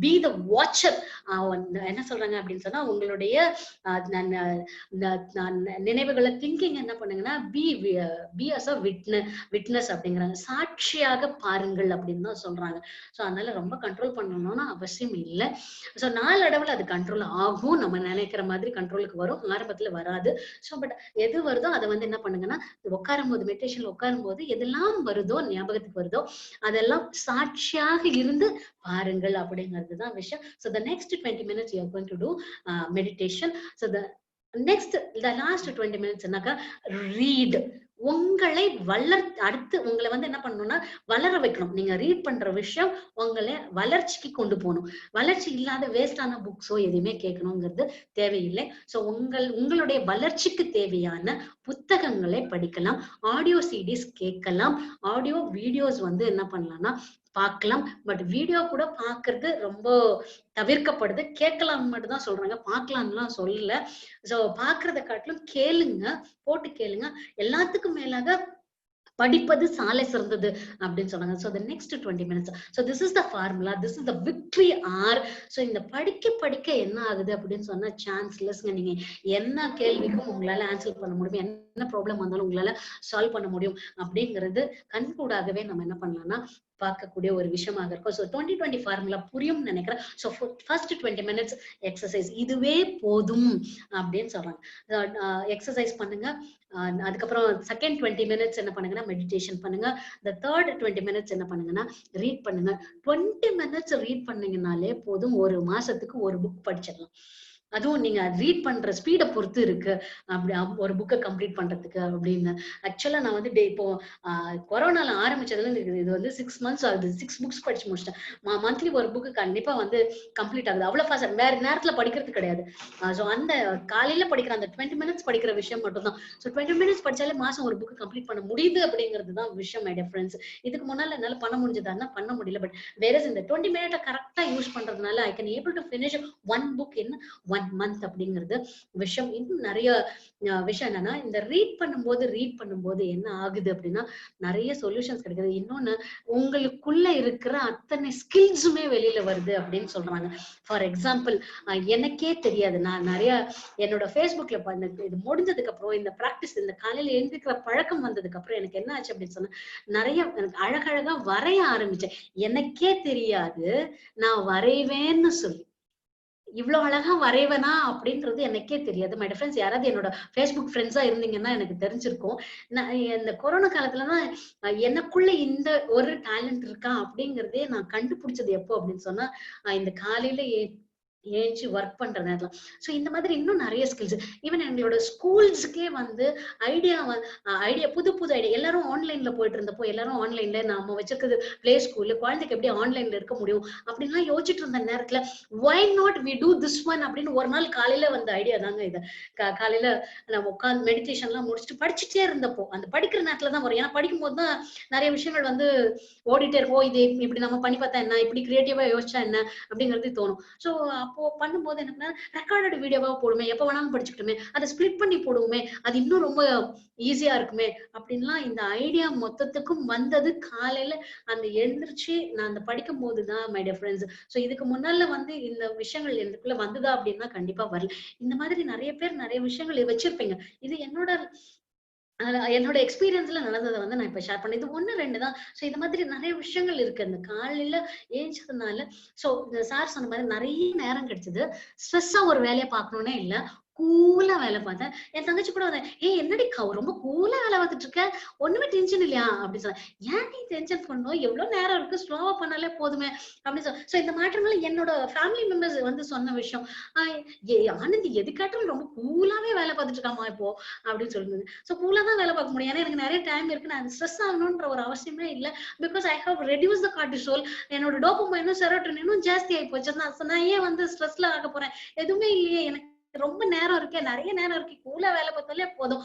Be the watcher. என்ன சொல்றாங்க அப்படின்னு சொன்னா, உங்களுடைய நினைவுகளை திங்கிங் என்ன பண்ணுங்கன்னா பி அஸ் அ விட்னஸ் அப்படிங்கிறாங்க. சாட்சியாக பாருங்கள் அப்படின்னு தான் சொல்றாங்க. சோ அதனால ரொம்ப கண்ட்ரோல் பண்ணணும்னு அவசியம் இல்லை. சோ நாளடைவுல அது கண்ட்ரோல் ஆகும். நம்ம நினைக்கிற மாதிரி கண்ட்ரோலுக்கு வரும், ஆரம்பத்துல வராது. சோ பட் எது வருதோ அதை வந்து என்ன பண்ணுங்கன்னா உட்காரும் போது, மெடிடேஷன்ல உட்காரும் போது எதெல்லாம் வருதோ ஞாபகத்துக்கு வருதோ அதெல்லாம் சாட்சியாக இருந்து பாருங்கள் அப்படிங்கிறதுதான் விஷயம். So the next 20 minutes you are going to do meditation. So the last 20 minutes என்னக்கா read. உங்களை அடுத்து உங்களை வந்து என்ன பண்ணணும்னா வளர வைக்கணும். நீங்க ரீட் பண்ற விஷயம் உங்களை வளர்ச்சிக்கு கொண்டு போகணும். வளர்ச்சி இல்லாத வேஸ்டான புக்ஸோ எதுவுமே கேட்கணுங்கிறது தேவையில்லை. சோ உங்களுடைய வளர்ச்சிக்கு தேவையான புத்தகங்களை படிக்கலாம், ஆடியோ சிடிஸ் கேட்கலாம், ஆடியோ வீடியோஸ் வந்து என்ன பண்ணலாம்னா பார்க்கலாம். பட் வீடியோ கூட பாக்குறது ரொம்ப தவிர்க்கப்படுது. கேட்கலாம் மட்டும் தான் சொல்றாங்க, பார்க்கலாம்லாம் சொல்லல. சோ பாக்குறத காட்டிலும் கேளுங்க, போட்டு கேளுங்க. எல்லாத்துக்கும் மேலாக படிப்பது சாலை சிறந்தது அப்படின்னு சொன்னாங்க. So the next 20 minutes. So this is the formula. This is the victory hour. So இந்த படிக்க என்ன ஆகுது அப்படின்னு சொன்னா சான்ஸ்லெஸ்ங்க. நீங்க என்ன கேள்விக்கும் உங்களால ஆன்சர் பண்ண முடியும், என்ன ப்ராப்ளம் வந்தாலும் உங்களால சால்வ் பண்ண முடியும் அப்படிங்கிறது கண்கூடாகவே நம்ம என்ன பண்ணலாம்னா பார்க்கக்கூடிய ஒரு விஷயமாக இருக்கும். ஸோ 2020 ஃபார்முலா புரியும்னு நினைக்கிறேன். ஸோ ஃபர்ஸ்ட் 20 minutes எக்ஸசைஸ் இதுவே போதும் அப்படின்னு சொல்றாங்க. எக்ஸசைஸ் பண்ணுங்க, அதுக்கப்புறம் செகண்ட் 20 மினிட்ஸ் என்ன பண்ணுங்கன்னா மெடிடேஷன் பண்ணுங்க. இந்த தேர்ட் 20 மினிட்ஸ் என்ன பண்ணுங்கன்னா ரீட் பண்ணுங்க. 20 மினிட்ஸ் ரீட் பண்ணீங்கனாலே போதும், ஒரு மாசத்துக்கு ஒரு புக் படிச்சிடலாம். அதுவும் நீங்க ரீட் பண்ற ஸ்பீட பொறுத்து இருக்கு. அப்படி ஒரு புக்க கம்ப்ளீட் பண்றதுக்கு அப்படின்னு. ஆக்சுவலா நான் வந்து இப்போ கொரோனால ஆரம்பிச்சதுல இது வந்து 6 மந்த்ஸ் ஆகுது. 6 புக்ஸ் படிச்சு முடிச்சிட்டேன். மந்த்லி ஒரு புக்கு கண்டிப்பா வந்து கம்ப்ளீட் ஆகுது. அவ்வளவு ஃபாஸ்ட் வேற நேரத்துல படிக்கிறது கிடையாது. சோ அந்த காலையில படிக்கிற அந்த 20 மினிட்ஸ் படிக்கிற விஷயம் மட்டும் தான். சோ 20 மினிட்ஸ் படிச்சாலே மாசம் ஒரு புக் கம்ப்ளீட் பண்ண முடியுது அப்படிங்கிறது தான் விஷயம் மை டியர் ஃப்ரெண்ட்ஸ். இதுக்கு முன்னால என்னால பண்ண முடிஞ்சதான்னா பண்ண முடியல. பட் வேற இந்த 20 மினிட்ட கரெக்டா யூஸ் பண்றதுனால I can able to finish one book in 1 month அப்படிங்கிறது விஷயம். இன்னும் நிறைய விஷயம் என்னன்னா, இந்த ரீட் பண்ணும்போது என்ன ஆகுது அப்படின்னா நிறைய சொல்யூஷன்ஸ் கிடைக்குது. இன்னொன்னு, உங்களுக்குள்ள இருக்கிற அத்தனை ஸ்கில்ஸுமே வெளியில வருது அப்படின்னு சொல்றாங்க. ஃபார் எக்ஸாம்பிள், எனக்கே தெரியாது, நான் நிறைய என்னோட Facebookல இது முடிஞ்சதுக்கு அப்புறம் இந்த பிராக்டிஸ், இந்த காலையில எழுந்திருக்கிற பழக்கம் வந்ததுக்கு அப்புறம் எனக்கு என்ன ஆச்சு அப்படின்னு சொன்னா, நிறைய எனக்கு அழகழகா வரைய ஆரம்பிச்சேன். எனக்கே தெரியாது நான் வரைவேன்னு சொல்லி. இவ்வளவு அழகா வரைவனா அப்படின்றது எனக்கே தெரியாது. மை ஃப்ரெண்ட்ஸ், யாராவது என்னோட Facebook ஃப்ரெண்ட்ஸா இருந்தீங்கன்னா எனக்கு தெரிஞ்சிருக்கும். நான் இந்த கொரோனா காலத்துலதான் எனக்குள்ள இந்த ஒரு டேலண்ட் இருக்கா அப்படிங்கறதே நான் கண்டுபிடிச்சது எப்போ அப்படின்னு சொன்னா, இந்த காலையில ஏஞ்சி ஒர்க் பண்ற நேரத்துல. சோ இந்த மாதிரி இன்னும் நிறைய ஸ்கில்ஸ். ஈவன் எங்களோட ஸ்கூல்ஸ்க்கே வந்து ஐடியா புது ஐடியா. எல்லாரும் ஆன்லைன்ல போயிட்டு இருந்தப்போ, எல்லாரும் ஆன்லைன்ல நாம வச்சிருக்கிறது பிளே ஸ்கூல்ல, குழந்தைக்கு எப்படி ஆன்லைன்ல இருக்க முடியும் அப்படின்லாம் யோசிச்சுட்டு இருந்த நேரத்துல why not we do this one அப்படின்னு ஒரு நாள் காலையில வந்த ஐடியா தாங்க இது. காலையில நம்ம உட்கார்ந்து மெடிடேஷன் எல்லாம் முடிச்சுட்டு படிச்சுட்டே இருந்தப்போ, அந்த படிக்கிற நேரத்துல தான் வரும். ஏன்னா படிக்கும் போதுதான் நிறைய விஷயங்கள் வந்து ஓடிட்டே இருக்கும். இது இப்படி நம்ம பண்ணி பார்த்தா என்ன, இப்படி கிரியேட்டிவா யோசிச்சா என்ன அப்படிங்கிறது தோணும். சோ அப்போ பண்ணும்போது என்ன, ரெக்கார்டட் வீடியோவா போடுமே, எப்ப வேணாலும் படிச்சுக்கிட்டுமே, அதை ஸ்பிளிட் பண்ணி போடுவோமே, அது இன்னும் ரொம்ப ஈஸியா இருக்குமே அப்படின்லாம் இந்த ஐடியா மொத்தத்துக்கும் வந்தது காலையில அந்த எழுந்திருச்சு நான் அந்த படிக்கும் போதுதான் மை டியர் ஃப்ரெண்ட்ஸ். சோ இதுக்கு முன்னால வந்து இந்த விஷயங்கள் எனக்குள்ள வந்ததா அப்படின்னா கண்டிப்பா வரல. இந்த மாதிரி நிறைய பேர் நிறைய விஷயங்கள் வச்சிருப்பீங்க. இது என்னோட எக்ஸ்பீரியன்ஸ்ல நடந்ததை வந்து நான் இப்ப ஷேர் பண்ணேன். இது 1, 2 தான். சோ இந்த மாதிரி நிறைய விஷயங்கள் இருக்கு. அந்த காலையில ஏஞ்சதுனால சோ சார் சொன்ன மாதிரி நிறைய நேரம் கிடைச்சது. ஸ்ட்ரெஸ்ஸா ஒரு வேலையை பார்க்கணும்னே இல்ல, கூலா வேலை பார்த்தேன். என் தங்கச்சி கூட வந்தேன், என்னடி ரொம்ப கூலா வேலை பார்த்துட்டு இருக்க, ஒண்ணுமே டென்ஷன் இல்லையா அப்படின்னு சொன்னேன். ஏன் நீ டென்ஷன் பண்ணணும், எவ்வளவு நேரம் இருக்கு, ஸ்லோவா பண்ணாலே போதுமே அப்படின்னு சொல்ல. சோ இந்த மாற்றங்கள் என்னோட ஃபேமிலி மெம்பர்ஸ் வந்து சொன்ன விஷயம். ஆனந்தி எது கேட்டாலும் ரொம்ப கூலாவே வேலை பார்த்துட்டு இருக்காமா இப்போ அப்படின்னு சொல்லுது. சோ கூலா தான் வேலை பார்க்க முடியும். ஏன்னா எனக்கு நிறைய டைம் இருக்கு, நான் ஸ்ட்ரெஸ் ஆகணும்ன்ற ஒரு அவசியமே இல்லை. Because I have reduce the cortisol. என்னோட டோபமைனும் செரோட்டோனினும் ஜாஸ்தி ஆகி போச்சு. நான் ஏன் வந்து ஸ்ட்ரெஸ்ல ஆக போறேன், எதுவுமே இல்லையே, எனக்கு ரொம்ப நேரம் இருக்கு, நிறைய நேரம் இருக்கு, கூலா வேலை பார்த்தாலே போதும்.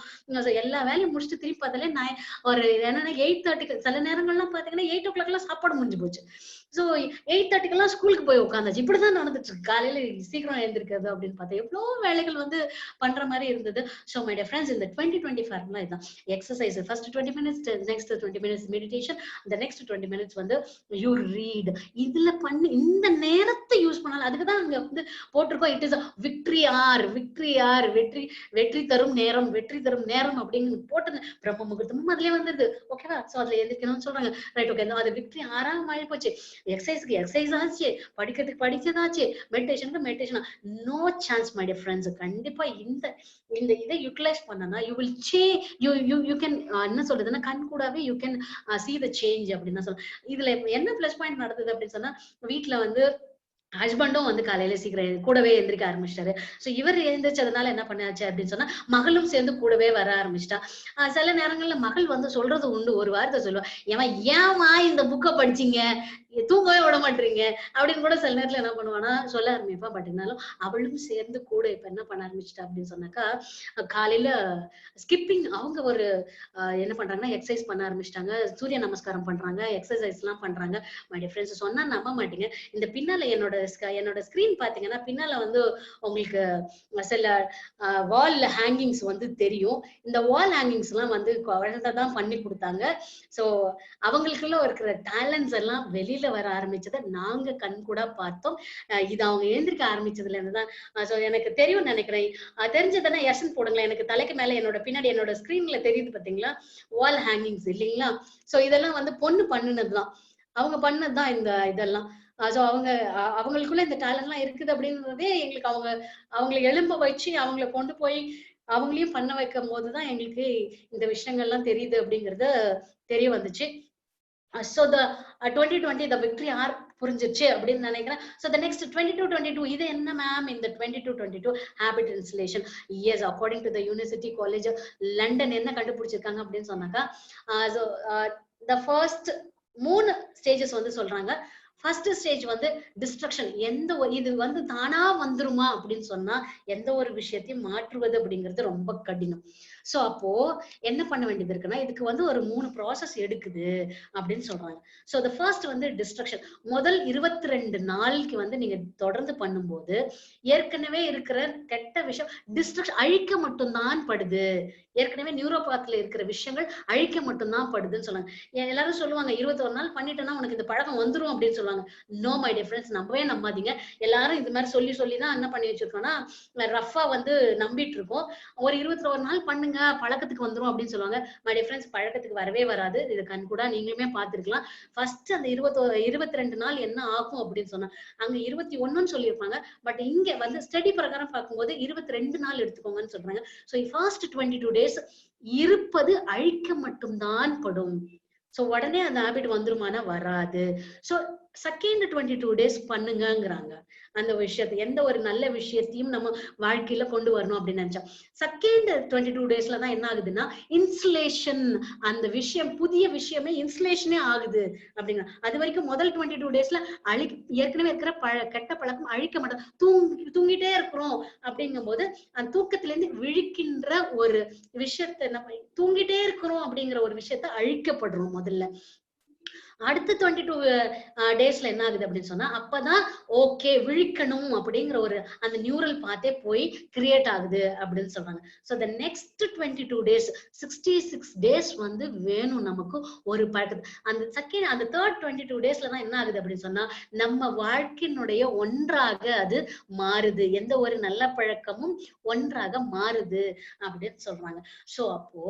எல்லா வேலையும் முடிச்சுட்டு திருப்பி பார்த்தாலே நான் ஒரு என்னன்னா 8:30 சில நேரங்கள்லாம் பாத்தீங்கன்னா 8 o'clock எல்லாம் சாப்பாடு முடிஞ்சு போச்சு. சோ 8:30 எல்லாம் ஸ்கூலுக்கு போய் உட்காந்தாச்சு. இப்படிதான் நடந்துட்டு இருக்கு. காலையில சீக்கிரம் எழுந்திருக்கிறது அப்படின்னு பார்த்தா எவ்வளவு வேலைகள் வந்து பண்ற மாதிரி இருந்தது. சோ மை டியர் ஃப்ரெண்ட்ஸ், இந்த 2020 ஃபார்முலா இதான். Exercise first 20 minutes, next 20 minutes meditation, அந்த நெக்ஸ்ட் 20 மினிட்ஸ் வந்து யூ ரீட். இதுல பண்ணி இந்த நேரத்தை யூஸ் பண்ணாலும் அதுக்குதான் அங்க வந்து போட்டிருக்கோம், it is victory hour, victory hour, வெற்றி தரும் நேரம், வெற்றி தரும் நேரம் அப்படின்னு போட்டது. பிரம்ம முகூர்த்தமும் அதுலயே வந்தது. ஓகேவா? சோ அதுல எந்திரிக்கணும்னு சொல்றாங்க. Right, okay. அது விக்டரி ஆறாக மாறி போச்சு. எக்ஸசைஸ்க்கு எக்ஸசைஸ் ஆச்சு, படிக்கிறதுக்கு படிச்சதாச்சு, மெடிடேஷனுக்கு meditation. No chance my dear friends. கண்டிப்பா இந்த இதை யூட்டிலைஸ் பண்ணனா யூ வில் யூ கேன் என்ன சொல்றதுன்னா கண் கூடாவே you can see the change அப்படின்னு தான் சொல்றேன். இதுல என்ன பிளஸ் பாயிண்ட் நடந்தது அப்படின்னு சொன்னா, வீட்டுல வந்து ஹஸ்பண்டும் வந்து காலையில சீக்கிரம் கூடவே எந்திரிக்க ஆரம்பிச்சிட்டாரு. சோ இவர் எழுந்திரிச்சதுனால என்ன பண்ணாச்சு அப்படின்னு சொன்னா, மகளும் சேர்ந்து கூடவே வர ஆரம்பிச்சிட்டா. சில நேரங்கள்ல மகள் வந்து சொல்றது உண்டு, ஒரு வார்த்தை சொல்லுவா, ஏமா இந்த புக்கை படிச்சீங்க, தூங்கவே விட மாட்டீங்க அப்படின்னு கூட சில நேரத்துல என்ன பண்ணுவானா சொல்ல ஆரம்பிப்பா. பட் இருந்தாலும் அவளும் சேர்ந்து கூட இப்ப என்ன பண்ண ஆரம்பிச்சிட்டா அப்படின்னு சொன்னாக்கா, காலையில ஸ்கிப்பிங் அவங்க ஒரு என்ன பண்றாங்கன்னா எக்ஸசைஸ் பண்ண ஆரம்பிச்சிட்டாங்க. சூரிய நமஸ்காரம் பண்றாங்க, எக்ஸசைஸ் எல்லாம் பண்றாங்க. மை டியர் ஃப்ரெண்ட்ஸ், சொன்னா நம்ப மாட்டீங்க, இந்த பின்னால என்னோட ஸ்கிரீன் பாத்தீங்கன்னா பின்னால வந்து உங்களுக்கு சில வால் ஹேங்கிங்ஸ் வந்து தெரியும். இந்த வால் ஹேங்கிங்ஸ் எல்லாம் வந்து குழந்தைதான் பண்ணி கொடுத்தாங்க. சோ அவங்களுக்குள்ள இருக்கிற டேலண்ட்ஸ் எல்லாம் வெளியில வர ஆரம்பிச்சதை நாங்க கண் கூட பார்த்தோம். இது அவங்க எழுந்திருக்க ஆரம்பிச்சதுல இருந்துதான். சோ எனக்கு தெரியும் நினைக்கிறேன். தெரிஞ்சதுன்னா எஸ்ன்னு போடுங்களேன். எனக்கு தலைக்கு மேல பின்னாடி என்னோட ஸ்கிரீன்ல தெரியுது பாத்தீங்களா, வால் ஹேங்கிங்ஸ் இல்லைங்களா? சோ இதெல்லாம் வந்து பொண்ணு பண்ணுனதுதான், அவங்க பண்ணதுதான் இந்த இதெல்லாம். சோ அவங்களுக்குள்ள இந்த டேலண்ட் எல்லாம் இருக்குது அப்படின்றதே எங்களுக்கு அவங்களை எழும்ப வச்சு அவங்களை கொண்டு போய் அவங்களையும் பண்ண வைக்கும் போதுதான் எங்களுக்கு இந்த விஷயங்கள்லாம் தெரியுது அப்படிங்கறது தெரிய வந்துச்சு. So the 2020 the victory R புரிஞ்சிச்சு அப்படின்னு நினைக்கிறேன். So the next 22-22 இது என்ன மேம் இந்த 22-22 habit installation? Yes, according to the University College London என்ன கண்டுபிடிச்சிருக்காங்க அப்படின்னு சொன்னாக்கா, so the first 3 stages வந்து சொல்றாங்க. ஃபர்ஸ்ட் ஸ்டேஜ் வந்து டிஸ்ட்ரக்ஷன். இது வந்து தானா வந்துருமா அப்படின்னு சொன்னா எந்த ஒரு விஷயத்தையும் மாற்றுவது அப்படிங்கிறது ரொம்ப கடினம். சோ அப்போ என்ன பண்ண வேண்டியது இருக்குன்னா, இதுக்கு வந்து ஒரு 3 ப்ராசஸ் எடுக்குது அப்படின்னு சொல்றாங்க. சோ the first வந்து டிஸ்ட்ரக்ஷன். முதல் 22 நாளுக்கு வந்து நீங்க தொடர்ந்து பண்ணும்போது ஏற்கனவே இருக்கிற கெட்ட விஷயம் டிஸ்ட்ரக்ஷன் அழிக்க மட்டும்தான் படுது. ஏற்கனவே நியூரோபாத்ல இருக்கிற விஷயங்கள் அழிக்க மட்டும்தான் படுதுன்னு சொன்னாங்க. எல்லாரும் சொல்லுவாங்க 21 நாள் பண்ணிட்டேன்னா உனக்கு இந்த பழக்கம் வந்துரும் அப்படின்னு சொல்லுவாங்க. நோ மை டியர் ஃப்ரெண்ட்ஸ், நம்பவே நம்பாதீங்க. எல்லாரும் இது மாதிரி சொல்லிதான் என்ன பண்ணி வச்சிருக்கோம்னா ரஃபா வந்து நம்பிட்டு இருக்கோம். ஒரு 21 நாள் பண்ணுங்க பழக்கத்துக்கு வந்துரும் அப்படின்னு சொல்லுவாங்க. மை டியர் ஃப்ரெண்ட்ஸ், பழக்கத்துக்கு வரவே வராது. இது கண்கூடா நீங்களுமே பார்த்திருக்கலாம். ஃபர்ஸ்ட் அந்த 22 நாள் என்ன ஆகும் அப்படின்னு சொன்னா அங்க 21ன்னு சொல்லியிருப்பாங்க. பட் இங்க வந்து ஸ்டடி பிரகாரம் பார்க்கும்போது 22 நாள் எடுத்துக்கோங்கன்னு சொல்றாங்க. சோ ஃபர்ஸ்ட் 22 days இருப்பது அழிக்க மட்டும்தான் படும். சோ உடனே அந்த ஹாபிட் வந்துருமானா வராது. So second 22 days பண்ணுங்கங்கறாங்க. அந்த விஷயத்தை எந்த ஒரு நல்ல விஷயத்தையும் நம்ம வாழ்க்கையில கொண்டு வரணும் அப்படின்னு நினைச்சா செகண்ட் 22 daysல தான் என்ன ஆகுதுன்னா இன்சுலேஷன். அந்த விஷயம் புதிய விஷயமே இன்சுலேஷனே ஆகுது அப்படிங்க. அது வரைக்கும் முதல் 22 daysல ஏற்கனவே இருக்கிற கெட்ட பழக்கம் அழிக்க மாட்டோம். தூங்கிட்டே இருக்கிறோம் அப்படிங்கும் போது அந்த தூக்கத்துல இருந்து விழிக்கின்ற ஒரு விஷயத்த நம்ம தூங்கிட்டே இருக்கிறோம் அப்படிங்கிற ஒரு விஷயத்த அழிக்கப்படுறோம் முதல்ல. அடுத்த 22 daysல என்ன ஆகுது அப்படின்னு சொன்னா அப்பதான் ஓகே விழிக்கணும் அப்படிங்கிற ஒரு அந்த நியூரல் பாத்தே போய் கிரியேட் ஆகுது அப்படின்னு சொல்றாங்க. So the next 22 days 66 days வந்து வேணும் நமக்கு ஒரு பழக்கத்து. அந்த third 22 daysல தான் என்ன ஆகுது அப்படின்னு சொன்னா நம்ம வாழ்க்கையினுடைய ஒன்றாக அது மாறுது. எந்த ஒரு நல்ல பழக்கமும் ஒன்றாக மாறுது அப்படின்னு சொல்றாங்க. சோ அப்போ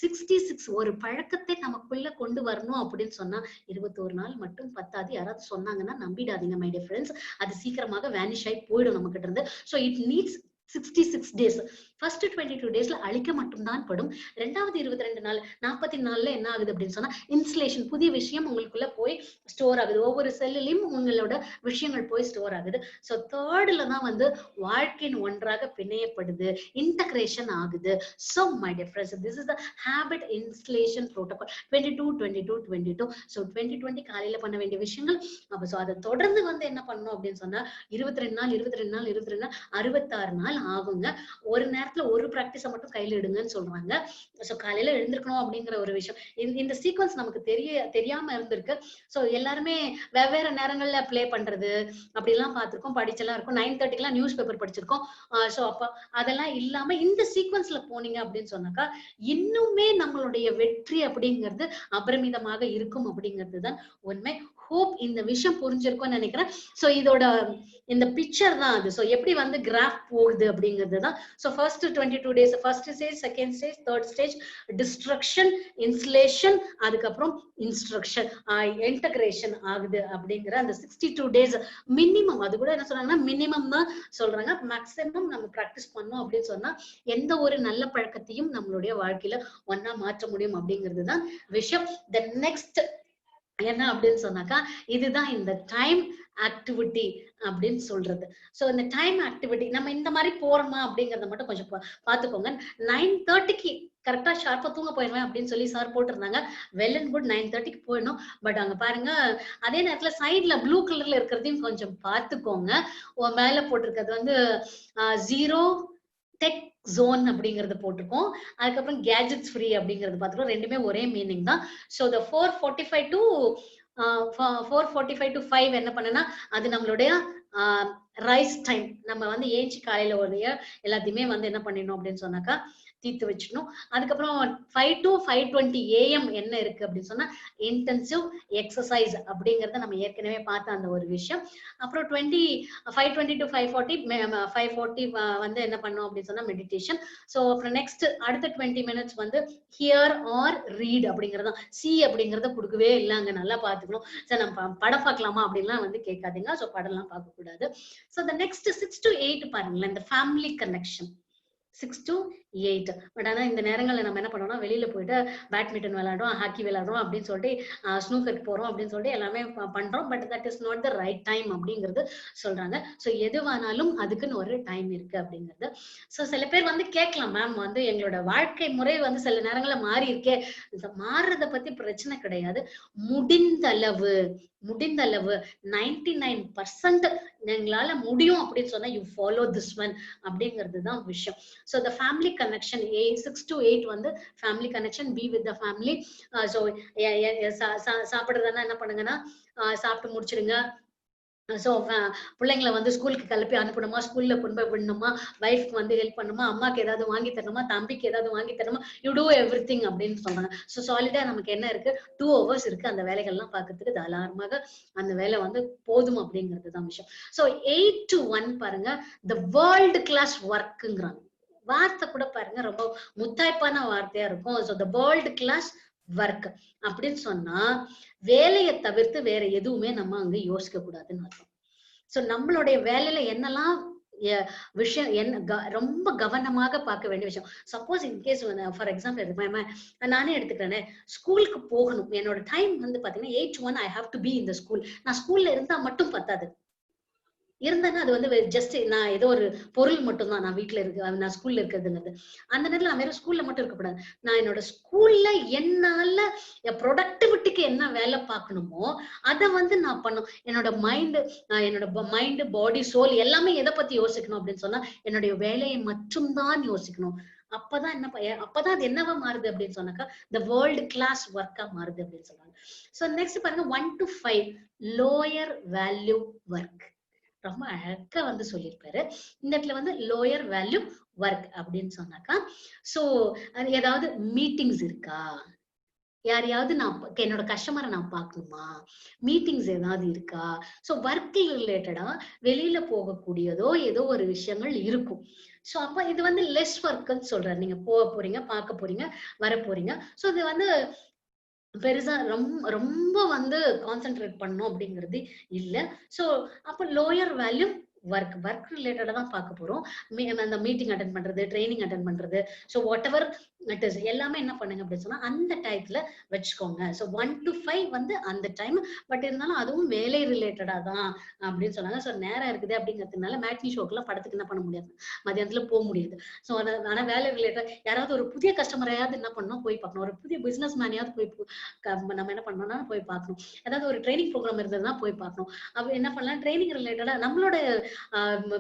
66 ஒரு பழக்கத்தை நமக்குள்ள கொண்டு வரணும் அப்படின்னு சொன்னா 21 நாள் மட்டும் பத்தாது. யாராவது சொன்னாங்கன்னா நம்பிடாதீங்க மை டியர் ஃப்ரெண்ட்ஸ். அது சீக்கிரமாக வேனிஷ் ஆகி போயிடும் நம்ம கிட்ட இருந்து. So it needs 66 days. First 22 daysல அழிக்க மட்டும்தான் படும். ரெண்டாவது 22 நாள் 44ல என்ன ஆகுது அப்படின்னு சொன்னா இன்சுலேஷன் புதிய விஷயம் உங்களுக்குள்ள போய் ஸ்டோர் ஆகுது. ஒவ்வொரு செல்லிலும் உங்களோட விஷயங்கள் போய் ஸ்டோர் ஆகுது. சோ தேர்ட்ல தான் வந்து வாழ்க்கையின் ஒன்றாக பிணையப்படுது, இன்டகிரேஷன் ஆகுது. So my dear friends, this is the habit installation protocol 22-22-22. So 2020 காலையில பண்ண வேண்டிய விஷயங்கள். அப்ப சோ அதை தொடர்ந்து வந்து என்ன பண்ணணும் அப்படின்னு சொன்னா 22 நாள் 66 நாள் ஆகுங்க. ஒரு நேரத்துல ஒரு பிராக்டிஸ மட்டும் கையில எடுங்கன்னு சொல்றாங்க. சோ காலையில எழுந்திருக்கணும் அப்படிங்கிற ஒரு விஷயம் இந்த சீக்வன்ஸ் நமக்கு தெரியாம இருந்திருக்கு. சோ எல்லாருமே வெவ்வேறு நேரங்கள்ல பிளே பண்றது அப்படி எல்லாம் பார்த்திருக்கோம், படிச்செல்லாம் இருக்கும். 9:30 நியூஸ் பேப்பர் படிச்சிருக்கோம். சோ அப்ப அதெல்லாம் இல்லாம இந்த சீக்வன்ஸ்ல போனீங்க அப்படின்னு சொன்னாக்கா இன்னுமே நம்மளுடைய வெற்றி அப்படிங்கிறது அபரிமிதமாக இருக்கும் அப்படிங்கிறது தான் உண்மை. ஹோப் இந்த விஷயம் புரிஞ்சிருக்கும்னு நினைக்கிறேன். சோ இதோட இந்த பிக்சர் தான் அது. சோ எப்படி வந்து கிராஃப் போகுது அப்படிங்கிறது தான். So first 22 days first stage, second stage, third stage destruction, insulation, அதுக்கப்புறம் இன்ஸ்ட்ரக்ஷன் இன்டகிரேஷன் ஆகுது அப்படிங்கிற அந்த 62 days மினிமம். அது கூட என்ன சொல்றாங்கன்னா மினிமம் தான் சொல்றாங்க. மேக்சிமம் நம்ம பிராக்டிஸ் பண்ணோம் அப்படின்னு சொன்னா எந்த ஒரு நல்ல பழக்கத்தையும் நம்மளுடைய வாழ்க்கையில ஒன்னா மாற்ற முடியும் அப்படிங்கிறது தான் விஷயம். த நெக்ஸ்ட் என்ன அப்படின்னு சொன்னாக்கா இதுதான் இந்த டைம் ஆக்டிவிட்டி அப்படின்னு சொல்றது. சோ இந்த டைம் ஆக்டிவிட்டி நம்ம இந்த மாதிரி போறோமா அப்படிங்கறத மட்டும் கொஞ்சம் பாத்துக்கோங்க. 9:30 கரெக்டா ஷார்ப்பா தூங்க போயிடுவேன் அப்படின்னு சொல்லி சார் போட்டிருந்தாங்க. வெல் அண்ட் குட் 9:30 போயிடணும். பட் அங்க பாருங்க அதே நேரத்துல சைட்ல ப்ளூ கலர்ல இருக்கிறதையும் கொஞ்சம் பாத்துக்கோங்க. மேல போட்டிருக்கிறது வந்து 0 டெக் ஜோன் அப்படிங்கறது போட்டிருக்கோம். அதுக்கப்புறம் கேஜெட்ஸ் ஃப்ரீ அப்படிங்கறது பாத்துக்கோ. ரெண்டுமே ஒரே மீனிங் தான். சோ the 4:45 to 5 என்ன பண்ணனா அது நம்மளுடைய ரைஸ் டைம். நம்ம வந்து ஏஞ்சி காலையில எல்லாத்தையுமே வந்து என்ன பண்ணிடணும் அப்படின்னு சொன்னாக்கா தீர்த்து வச்சுக்கணும். அதுக்கப்புறம் 5 to 5:20 AM என்ன இருக்கு அப்படின்னு சொன்னா இன்டென்சிவ் எக்ஸசைஸ் அப்படிங்கறத நம்ம ஏற்கனவே பார்த்த அந்த ஒரு விஷயம். அப்புறம் 5:20 to 5:40 வந்து என்ன பண்ணோம் அப்படின்னு சொன்னா மெடிடேஷன். சோ அப்புறம் நெக்ஸ்ட் அடுத்த 20 minutes வந்து ஹியர் ஆர் ரீட் அப்படிங்கறத சி அப்படிங்கறத கொடுக்கவே இல்லைங்க. நல்லா பாத்துக்கணும். சார் நம்ம படம் பார்க்கலாமா அப்படின்லாம் வந்து கேட்காதீங்க. சோ படம் எல்லாம் பார்க்க கூடாது. சோ the next 6 to 8 பாருங்களேன் இந்த ஃபேமிலி கனெக்ஷன். 6 to 8. பட் ஆனா இந்த நேரங்கள்ல நம்ம என்ன பண்ணோம்னா வெளியில போயிட்டு பேட்மிண்டன் விளையாடுறோம், ஹாக்கி விளையாடுறோம் அப்படின்னு சொல்லிட்டு ஸ்னூக்கருக்கு போறோம் அப்படின்னு சொல்லிட்டு எல்லாமே பண்றோம். But that is not the right time அப்படிங்கிறது சொல்றாங்க. ஸோ எதுவானாலும் அதுக்குன்னு ஒரு டைம் இருக்கு அப்படிங்கிறது. ஸோ சில பேர் வந்து கேட்கலாம், மேம் வந்து எங்களோட வாழ்க்கை முறை வந்து சில நேரங்கள்ல மாறி இருக்கே. மாறுறத பத்தி பிரச்சனை கிடையாது. முடிந்த அளவு 99% எங்களால முடியும் அப்படின்னு சொன்னா யூ ஃபாலோ திஸ் ஒன் அப்படிங்கிறது தான் விஷயம். So the family connection 6 to 8 வந்து family connection, be with the family. So சாப்பிடுறதுனா என்ன பண்ணுங்கன்னா சாப்பிட்டு முடிச்சிடுங்க. சோ பிள்ளைங்களை வந்து ஸ்கூலுக்கு கிளப்பி அனுப்பணுமா, ஸ்கூல்ல கொண்டு போய் விடணுமா, வைஃப்க்கு வந்து ஹெல்ப் பண்ணுமா, அம்மாக்கு ஏதாவது வாங்கி தரணுமா, தம்பிக்கு ஏதாவது வாங்கி தரணுமா, யூ டூ எவ்ரி திங் அப்படின்னு சொல்றாங்க. ஸோ சாலிடா நமக்கு என்ன இருக்கு, 2 hours இருக்கு அந்த வேலைகள்லாம் பார்க்கறதுக்கு. தாராளமாக அந்த வேலை வந்து போதும் அப்படிங்கிறது தான் விஷயம். ஸோ 8 to 1 பாருங்க, த வேர்ல்டு கிளாஸ் ஒர்க்குங்கிறாங்க. வார்த்தை கூட பாருங்க ரொம்ப முத்தாய்ப்பான வார்த்தையா இருக்கும். So the world class work அப்படின்னு சொன்னா வேலையை தவிர்த்து வேற எதுவுமே நம்ம அங்க யோசிக்க கூடாதுன்னு அர்த்தம். சோ நம்மளுடைய வேலையில என்னெல்லாம் விஷயம் என்ன ரொம்ப கவனமாக பார்க்க வேண்டிய விஷயம். சப்போஸ் இன்கேஸ் ஃபார் எக்ஸாம்பிள் நானே எடுத்துக்கிறேனே, ஸ்கூலுக்கு போகணும். என்னோட டைம் வந்து பாத்தீங்கன்னா 8 to 1 I have to be in the school. நான் ஸ்கூல்ல இருந்தா மட்டும் பத்தாது. இருந்தேன்னா அது வந்து ஜஸ்ட் நான் ஏதோ ஒரு பொருள் மட்டும்தான் நான் வீட்டுல இருக்கு, நான் ஸ்கூல்ல இருக்கிறதுங்கிறது. அந்த நேரத்துல நான் வெறும் ஸ்கூல்ல மட்டும் இருக்கக்கூடாது. நான் என்னோட ஸ்கூல்ல என்னால ப்ரொடக்டிவிட்டிக்கு என்ன வேலை பார்க்கணுமோ அதை வந்து நான் பண்ணும். என்னோட மைண்ட் பாடி சோல் எல்லாமே எதை பத்தி யோசிக்கணும் அப்படின்னு சொன்னா என்னுடைய வேலையை மட்டும்தான் யோசிக்கணும். அப்பதான் அது என்னவா மாறுது அப்படின்னு சொன்னாக்கா the world class ஒர்க்கா மாறுது அப்படின்னு சொல்றாங்க. சோ நெக்ஸ்ட் பாருங்க 1 to 5 லோயர் வேல்யூ ஒர்க். ரொம்ப அழகா வந்து சொல்லியிருப்பாரு. இந்த இடத்துல வந்து லோயர் வேல்யூ ஒர்க் அப்படின்னு சொன்னாக்கா, சோ ஏதாவது மீட்டிங்ஸ் இருக்கா, யாரையாவது நான் என்னோட கஸ்டமரை நான் பார்க்கணுமா, மீட்டிங்ஸ் ஏதாவது இருக்கா, சோ ஒர்க் ரிலேட்டடா வெளியில போகக்கூடியதோ ஏதோ ஒரு விஷயங்கள் இருக்கும். சோ அப்ப இது வந்து லெஸ் ஒர்க்ன்னு சொல்றாரு. நீங்க போக போறீங்க, பார்க்க போறீங்க, வர போறீங்க. சோ இது வந்து பெருசா ரொம்ப வந்து கான்சென்ட்ரேட் பண்ணணும் அப்படிங்கிறது இல்ல. சோ அப்ப லோயர் வேல்யூ ஒர்க் ரிலேட்டடா தான் பார்க்க போறோம். அந்த மீட்டிங் அட்டென்ட் பண்றது, ட்ரைனிங் அட்டென்ட் பண்றது, so what ever it is எல்லாமே என்ன பண்ணுங்க அப்படின்னு சொன்னா அந்த டயத்துல வச்சுக்கோங்க. சோ 1 to 5 வந்து அந்த டைம். பட் இருந்தாலும் அதுவும் வேலை ரிலேட்டடா தான் அப்படின்னு சொன்னாங்க. சோ நேரம் இருக்குது அப்படிங்கிறதுனால மேட்னி ஷோக்கெல்லாம் படத்துக்கு என்ன பண்ண முடியாது, மதியானத்துல போக முடியாது. சோ ஆனா வேலை ரிலேட்டட் யாராவது ஒரு புதிய கஸ்டமரையாவது என்ன பண்ணணும் போய் பார்க்கணும், ஒரு புதிய பிசினஸ் மேனையாவது போய் நம்ம என்ன பண்ணணும்னா போய் பார்க்கணும். ஏதாவது ஒரு ட்ரைனிங் ப்ரோக்ராம் இருந்ததுன்னா போய் பார்க்கணும். அப்ப என்ன பண்ணலாம், ட்ரைனிங் ரிலேட்டடா நம்மளோட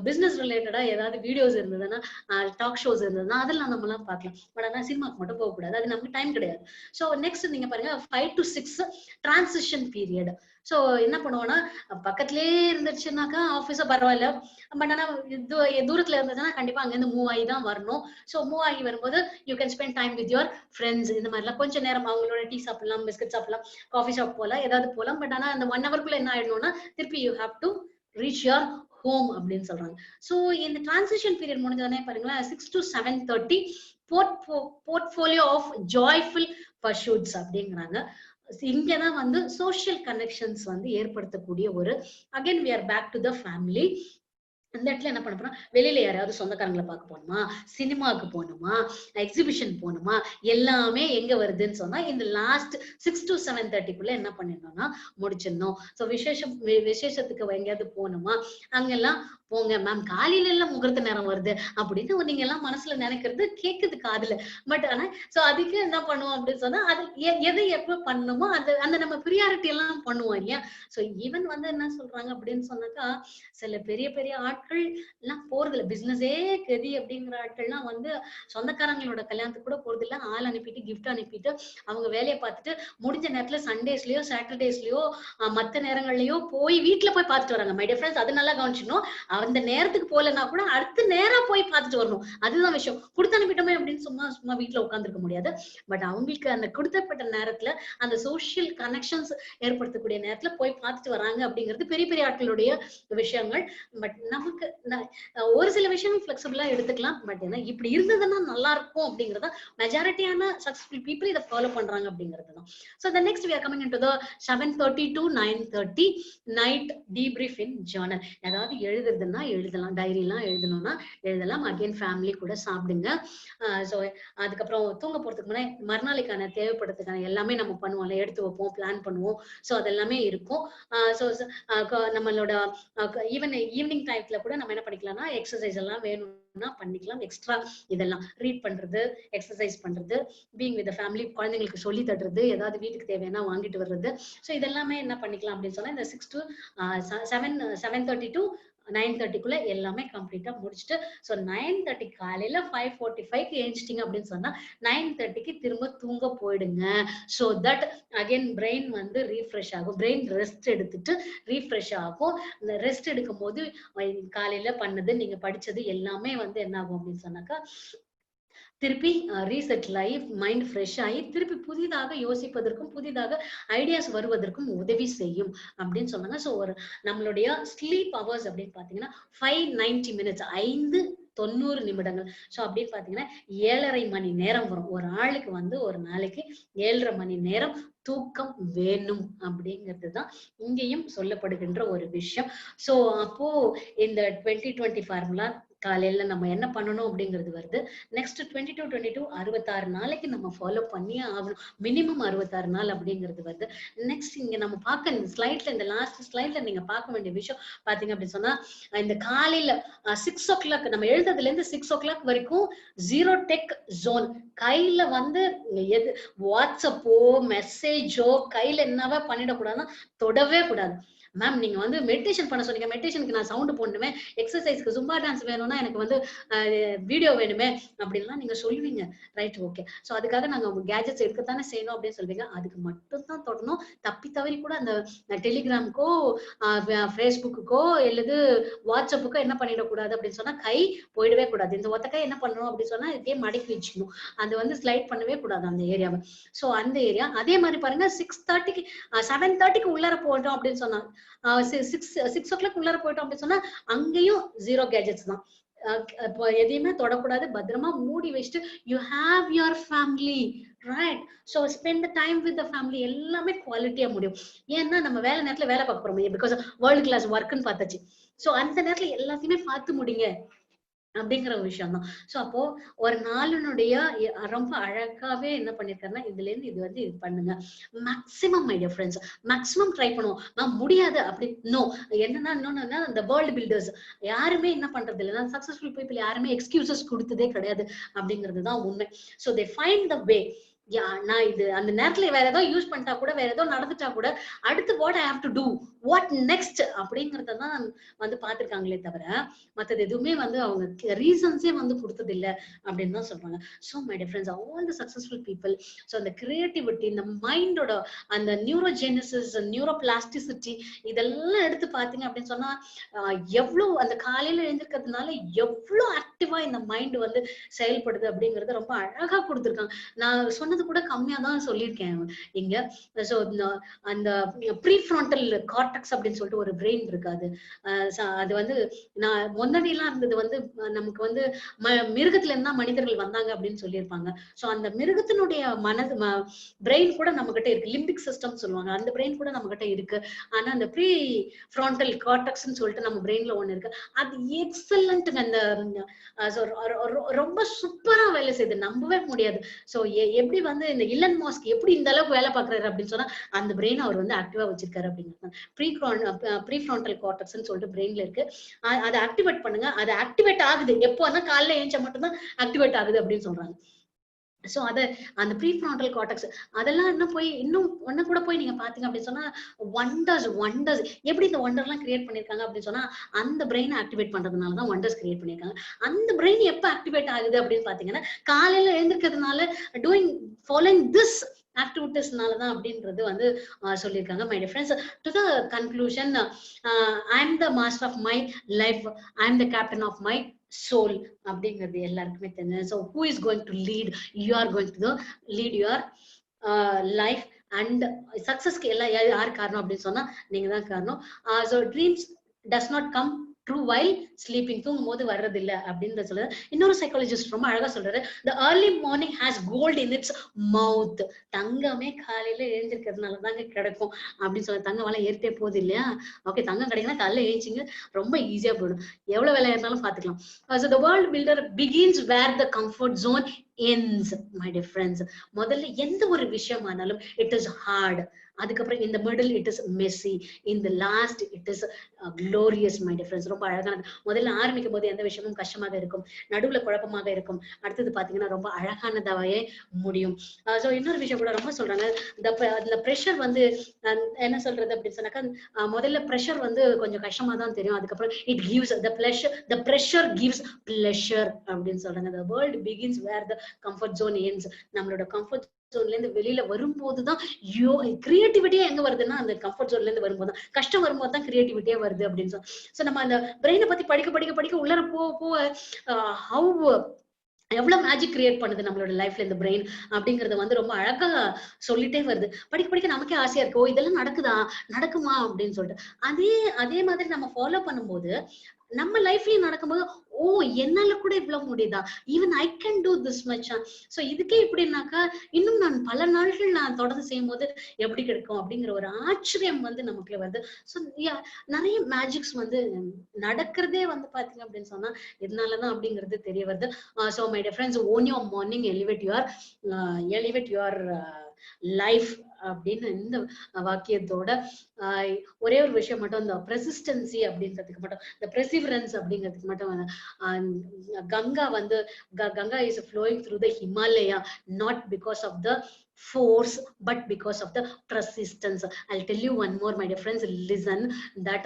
பிசினஸ் ரிலேட்டடா ஏதாவது வீடியோஸ் இருந்ததுன்னா, டாக் ஷோஸ் இருந்ததுன்னா அதெல்லாம் நம்ம எல்லாம் பார்க்கலாம். பட் ஆனா சினிமாக்கு மட்டும் போக கூடாது, அது நமக்கு டைம் கிடையாது. சோ நெக்ஸ்ட் நீங்க பாருங்க 5 to 6 டிரான்சிஷன் பீரியட். சோ என்ன பண்ணுவோம்னா பக்கத்திலேயே இருந்துச்சுன்னாக்கா ஆபீஸ பரவாயில்ல. பட் ஆனா தூரத்துல இருந்ததுன்னா கண்டிப்பா அங்க இருந்து மூவ் ஆகி தான் வரணும். சோ மூவ் ஆகி வரும்போது you can spend time with your friends. இந்த மாதிரி எல்லாம் கொஞ்ச நேரம் அவங்களோட டீ சாப்பிடலாம், பிஸ்கட் சாப்பிடலாம், காஃபி ஷாப் போலாம், ஏதாவது போலாம். பட் ஆனா அந்த 1 hourக்குள்ள என்ன ஆயிடணும்னா திருப்பி you have to reach your home அப்படின்னு சொல்றாங்க. சோ இந்த டிரான்சிஷன் பீரியட் முடிஞ்சோடனே பாருங்களேன் 6 to 7:30 portfolio of joyful pursuits அப்படிங்கிறாங்க. இங்கதான் வந்து சோசியல் கனெக்ஷன்ஸ் வந்து ஏற்படுத்தக்கூடிய ஒரு again we are back to the family. அந்த இடத்துல என்ன பண்ண போறோம், வெளியில யாராவது சொந்தக்காரங்களை பார்க்க போகணுமா, சினிமாவுக்கு போகணுமா, எக்ஸிபிஷன் போகணுமா, எல்லாமே எங்க வருதுன்னு சொன்னா இந்த லாஸ்ட் 6 to 7:30க்குள்ள என்ன பண்ணிடணும்னா முடிச்சிடணும். சோ விசேஷத்துக்கு எங்கேயாவது போகணுமா, அங்கெல்லாம் போங்க மேம், காலையில எல்லாம் முகூர்த்த நேரம் வருது அப்படின்னு நீங்க எல்லாம் மனசுல நினைக்கிறது கேக்குது காதுல. பட் ஆனா சோ அதுக்கு என்ன பண்ணுவோம் அப்படின்னு சொன்னா அது எதை எப்ப பண்ணணுமோ அந்த நம்ம ப்ரியாரிட்டி எல்லாம் பண்ணுவோம் இல்லையா. சோ ஈவன் வந்து என்ன சொல்றாங்க அப்படின்னு சொன்னாக்கா சில பெரிய பெரிய ஆட்கள் எல்லாம் போறது இல்ல, பிசினஸே கதி அப்படிங்கிற ஆட்கள்லாம் வந்து சொந்தக்காரங்களோட கல்யாணத்துக்கு கூட போறது இல்ல, ஆள் அனுப்பிட்டு கிஃப்ட் அனுப்பிட்டு அவங்க வேலையை பார்த்துட்டு முடிஞ்ச நேரத்துல சண்டேஸ்லயோ சாட்டர்டேஸ்லயோ மத்த நேரங்கள்லயோ போய் வீட்டுல போய் பார்த்துட்டு வராங்க. மை டியர் ஃப்ரெண்ட்ஸ், அது நல்லா கவனிச்சுக்கணும். அந்த நேரத்துக்கு போலன்னா கூட அடுத்த நேரம் போய் பார்த்துட்டு வரணும். அதுதான் விஷயம். கொடுத்து அனுப்பிட்டோமே அப்படின்னு சும்மா வீட்டுல உட்கார்ந்துருக்க முடியாது. பட் அவங்களுக்கு அந்த கொடுத்தப்பட்ட நேரத்துல அந்த சோசியல் கனெக்ஷன்ஸ் ஏற்படுத்தக்கூடிய நேரத்துல போய் பார்த்துட்டு வராங்க அப்படிங்கிறது பெரிய பெரிய ஆட்களுடைய விஷயங்கள். பட் நம்ம நமக்கு ஒரு சில விஷயம் ஃபிளெக்சிபிளா எடுத்துக்கலாம். பட் ஏன்னா இப்படி இருந்ததுன்னா நல்லா இருக்கும் அப்படிங்கறத மெஜாரிட்டியான சக்சஸ்ஃபுல் பீப்புள் இதை ஃபாலோ பண்றாங்க அப்படிங்கிறது தான். So the next we are coming into the 7:30 to 9:30 night debrief in journal. ஏதாவது எழுதுறதுன்னா எழுதலாம், டைரிலாம் எழுதணும்னா எழுதலாம். அகைன் ஃபேமிலி கூட சாப்பிடுங்க. ஸோ அதுக்கப்புறம் தூங்க போறதுக்கு முன்னாடி மறுநாளைக்கான தேவைப்படுறதுக்கான எல்லாமே நம்ம பண்ணுவோம்ல, எடுத்து வைப்போம், பிளான் பண்ணுவோம். ஸோ அதெல்லாமே இருக்கும். ஸோ நம்மளோட ஈவினிங் டைம்ல கூட நம்ம என்ன பண்ணிக்கலாம்னா எக்ஸசைஸ் எல்லாம் வேணும்னா பண்ணிக்கலாம். எக்ஸ்ட்ரா இதெல்லாம் ரீட் பண்றது, எக்ஸசைஸ் பண்றது, பீயிங் வித் ஃபேமிலி, குழந்தைங்களுக்கு சொல்லி தட்டுறது, ஏதாவது வீட்டுக்கு தேவைன்னா வாங்கிட்டு வர்றது. ஸோ இதெல்லாமே என்ன பண்ணிக்கலாம் அப்படின்னு சொன்னா இந்த 6 to 7:30 to 9:30க்குள்ள எல்லாமே கம்ப்ளீட்டா முடிச்சுட்டு, ஸோ 9:30 காலையில 5:45க்கு எழுந்துட்டீங்க அப்படின்னு சொன்னா 9:30க்கு திரும்ப தூங்க போயிடுங்க. ஸோ தட் அகைன் பிரெயின் வந்து ரீஃப்ரெஷ் ஆகும். பிரெயின் ரெஸ்ட் எடுத்துட்டு ரீஃப்ரெஷ் ஆகும். இந்த ரெஸ்ட் எடுக்கும் போது காலையில பண்ணது, நீங்க படிச்சது எல்லாமே வந்து என்ன ஆகும் அப்படின்னு சொன்னாக்கா திருப்பி ரீசெட் லைஃப் மைண்ட் ஃப்ரெஷ் ஆகி திருப்பி புதிதாக யோசிப்பதற்கும் புதிதாக ஐடியாஸ் வருவதற்கும் உதவி செய்யும் அப்படின்னு சொன்னாங்க. ஸோ ஒரு நம்மளுடைய ஸ்லீப் ஹவர்ஸ் அப்படின்னு பாத்தீங்கன்னா 590 minutes, 590 நிமிடங்கள். ஸோ அப்படின்னு பாத்தீங்கன்னா 7.5 மணி நேரம் வரும். ஒரு ஆளுக்கு வந்து ஒரு நாளைக்கு 7.5 மணி நேரம் தூக்கம் வேணும் அப்படிங்கிறது தான் இங்கேயும் சொல்லப்படுகின்ற ஒரு விஷயம். ஸோ அப்போ இந்த 2020 ஃபார்முலா காலையில நம்ம என்ன பண்ணணும் அப்படிங்கிறது வருது. நெக்ஸ்ட் 22 66 நாளைக்கு நம்ம ஃபாலோ பண்ணியே ஆகணும். மினிமம் 66 நாள் அப்படிங்கிறது வருது. நெக்ஸ்ட் இங்க நம்ம பார்க்க இந்த ஸ்லைட்ல, இந்த லாஸ்ட் ஸ்லைட்ல நீங்க பார்க்க வேண்டிய விஷயம் பாத்தீங்க அப்படின்னு சொன்னா இந்த காலையில 6 o'clock நம்ம எழுதுறதுல இருந்து 6 o'clock வரைக்கும் ஜீரோ டெக் ஜோன். கையில வந்து எது வாட்ஸ்அப்போ மெசேஜோ கையில என்னவா பண்ணிடக்கூடாதுன்னா தொடவே கூடாது. மேம் நீங்க வந்து மெடிடேஷன் பண்ண சொன்னீங்க, மெடிடேஷனுக்கு நான் சவுண்ட் போடணுமே, எக்ஸசைஸ்க்கு ஜும்பா டான்ஸ் வேணும்னா எனக்கு வந்து வீடியோ வேணுமே அப்படின்லாம் நீங்க சொல்லுவீங்க. Right, okay. ஸோ அதுக்காக நாங்க உங்க கேஜெட்ஸ் எடுக்கத்தானே செய்யணும் அப்படின்னு சொல்வீங்க. அதுக்கு மட்டும் தான் தொடணும். தப்பி தவறி கூட அந்த டெலிகிராமுக்கோ ஃபேஸ்புக்குக்கோ அல்லது வாட்ஸ்அப்புக்கோ என்ன பண்ணிடக்கூடாது அப்படின்னு சொன்னா கை போயிடவே கூடாது. இந்த ஒத்த கை என்ன பண்ணணும் அப்படின்னு சொன்னா இதே மடக்கி வச்சுக்கணும். அது வந்து ஸ்லைட் பண்ணவே கூடாது அந்த ஏரியாவை. ஸோ அந்த ஏரியா அதே மாதிரி பாருங்க 6:30க்கு 7:30க்கு உள்ளார போட்டோம் அப்படின்னு சொன்னாங்க. 6 o'clock உள்ளார போயிட்டோம் அப்படின்னு சொன்னா அங்கேயும் ஜீரோ கேஜெட்ஸ் தான். எதையுமே தொடக்கூடாது. பத்திரமா மூடி வச்சுட்டு you have your family, right? So spend time with the family. எல்லாமே குவாலிட்டியா முடியும். ஏன்னா நம்ம வேலை நேரத்துல வேலை பார்க்க போறோம், பிகாஸ் வேர்ல்டு கிளாஸ் ஒர்க்குன்னு பார்த்தாச்சு. ஸோ அந்த நேரத்துல எல்லாத்தையுமே பார்த்து முடிங்க அப்படிங்கிற ஒரு விஷயம் தான். சோ அப்போ ஒரு நாளினுடைய ரொம்ப அழகாவே என்ன பண்ணிருக்காருன்னா இதுல இருந்து இது வந்து இது பண்ணுங்க. Maximum my dear friends, maximum try பண்ணுவோம். நான் முடியாது அப்படி நோ. என்னன்னா இன்னொன்னு இந்த வேர்ல்டு பில்டர்ஸ் யாருமே என்ன பண்றது இல்லைன்னா சக்சஸ்ஃபுல் பீப்புள் யாருமே எக்ஸ்கியூசஸ் கொடுத்ததே கிடையாது அப்படிங்கிறது தான் உண்மை. ஸோ தே ஃபைண்ட் த வே. நான் இது அந்த நேரத்துல வேற ஏதோ யூஸ் பண்ணிட்டா கூட, வேற ஏதோ நடந்துட்டா கூட அடுத்து what I have to do, what next அப்படிங்கறத தான் வந்து பாத்துருக்காங்களே தவிர மற்றது எதுவுமே வந்து அவங்க ரீசன்ஸே வந்து கொடுத்தது இல்லை அப்படின்னு தான் சொல்றாங்க. So my dear friends, all the successful people, so அந்த கிரியேட்டிவிட்டி, இந்த மைண்டோட அந்த நியூரோஜெனிசிஸ், நியூரோ பிளாஸ்டிசிட்டி இதெல்லாம் எடுத்து பாத்தீங்க அப்படின்னு சொன்னா எவ்வளவு அந்த காலையில எழுந்திருக்கிறதுனால எவ்வளவு ஆக்டிவா இந்த மைண்ட் வந்து செயல்படுது அப்படிங்கறது ரொம்ப அழகா கொடுத்துருக்காங்க. நான் சொன்னது கூட கம்மியா தான் சொல்லியிருக்கேன் இங்க. சோ அந்த ப்ரீஃப்ரான்டல் கார்டெக்ஸ் அப்படின்னு சொல்லிட்டு ஒரு பிரெயின் இருக்காது. அது வந்து நான் முன்னாடி எல்லாம் இருந்தது வந்து நமக்கு வந்து மிருகத்துல இருந்தா மனிதர்கள் வந்தாங்க அப்படின்னு சொல்லியிருப்பாங்க. சோ அந்த மிருகத்தினுடைய மனது பிரெயின் கூட நம்ம கிட்ட இருக்கு. லிம்பிக் சிஸ்டம் சொல்லுவாங்க, அந்த பிரெயின் கூட நம்ம கிட்ட இருக்கு. ஆனா அந்த ப்ரீ ஃப்ரான்டல் கார்டெக்ஸ்ன்னு சொல்லிட்டு நம்ம பிரெயின்ல ஒண்ணு இருக்கு. அது எக்ஸலண்ட். அந்த ரொம்ப சூப்பரா வேலை செய்யுது, நம்பவே முடியாது. சோ எப்படி வந்து இந்த இலன் மாஸ்க் எப்படி இந்த அளவுக்கு வேலை பாக்குறாரு அப்படின்னு சொன்னா அந்த பிரெயின் அவர் வந்து ஆக்டிவா வச்சிருக்காரு அப்படிங்கிறது. ப்ரீஃப்ரான்டல் கார்டெக்ஸ்ன்னு சொல்லிட்டு பிரெயின்ல இருக்கு. அதை ஆக்டிவேட் பண்ணுங்க. அது ஆக்டிவேட் ஆகுது எப்போ காலைல ஏஞ்சா மட்டும்தான் ஆக்டிவேட் ஆகுது அப்படின்னு சொல்றாங்க. சோ அந்த ப்ரீஃப்ரான்டல் கார்டெக்ஸ் அதெல்லாம் இன்னும் ஒண்ணு கூட போய் நீங்க பாத்தீங்க அப்படின்னு சொன்னா ஒண்டர்ஸ் எப்படி இந்த ஒண்டர் எல்லாம் கிரியேட் பண்ணிருக்காங்க அப்படின்னு சொன்னா அந்த பிரெயின் ஆக்டிவேட் பண்றதுனாலதான் ஒண்டர்ஸ் கிரியேட் பண்ணிருக்காங்க. அந்த பிரெயின் எப்ப ஆக்டிவேட் ஆகுது அப்படின்னு பாத்தீங்கன்னா காலையில எழுந்திருக்கிறதுனால ஃபாலோயிங் திஸ் ஆக்டிவிட்டிஸ்னாலதான் அப்படின்றது வந்து சொல்லியிருக்காங்க. My dear friends, to the conclusion, I am the master of my life, I am the captain of my soul அப்படிங்கிறது எல்லாருக்குமே தெரிஞ்சது. So who is going to lead? You are going to lead your life. And சக்சஸ்க்கு எல்லாம் யார் காரணம் அப்படின்னு சொன்னா நீங்க தான் காரணம். So dreams does not come true while sleeping, தூங்கும் போது வர்றது இல்ல அப்படின்னு சொல்லுது. இன்னொரு சைக்காலஜிஸ்ட் ரொம்ப அழகா சொல்றாரு, the early morning has gold in its mouth. தங்கமே காலையில எழுந்திருக்கிறதுனால தாங்க கிடைக்கும் அப்படின்னு சொல்ல. தங்கம் விலை ஏறிட்டே போகுது இல்லையா? ஓகே, தங்கம் கிடைக்குன்னா காலையில எழுந்திங்க ரொம்ப ஈஸியா போயிடும், எவ்வளவு வேலை இருந்தாலும் பாத்துக்கலாம். So the world builder begins where the comfort zone ends, my dear friends. முதல்ல எந்த ஒரு விஷயமானாலும் it is hard, அதுக்கப்புறம் in the middle it is messy, in the last it is glorious, my dear friends. ரொம்ப அழகானது. முதல்ல ஆரம்பிக்கும் போது எந்த விஷயமும் கஷ்டமாக இருக்கும், நடுவுல குழப்பமாக இருக்கும், அடுத்தது பாத்தீங்கன்னா ரொம்ப அழகானதாவே முடியும். சோ இன்னொரு விஷயம் கூட ரொம்ப சொல்றாங்க, இந்த ப்ரெஷர் வந்து என்ன சொல்றது அப்படின்னு சொன்னாக்கா, முதல்ல ப்ரெஷர் வந்து கொஞ்சம் கஷ்டமா தான் தெரியும், அதுக்கப்புறம் it gives the pressure gives pleasure அப்படின்னு சொல்றாங்க. the world begins where the comfort zone ends. நம்மளோட கம்ஃபர்ட் ஜோன்ல இருந்து வெளியில வரும்போதுதான் கிரியேட்டிவிட்டியா எங்க வருதுன்னா அந்த கம்ஃபர்ட் ஜோன்ல இருந்து வரும்போது, கஷ்டம் வரும்போது தான் கிரியேட்டிவிட்டியா வருது அப்படின்னு சொல்லி. சோ நம்ம அந்த பிரெயினை பத்தி படிக்க உள்ளர போக ஹவு எவ்வளவு மேஜிக் கிரியேட் பண்ணுது நம்மளோட லைஃப்ல இந்த பிரெயின் அப்படிங்கறது வந்து ரொம்ப அழகா சொல்லிட்டே வருது. படிக்க நமக்கே ஆசையா இருக்கு, ஓ இதெல்லாம் நடக்குமா அப்படின்னு சொல்லிட்டு. அதே மாதிரி நம்ம ஃபாலோ பண்ணும்போது நம்ம லைஃப்லயும் நடக்கும்போது, ஓ என்னால கூட இவ்வளவு முடியுதா, even I can do this much. So இதுக்கே இப்படின்னாக்கா இன்னும் நான் பல நாள்கள் நான் தொடர்ந்து செய்யும் போது எப்படி கிடைக்கும் அப்படிங்கிற ஒரு ஆச்சரியம் வந்து நமக்கு வருது. சோ நிறைய மேஜிக்ஸ் வந்து நடக்கிறதே வந்து பாத்தீங்க அப்படின்னு சொன்னா இதனாலதான் அப்படிங்கிறது தெரிய வருது. So my dear friends, own your morning, elevate your life அப்படின்னு இந்த வாக்கியத்தோட ஒரே ஒரு விஷயம் மட்டும், இந்த பிரசிஸ்டன்சி அப்படின்றதுக்கு மட்டும், இந்த பெர்சிவரன்ஸ் அப்படிங்கிறதுக்கு மட்டும், Ganga is flowing through the Himalaya not because of the force but because of the persistence. I'll tell you one more, my dear friends, listen, that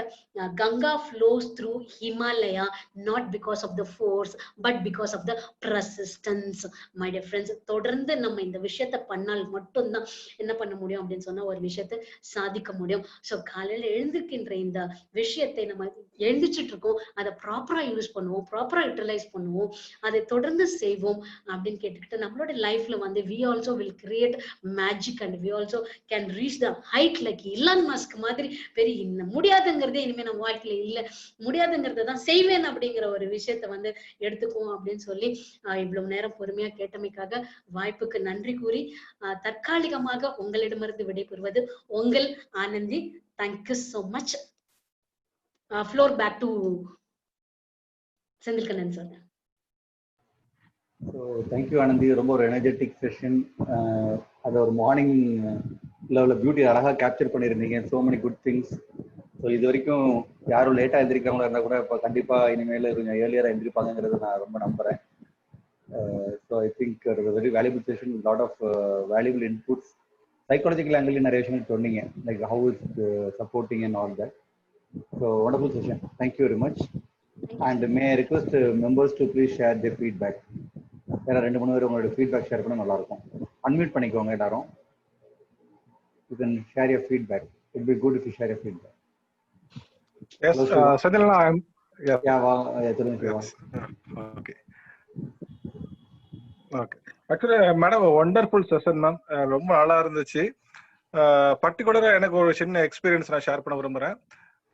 Ganga flows through Himalaya not because of the force but because of the persistence, my dear friends. தொடர்ந்து நம்ம இந்த விஷயத்தை பண்ணால் மட்டும்தான் என்ன பண்ண முடியும் அப்படின்னு சொன்னா ஒரு விஷயத்தை சாதிக்க முடியும். சோ காலையில எழுந்திருக்கின்ற இந்த விஷயத்தை நம்ம எழுந்திச்சிட்டு இருக்கோம், அதை ப்ராப்பரா யூஸ் பண்ணுவோம், ப்ராப்பரா யூட்டிலைஸ் பண்ணுவோம், அதை தொடர்ந்து செய்வோம் அப்படின்னு கேட்டுக்கிட்டு நம்மளோட லைஃப்ல வந்து we also will create magic and we also can reach the height like Elon Musk மாதிரி. பெரிய முடியாதுங்கிறதே இனிமே நம்ம வாழ்க்கையில இல்ல, முடியாதுங்கிறத தான் செய்வேன் அப்படிங்கிற ஒரு விஷயத்த வந்து எடுத்துக்குவோம் அப்படின்னு சொல்லி இவ்வளவு நேரம் பொறுமையா கேட்டமைக்காக வாய்ப்புக்கு நன்றி கூறி தற்காலிகமாக உங்களிடமிருந்து விடைபெறுவது உங்கள் Anandhi. Thank you so much. Floor back to Senthilkannan sir. So thank you Anandhi, ரொம்ப ஒரு எனர்ஜெட்டிக் செஷன். அதை ஒரு மார்னிங் லெவலில் பியூட்டி அழகாக கேப்சர் பண்ணியிருந்தீங்க. So many good things. So இது வரைக்கும் யாரும் லேட்டாக எழுந்திரிக்கிறவங்களா இருந்தால் கூட இப்போ கண்டிப்பாக இனிமேல் கொஞ்சம் ஏர்லியராக எழுந்திரிப்பாங்கிறது நான் ரொம்ப நம்புகிறேன். So I think very valuable session, lot of valuable inputs. Psychological angle நிறைய விஷயங்கள் சொன்னீங்க, like how is supporting and all that. So wonderful session, thank you very much. And may I request members to please share their feedback. வேற 2-3 பேர் உங்களோட feedback share பண்ண நல்லா இருக்கும். Unmute பண்ணிக்கோங்க எல்லாரும். You can share your feedback. It will be good if you share your feedback. Yes, Sadhilana, Okay. Actually, madam, wonderful session, ma'am. ரொம்ப நல்லா இருந்துச்சு. பர்டிகுலரா எனக்கு ஒரு சின்ன எக்ஸ்பீரியன்ஸ் நான் ஷேர் பண்ண விரும்புறேன்.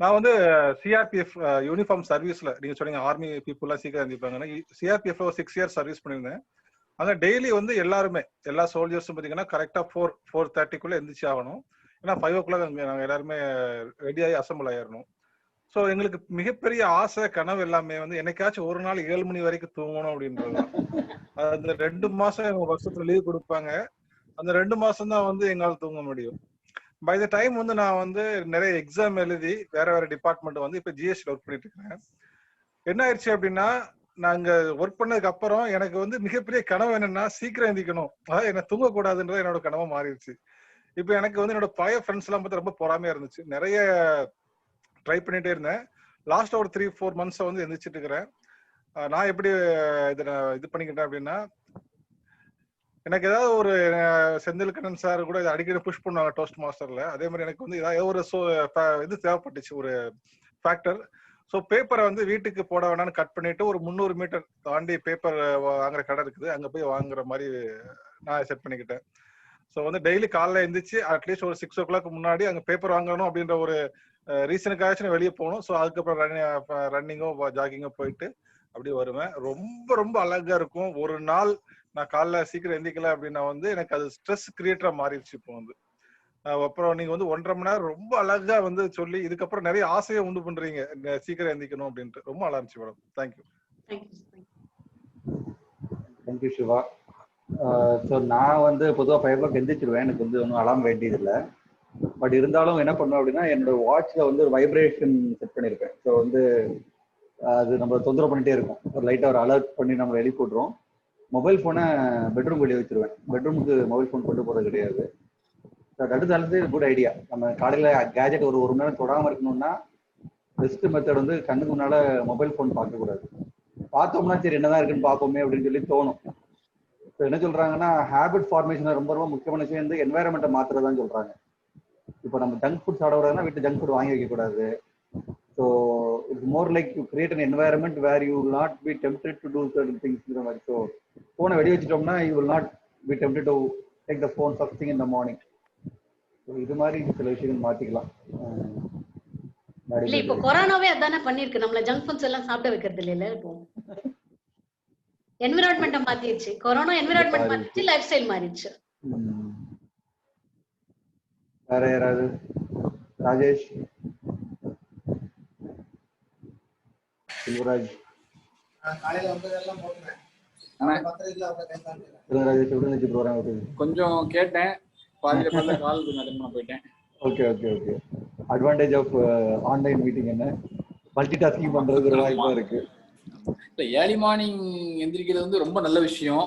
நான் வந்து சிஆர்பிஎஃப் யூனிஃபார்ம் சர்வீஸ்ல, நீங்க சொன்னீங்க ஆர்மி பீப்புள்லாம் சீக்கிரம் இருந்திருப்பாங்கன்னா, சிஆர்பிஎஃப்ல ஒரு 6 இயர்ஸ் சர்வீஸ் பண்ணியிருந்தேன். அங்க டெய்லி வந்து எல்லா சோல்ஜர்ஸும் பாத்தீங்கன்னா கரெக்டா 4:30 எந்திரிச்சு ஆகணும். ஏன்னா 5 o'clock நாங்க எல்லாருமே ரெடியாகி அசம்பிள் ஆயிடணும். ஸோ எங்களுக்கு மிகப்பெரிய ஆசை, கனவு எல்லாமே வந்து என்னைக்காச்சும் ஒரு நாள் 7 மணி வரைக்கும் தூங்கணும் அப்படின்றதுதான். அந்த 2 மாசம் வருஷத்துல லீவ் கொடுப்பாங்க. அந்த 2 மாசம் தான் வந்து எங்களால் தூங்க முடியும். பை த டைம் வந்து நான் வந்து நிறைய எக்ஸாம் எழுதி வேற டிபார்ட்மெண்ட் வந்து இப்ப ஜிஎஸ்டி ஒர்க் பண்ணிட்டு இருக்கேன். என்ன ஆயிடுச்சு அப்படின்னா, நாங்க ஒர்க் பண்ணதுக்கு அப்புறம் எனக்கு வந்து மிகப்பெரிய கனவு என்னன்னா சீக்கிரம் எந்திக்கணும், அதாவது என்ன தூங்கக்கூடாதுன்றது என்னோட கனவா மாறிடுச்சு. இப்ப எனக்கு வந்து என்னோட பழைய ஃப்ரெண்ட்ஸ் எல்லாம் பார்த்து ரொம்ப பொறாமையா இருந்துச்சு. நிறைய ட்ரை பண்ணிட்டே இருந்தேன். லாஸ்ட் ஒரு 3-4 months வந்து எந்திரிச்சிட்டு இருக்கிறேன். நான் எப்படி இது பண்ணிக்கிட்டேன் அப்படின்னா, எனக்கு ஏதாவது ஒரு செந்தில்கண்ணன் சார் கூட இதை அடிக்கடி புஷ் பண்ணுவாங்க டோஸ்ட் மாஸ்டர்ல. அதே மாதிரி எனக்கு வந்து ஏதாவது ஒரு இது தேவைப்பட்டுச்சு, ஒரு ஃபேக்டர். ஸோ பேப்பரை வந்து வீட்டுக்கு போட வேணாம்னு கட் பண்ணிட்டு ஒரு 300 மீட்டர் தாண்டி பேப்பர் வாங்குற கடை இருக்குது, அங்க போய் வாங்குற மாதிரி நான் செட் பண்ணிக்கிட்டேன். ஸோ வந்து டெய்லி காலைல எழுந்திரிச்சு அட்லீஸ்ட் ஒரு 6 o'clock முன்னாடி அங்கே பேப்பர் வாங்கணும் அப்படின்ற ஒரு ரீசனுக்காச்சும் வெளியே போகணும். ஸோ அதுக்கப்புறம் ரன்னிங்கோ ஜாகிங்கோ போயிட்டு அப்படியே வருவேன். ரொம்ப ரொம்ப அழகா இருக்கும். ஒரு நாள் நான் காலைல சீக்கிரம் எந்திக்கல அப்படின்னா வந்து எனக்கு அது ஸ்ட்ரெஸ் கிரியேட்டரா மாறிடுச்சு. இப்போ வந்து அப்புறம் நீங்க வந்து 1.5 மணி நேரம் ரொம்ப அழகா வந்து சொல்லி இதுக்கப்புறம் நிறைய ஆசையை உண்டு பண்றீங்க சீக்கிரம் எந்திக்கணும் அப்படின்ட்டு. ரொம்ப நல்லா இருந்துச்சு madam. Thank you. Thank you Siva. So நான் வந்து பொதுவாக 5 o'clock எந்திரிச்சிருவேன். எனக்கு வந்து ஒன்றும் அலாம் வேண்டியதில்லை. பட் இருந்தாலும் என்ன பண்ணுவேன் அப்படின்னா என்னோட வாட்ச்ல வந்து ஒரு வைப்ரேஷன் செட் பண்ணியிருப்பேன். ஸோ வந்து அது நம்ம தொந்தரவு பண்ணிட்டே இருக்கும். ஒரு லைட்டாக ஒரு அலர்ட் பண்ணி நம்ம எழுப்பி விட்ருவோம். மொபைல் ஃபோனை பெட்ரூம் வெளியே வச்சிருவேன். பெட்ரூமுக்கு மொபைல் ஃபோன் கொண்டு போகிறது கிடையாது. அடுத்து குட் ஐடியா. நம்ம காலையில் கேஜெட் ஒரு மணி நேரம் தொடாமல் இருக்கணும்னா பெஸ்ட் மெத்தட் வந்து கண்ணுக்கு முன்னால் மொபைல் ஃபோன் பார்க்கக்கூடாது. பார்த்தோம்னா சரி என்னதான் இருக்குன்னு பார்ப்போமே அப்படின்னு சொல்லி தோணும். ஸோ என்ன சொல்கிறாங்கன்னா ஹேபிட் ஃபார்மேஷன் ரொம்ப ரொம்ப முக்கியமான விஷயம் வந்து என்வாயர்மெண்ட்டை மாற்றுறதான் சொல்கிறாங்க. இப்போ நம்ம ஜங்க் ஃபுட் சாப்பிட கூடாதுன்னா வீட்டு ஜங்க் ஃபுட் வாங்கி வைக்கக்கூடாது. So it's more like to create an environment where you will not be tempted to do certain திங்ஸ்ங்கிற மாதிரி. ஸோ ஃபோனை வெடி வச்சுட்டோம்னா you will not be tempted to take the phone first thing in the morning. இது மாதிரி சில விஷயங்கள் மாத்திக்கலாம். இல்ல இப்போ கொரோனாவே அதானே பண்ணிருக்கு. நம்மள ஜங்க் ஃபுட்ஸ் எல்லாம் சாப்பிட வைக்கிறது இல்ல. இப்போ என்விரான்மென்ட் மாத்திடுச்சு. கொரோனா என்விரான்மென்ட் மாத்திடுச்சு, லைஃப் ஸ்டைல் மாறிடுச்சு. வேற யாராவது? ராஜேஷ், செல்வராஜ். காலையில வந்ததெல்லாம் போடுறேன். கொஞ்சம் கேட்டேன், பாதியில கால் அட்டன் போயிட்டேன். Okay okay okay. Advantage of online meeting என்ன? மல்டி டாஸ்கிங் பண்றதுக்கு ஒரு வாய்ப்பா இருக்கு. இல்ல ஏர்லி மார்னிங் எந்திரிக்கிறது வந்து ரொம்ப நல்ல விஷயம்.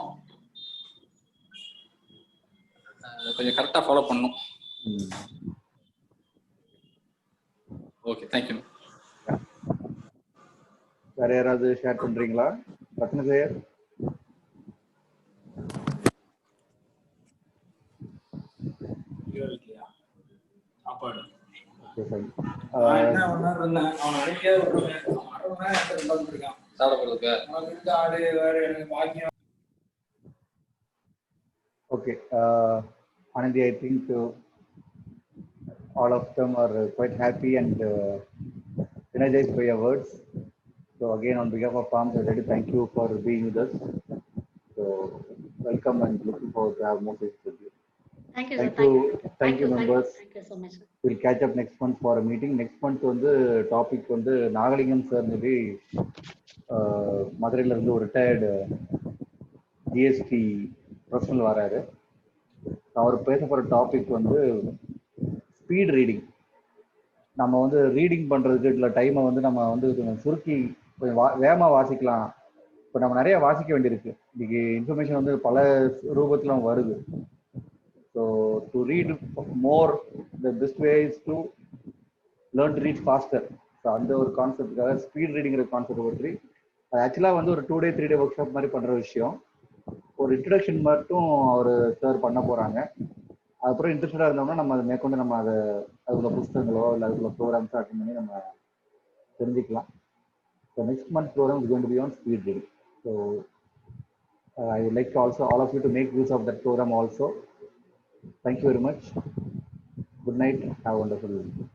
கொஞ்சம் கரெக்டா ஃபாலோ பண்ணணும். Okay, thank you. வேற யாராவது ஷேர் பண்றீங்களா? ரத்ன sir. Okay, Anandi, I think all of them are quite happy and energized by your words. So again, on behalf of Palms, I'd like to thank you for being with us. So welcome and looking forward to have more sessions with you. Thank you, thank you members. Thank you so much. We'll catch up next month for a meeting. Next month வந்து topic வந்து Nagalingam sir சொல்லி மதுரையில இருந்து ஒரு retired GST professional வராரு. அவர் பேச போகிற topic வந்து ஸ்பீட் ரீடிங். நம்ம வந்து ரீடிங் பண்ணுறதுக்கு இல்லை டைமை வந்து நம்ம வந்து கொஞ்சம் சுருக்கி கொஞ்சம் வேகமாக வாசிக்கலாம். இப்போ நம்ம நிறைய வாசிக்க வேண்டியிருக்கு. இன்னைக்கு இன்ஃபர்மேஷன் வந்து பல ரூபத்தில் வருது. So to read more the best way is to learn to read faster. So அந்த ஒரு கான்செப்டுக்காக ஸ்பீட் ரீடிங்கிற கான்செப்ட் பற்றி அது ஆக்சுவலாக வந்து ஒரு 2 day 3 day ஒர்க் ஷாப் மாதிரி பண்ணுற விஷயம். ஒரு இன்ட்ரடக்ஷன் மட்டும் அவர் சார் பண்ண போகிறாங்க. அதுக்கப்புறம் இன்ட்ரெஸ்டடாக இருந்தோம்னா நம்ம அதை மேற்கொண்டு நம்ம அதை அதுக்குள்ள புத்தகங்களோ இல்லை அதுக்குள்ள ப்ரோக்ராம்ஸோ அட்டன் பண்ணி நம்ம தெரிஞ்சுக்கலாம். So next month program is going to be on speed reading. So I would like to also all of you to make use of that program also. Thank you very much. Good night. Have a wonderful evening.